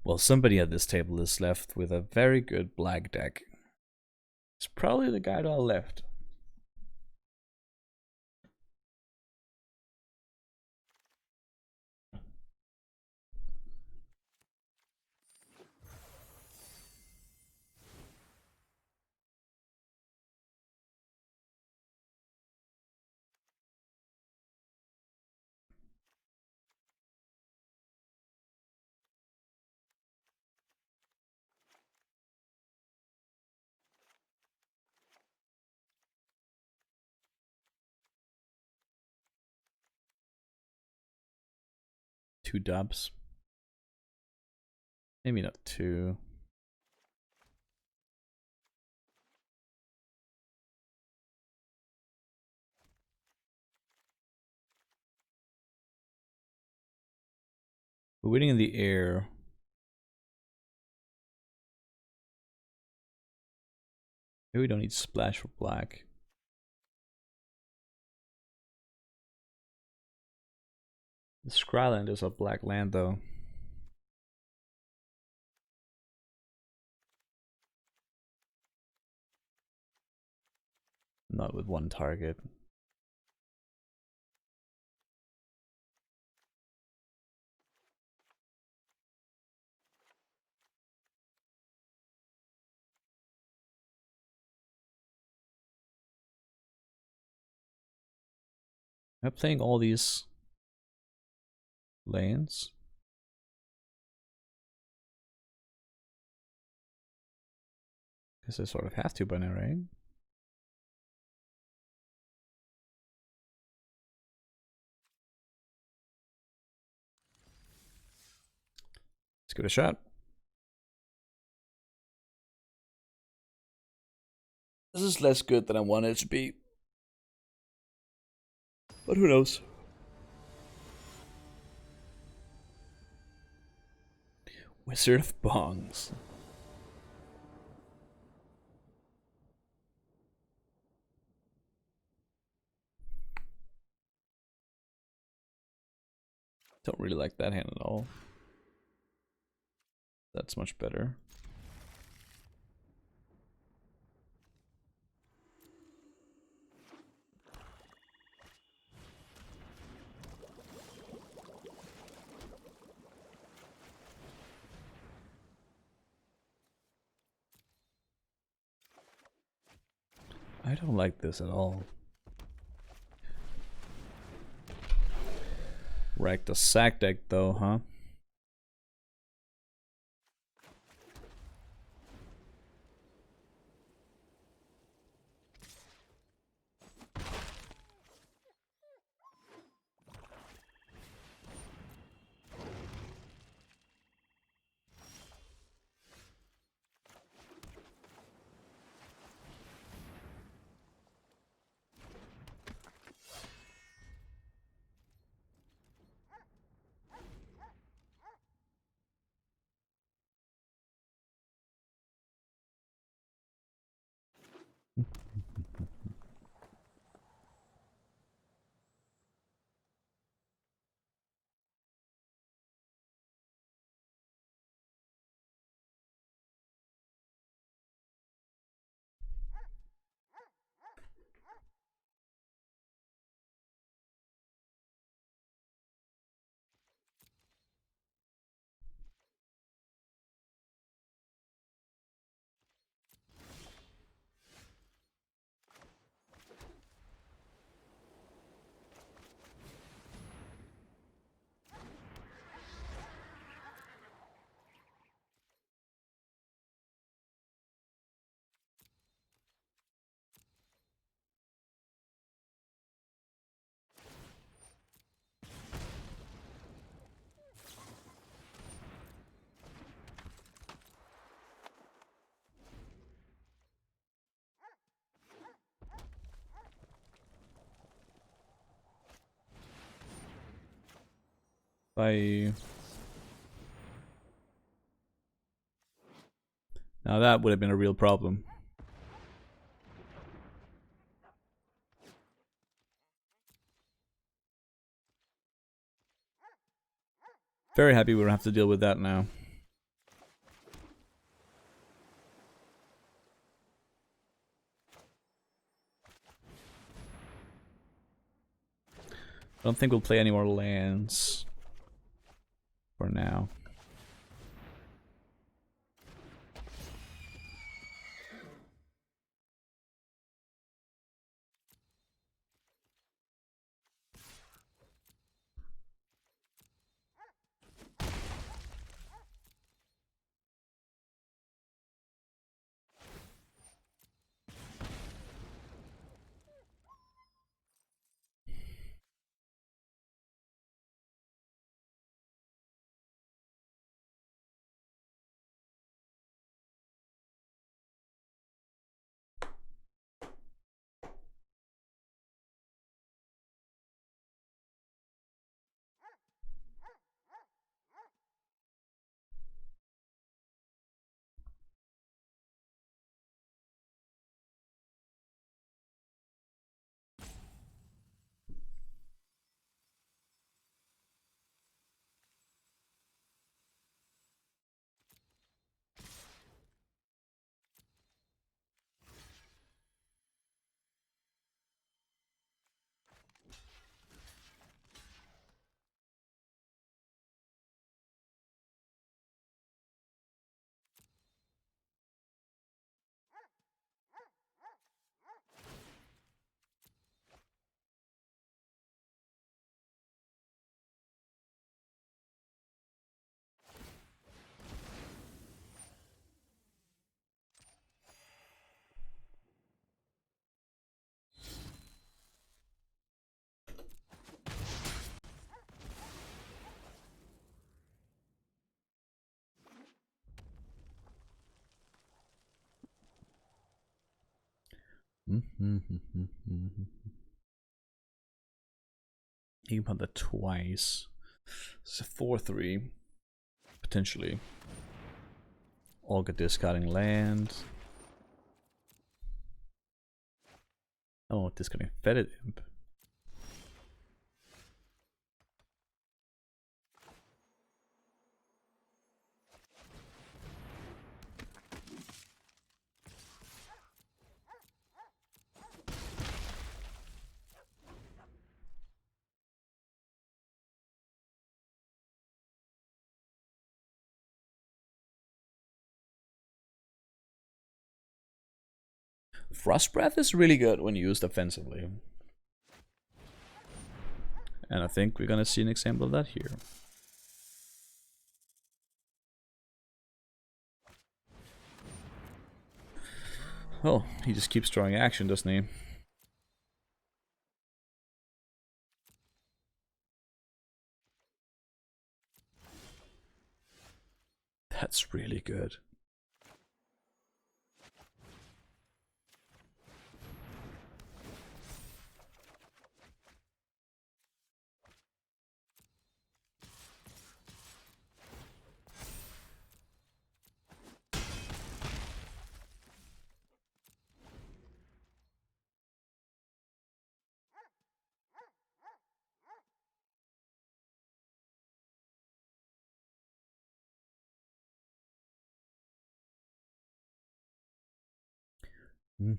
Well, somebody at this table is left with a very good black deck. It's probably the guy to our left. Two dubs. Maybe not two. We're winning in the air. Maybe we don't need splash for black. The Skryland is a black land though. Not with one target. I'm playing all these lanes. Guess I sort of have to by now, right? Let's give it a shot. This is less good than I wanted it to be. But who knows? Wizard of Bongs. Don't really like that hand at all. That's much better. I don't like this at all. Rack the sack deck though, huh? Bye. Now that would have been a real problem. Very happy we don't have to deal with that now. I don't think we'll play any more lands for now. You can put that twice. It's a 4/3. Potentially. Olga discarding land. Oh, discarding Fetid Imp. Frost Breath is really good when used offensively. And I think we're gonna see an example of that here. Oh, he just keeps drawing action, doesn't he? That's really good. I'm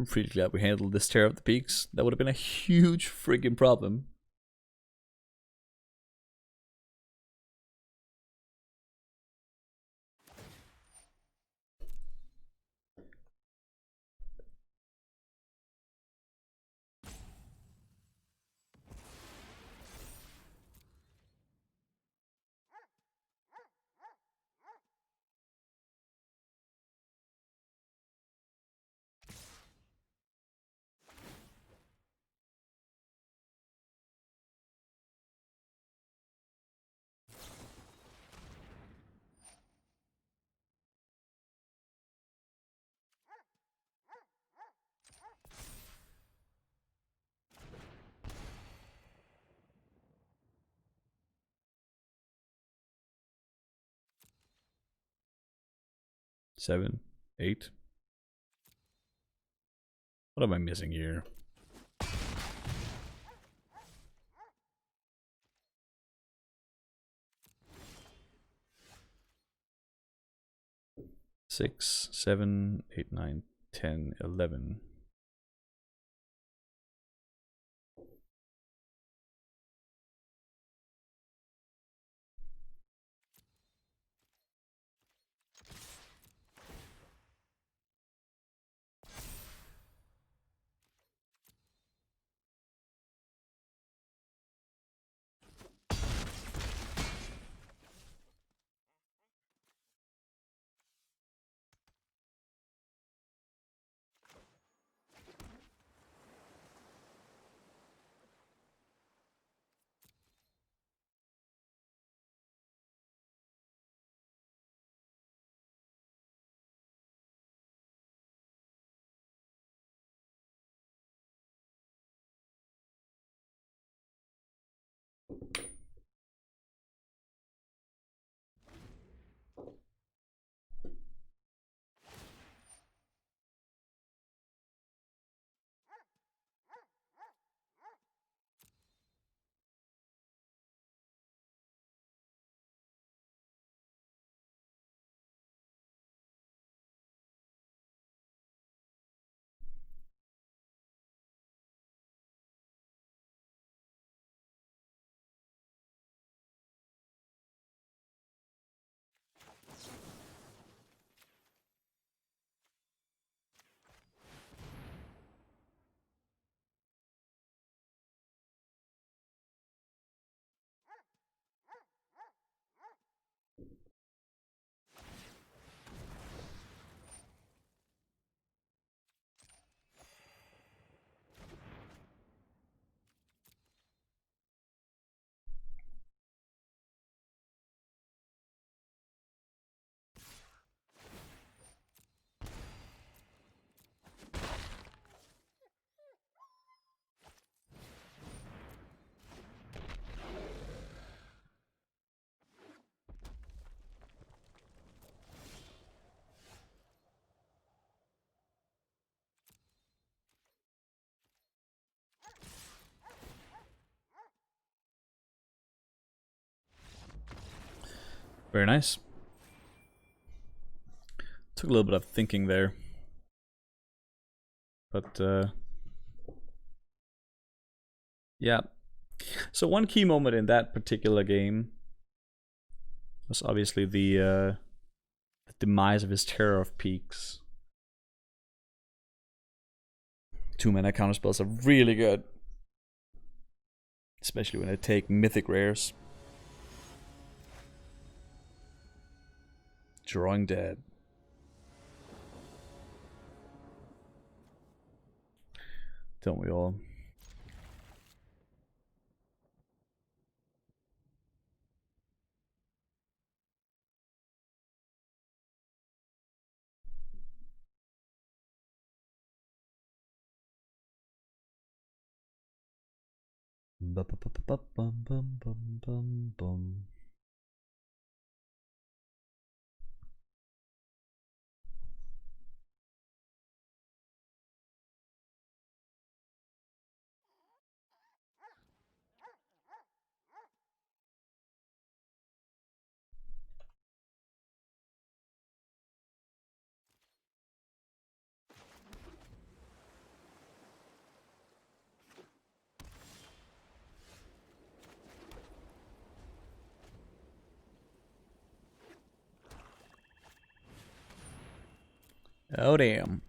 pretty glad we handled this Terror of the Peaks. That would have been a huge friggin' problem. 7, 8. What am I missing here? Six, 7, 8, 9, 10, 11. Very nice. Took a little bit of thinking there. But yeah. So one key moment in that particular game was obviously the demise of his Terror of Peaks. 2-mana counterspells are really good. Especially when they take mythic rares. Drawing Dead. Don't we all? Oh damn.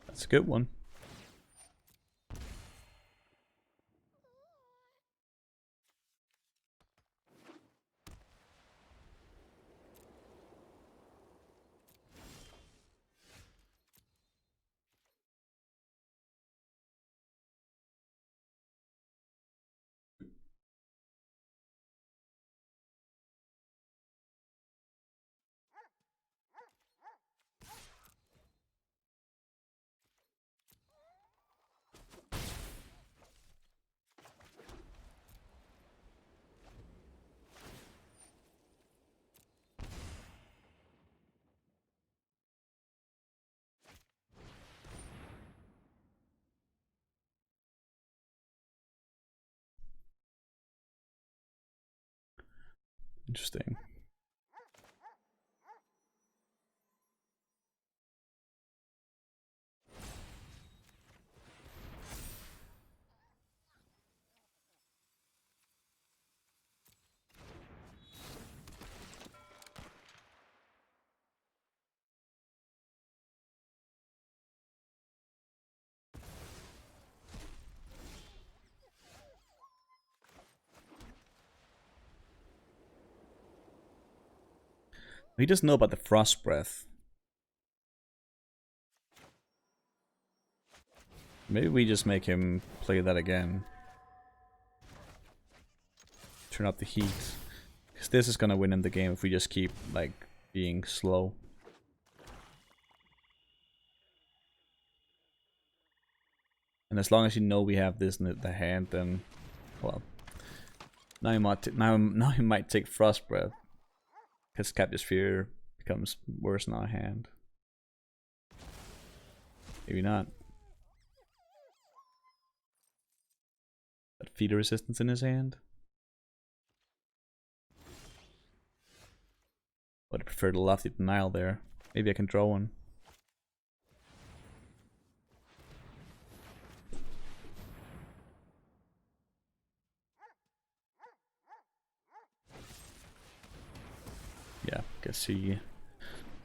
That's a good one. Interesting. He doesn't know about the Frost Breath. Maybe we just make him play that again. Turn up the heat. Because this is gonna win him the game if we just keep, like, being slow. And as long as you know we have this in the hand, then, well, now you might take Frost Breath, because Captive Sphere becomes worse in our hand. Maybe not. That feeder resistance in his hand. But I prefer the Lofty Denial there. Maybe I can draw one. Yeah, guess he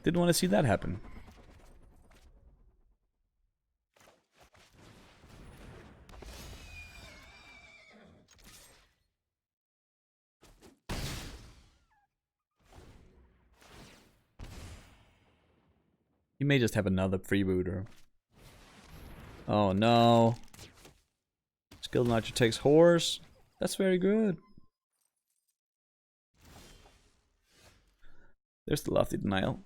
didn't want to see that happen. He may just have another freebooter. Oh no. Skilled Archer takes horse. That's very good. There's the Lofty Denial.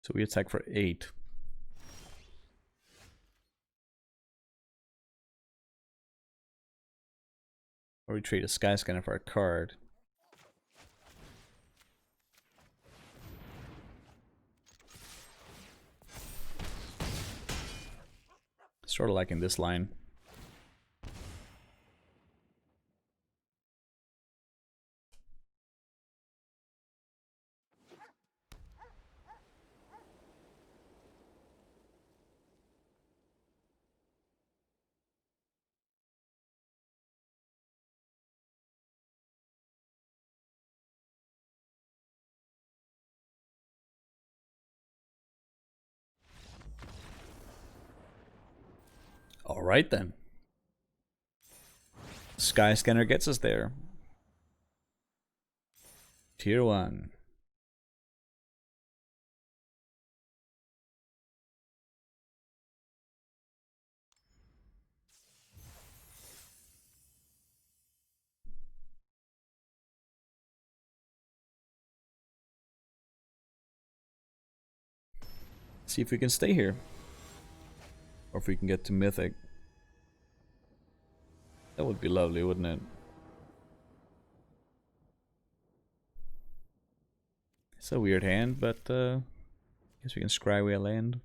So we attack for 8. Or we trade a Skyscanner for a card. Sort of like in this line. Alright then. Skyscanner gets us there. Tier 1. See if we can stay here. Or if we can get to Mythic. That would be lovely, wouldn't it? It's a weird hand, but guess we can scry away a land.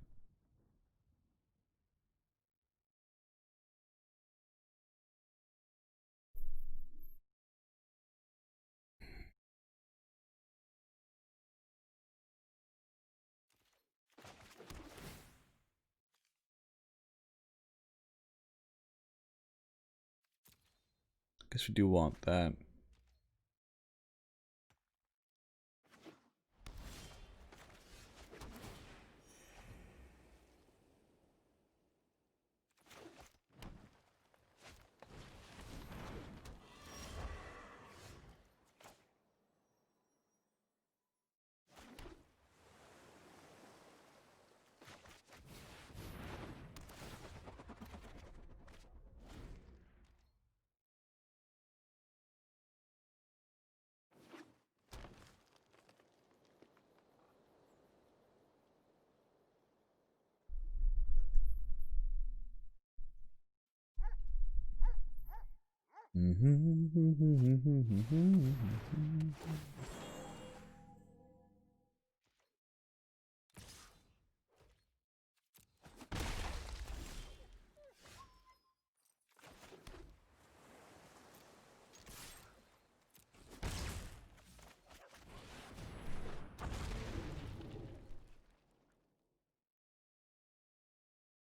Guess we do want that.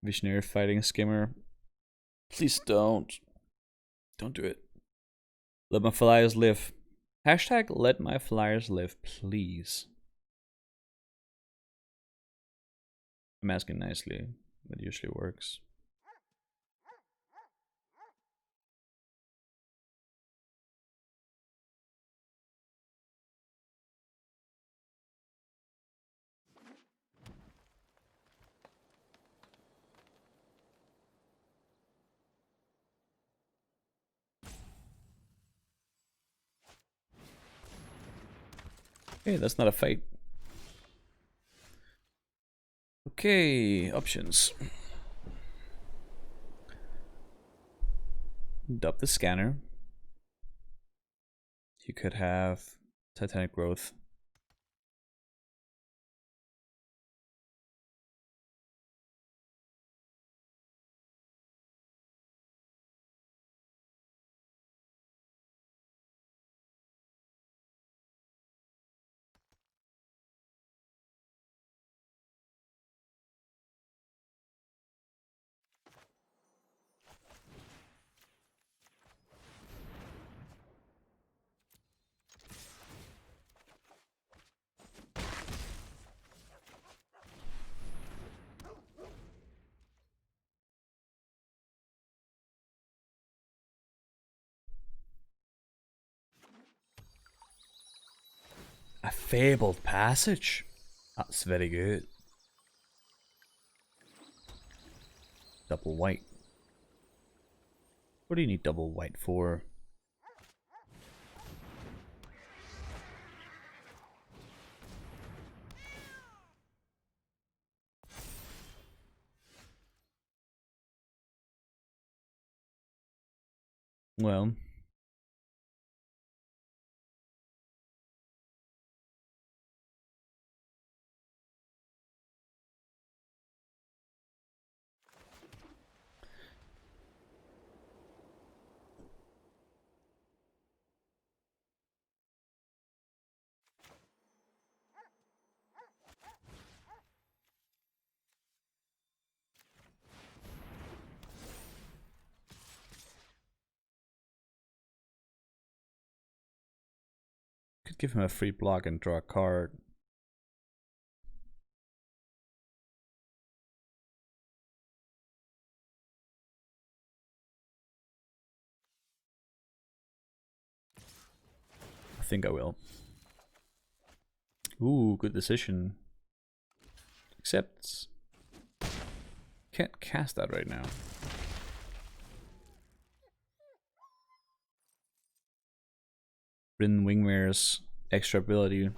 Visionary fighting skimmer. Please don't. Don't do it. Let my flyers live. Hashtag let my flyers live, please. I'm asking nicely. That usually works. Hey, that's not a fight. Okay, options. Dump the scanner. You could have Titanic Growth. A Fabled Passage. That's very good. Double white. What do you need double white for? Well, could give him a free block and draw a card. I think I will. Ooh, good decision. Except can't cast that right now. Bryn Wingmare's extra ability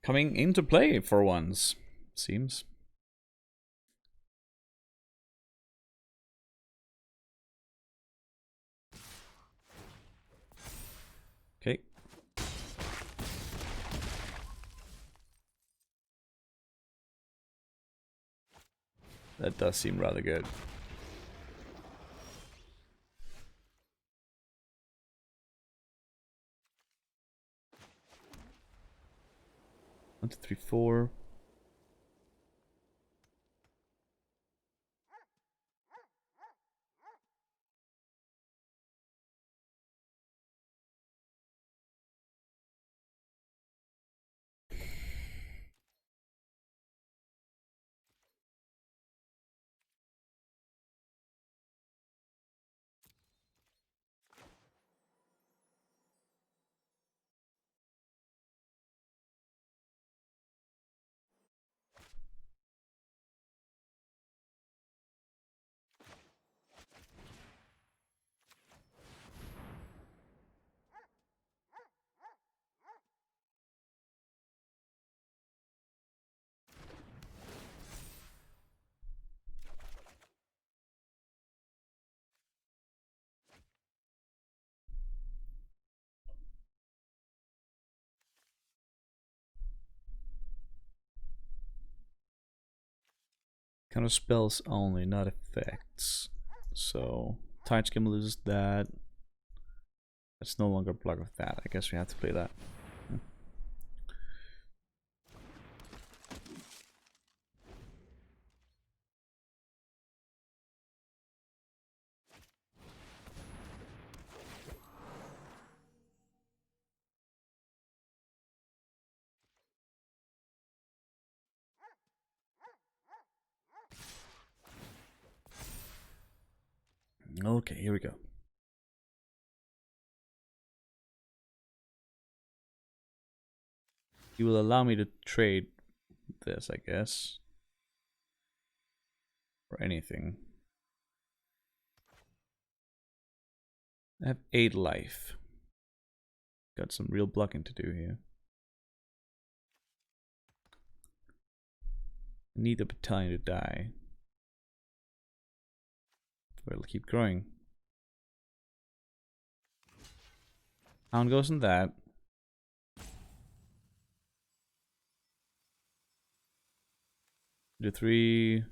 coming into play for once, seems. Okay. That does seem rather good. One, two, three, four. Counter spells only, not effects. So Tide Skim loses that. It's no longer block of that. I guess we have to play that. Okay, here we go. You will allow me to trade this, I guess. Or anything. I have 8 life. Got some real blocking to do here. Need a battalion to die. But it'll keep growing. Hound goes in that. Do 3,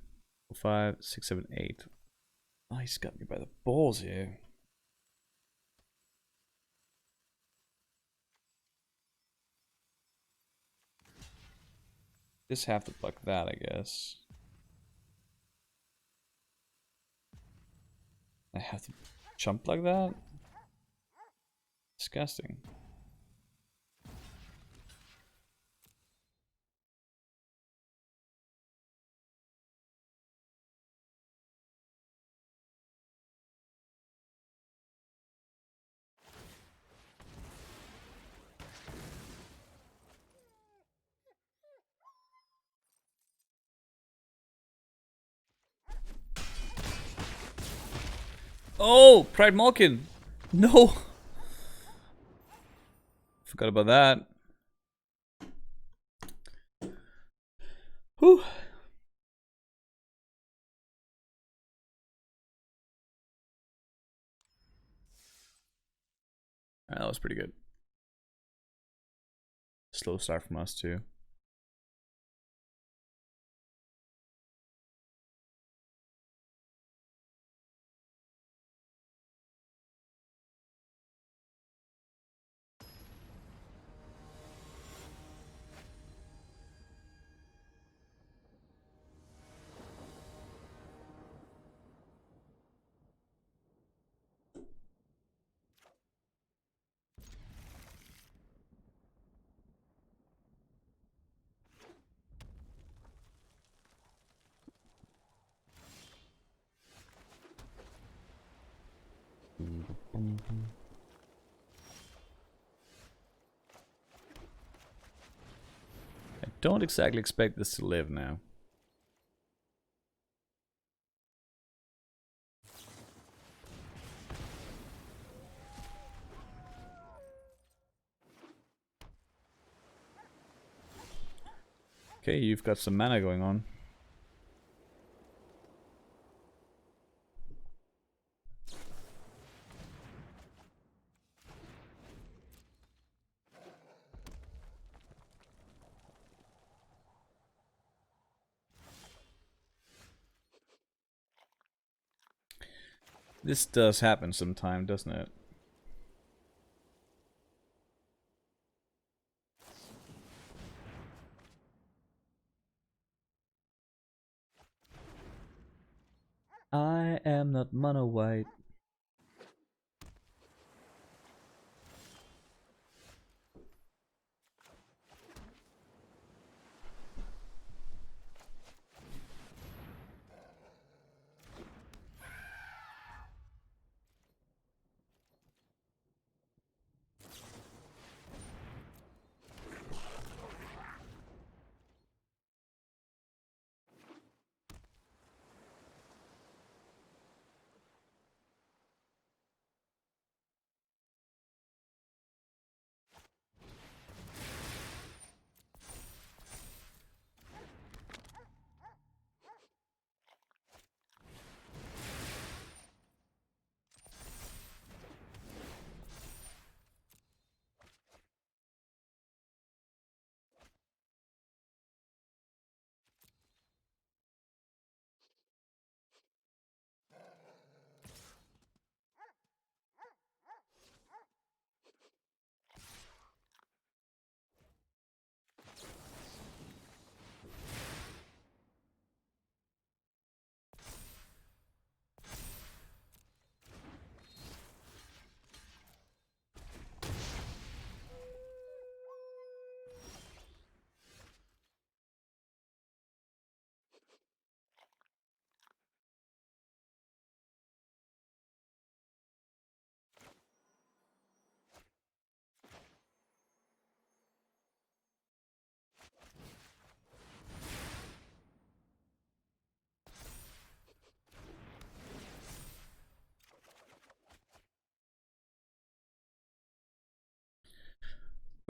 4, 5, 6, 7, 8. Oh, he's got me by the balls here. Just have to block that, I guess. I have to jump like that? Disgusting. Oh, Pride Malkin! No! Forgot about that. Whew. That was pretty good. Slow start from us too. I don't exactly expect this to live now. Okay, you've got some mana going on. This does happen sometime, doesn't it? I am not mono white.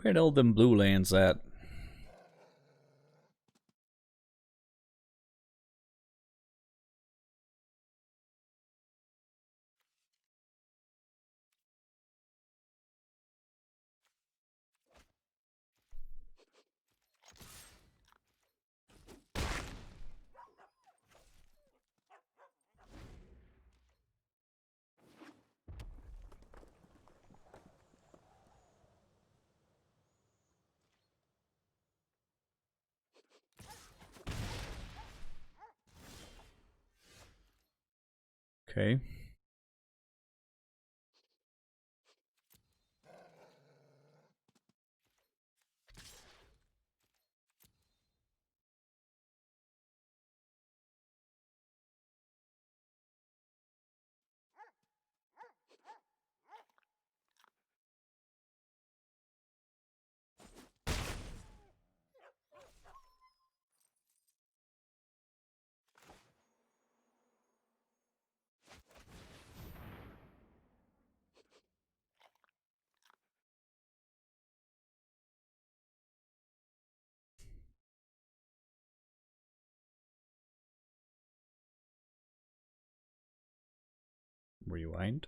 Where all them blue lands at? Okay. Rewind.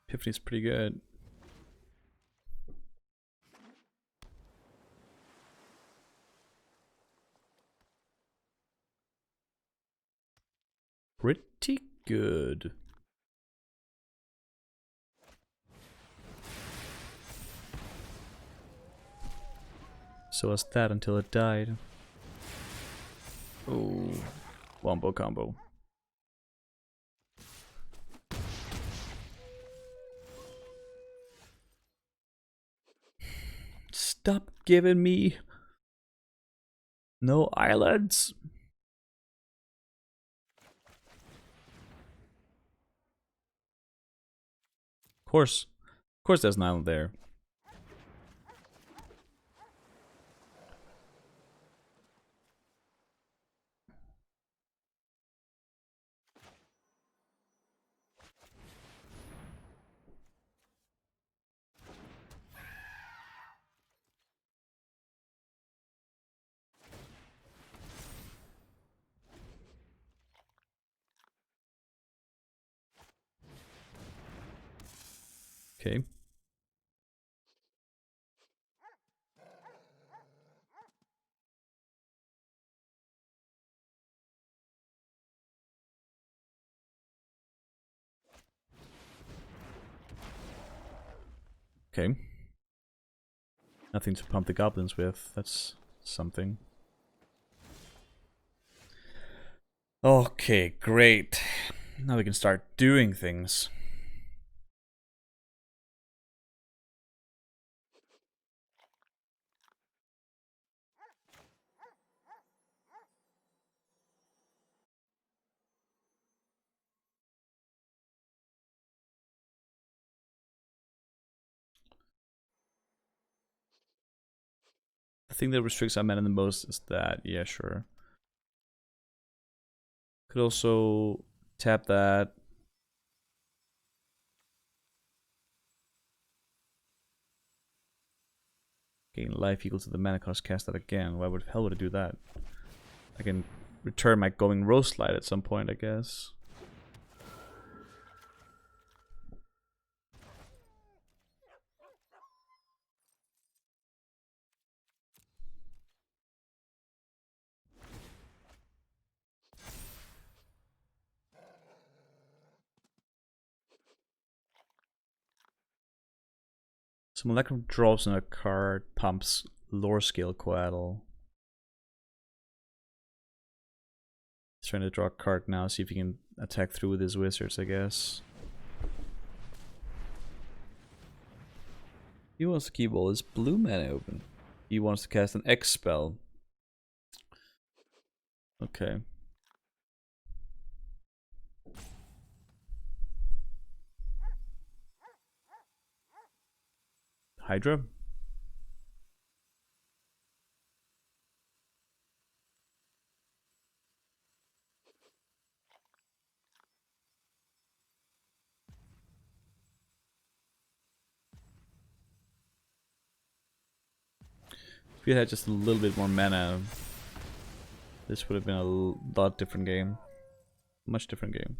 Epiphany's pretty good. Pretty good. So was that until it died. Oh, wombo combo. Stop giving me no islands. Of course there's an island there. Okay. Okay. Nothing to pump the goblins with. That's something. Okay, great. Now we can start doing things. The thing that restricts our mana the most is that, yeah, sure. Could also tap that. Gain life equal to the mana cost, cast that again. Why would hell would I do that? I can return my going roast slide at some point, I guess. So molecular drops on a card, pumps lower scale coatl. He's trying to draw a card now, see if he can attack through with his wizards, I guess. He wants to keep all his blue mana open. He wants to cast an X spell. Okay. Hydra? If we had just a little bit more mana, this would have been a lot different game. Much different game.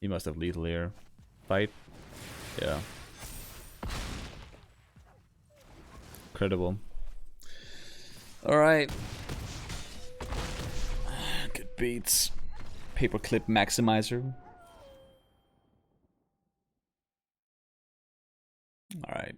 He must have lethal here. Fight? Yeah. Incredible. Alright. Good beats. Paperclip maximizer. Alright.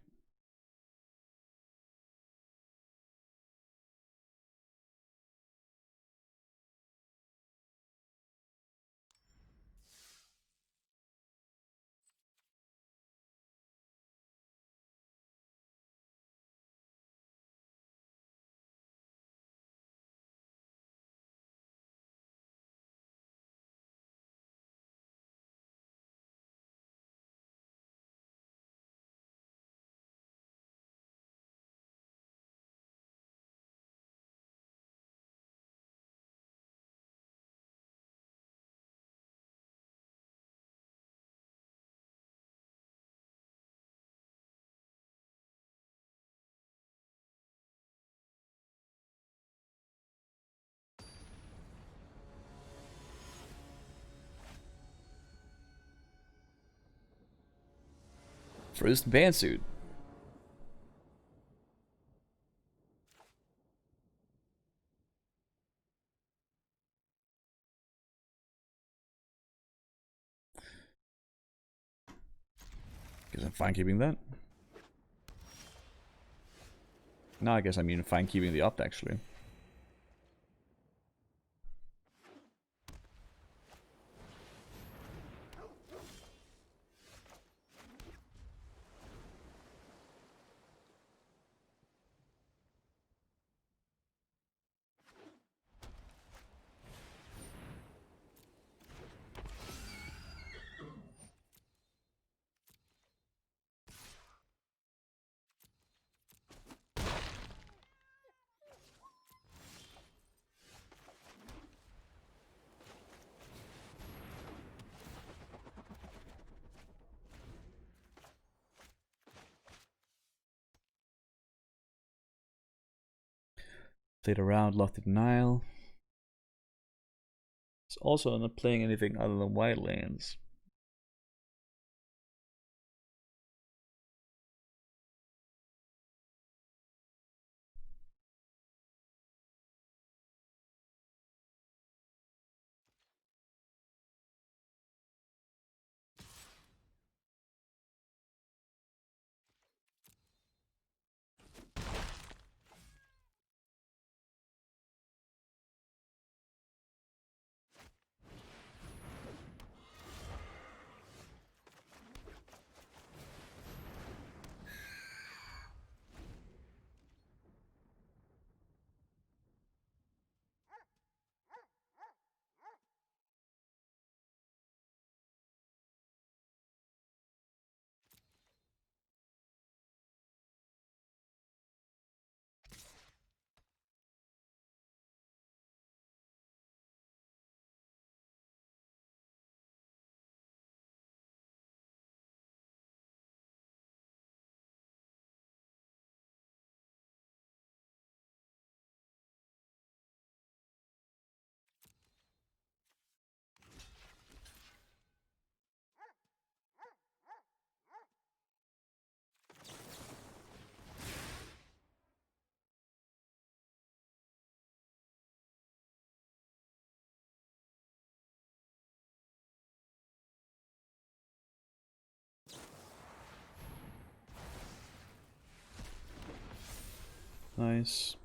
First bandsuit. Guess I'm fine keeping that. No, I guess I mean fine keeping the opt actually. Played around, Lofty Denial. It's also not playing anything other than Wildlands. Nice.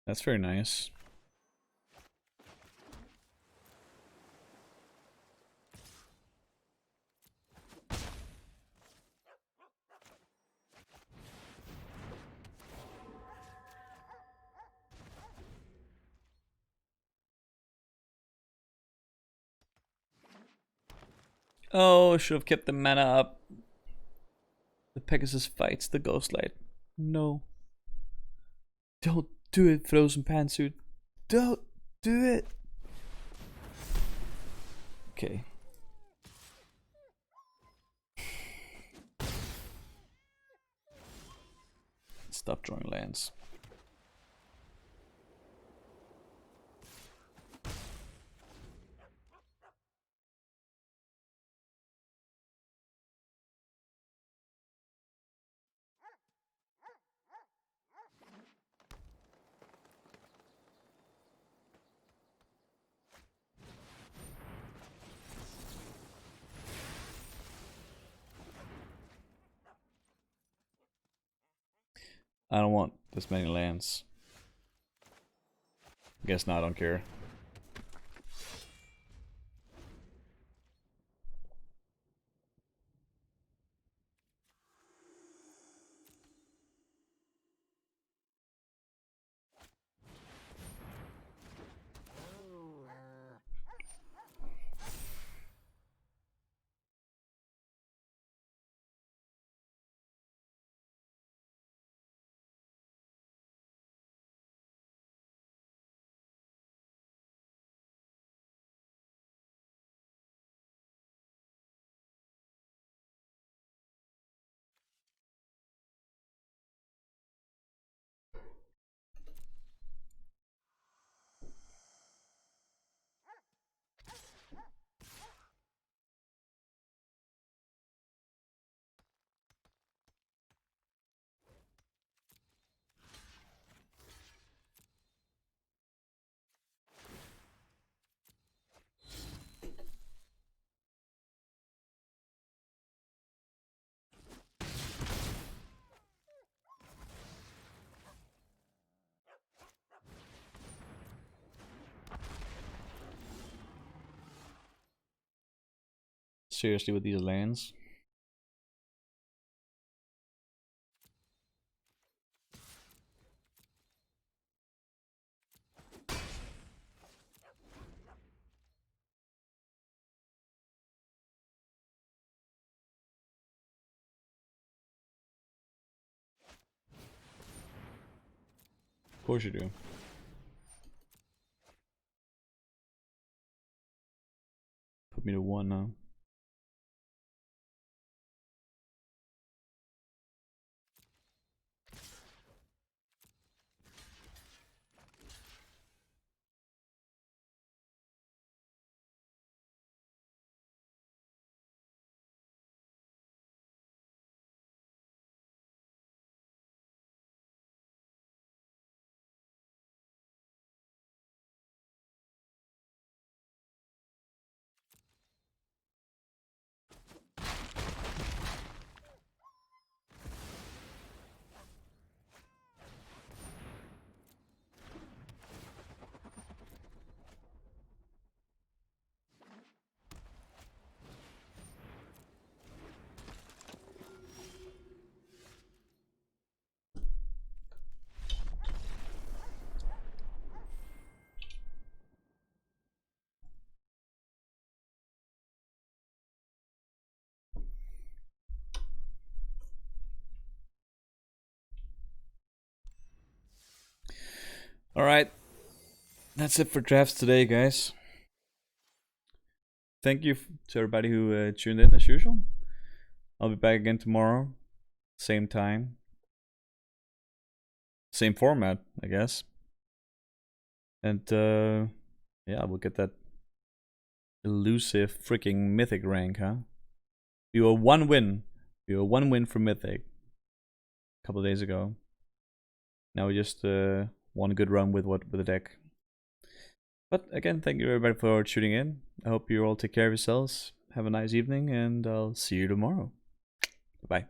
That's very nice. Oh, should have kept the mana up. The Pegasus fights the Ghostlight. No. Don't do it, Frozen Pantsuit. Don't do it. Okay. Stop drawing lands. I don't want this many lands. Guess not, I don't care. Seriously with these lands? Of course you do. Put me to 1 now. Alright. That's it for drafts today, guys. Thank you to everybody who tuned in as usual. I'll be back again tomorrow. Same time. Same format, I guess. And yeah, we'll get that elusive freaking mythic rank, huh? We were one win. We were one win from mythic a couple of days ago. Now we just one good run with the deck. But again, thank you everybody for tuning in. I hope you all take care of yourselves. Have a nice evening, and I'll see you tomorrow. Bye.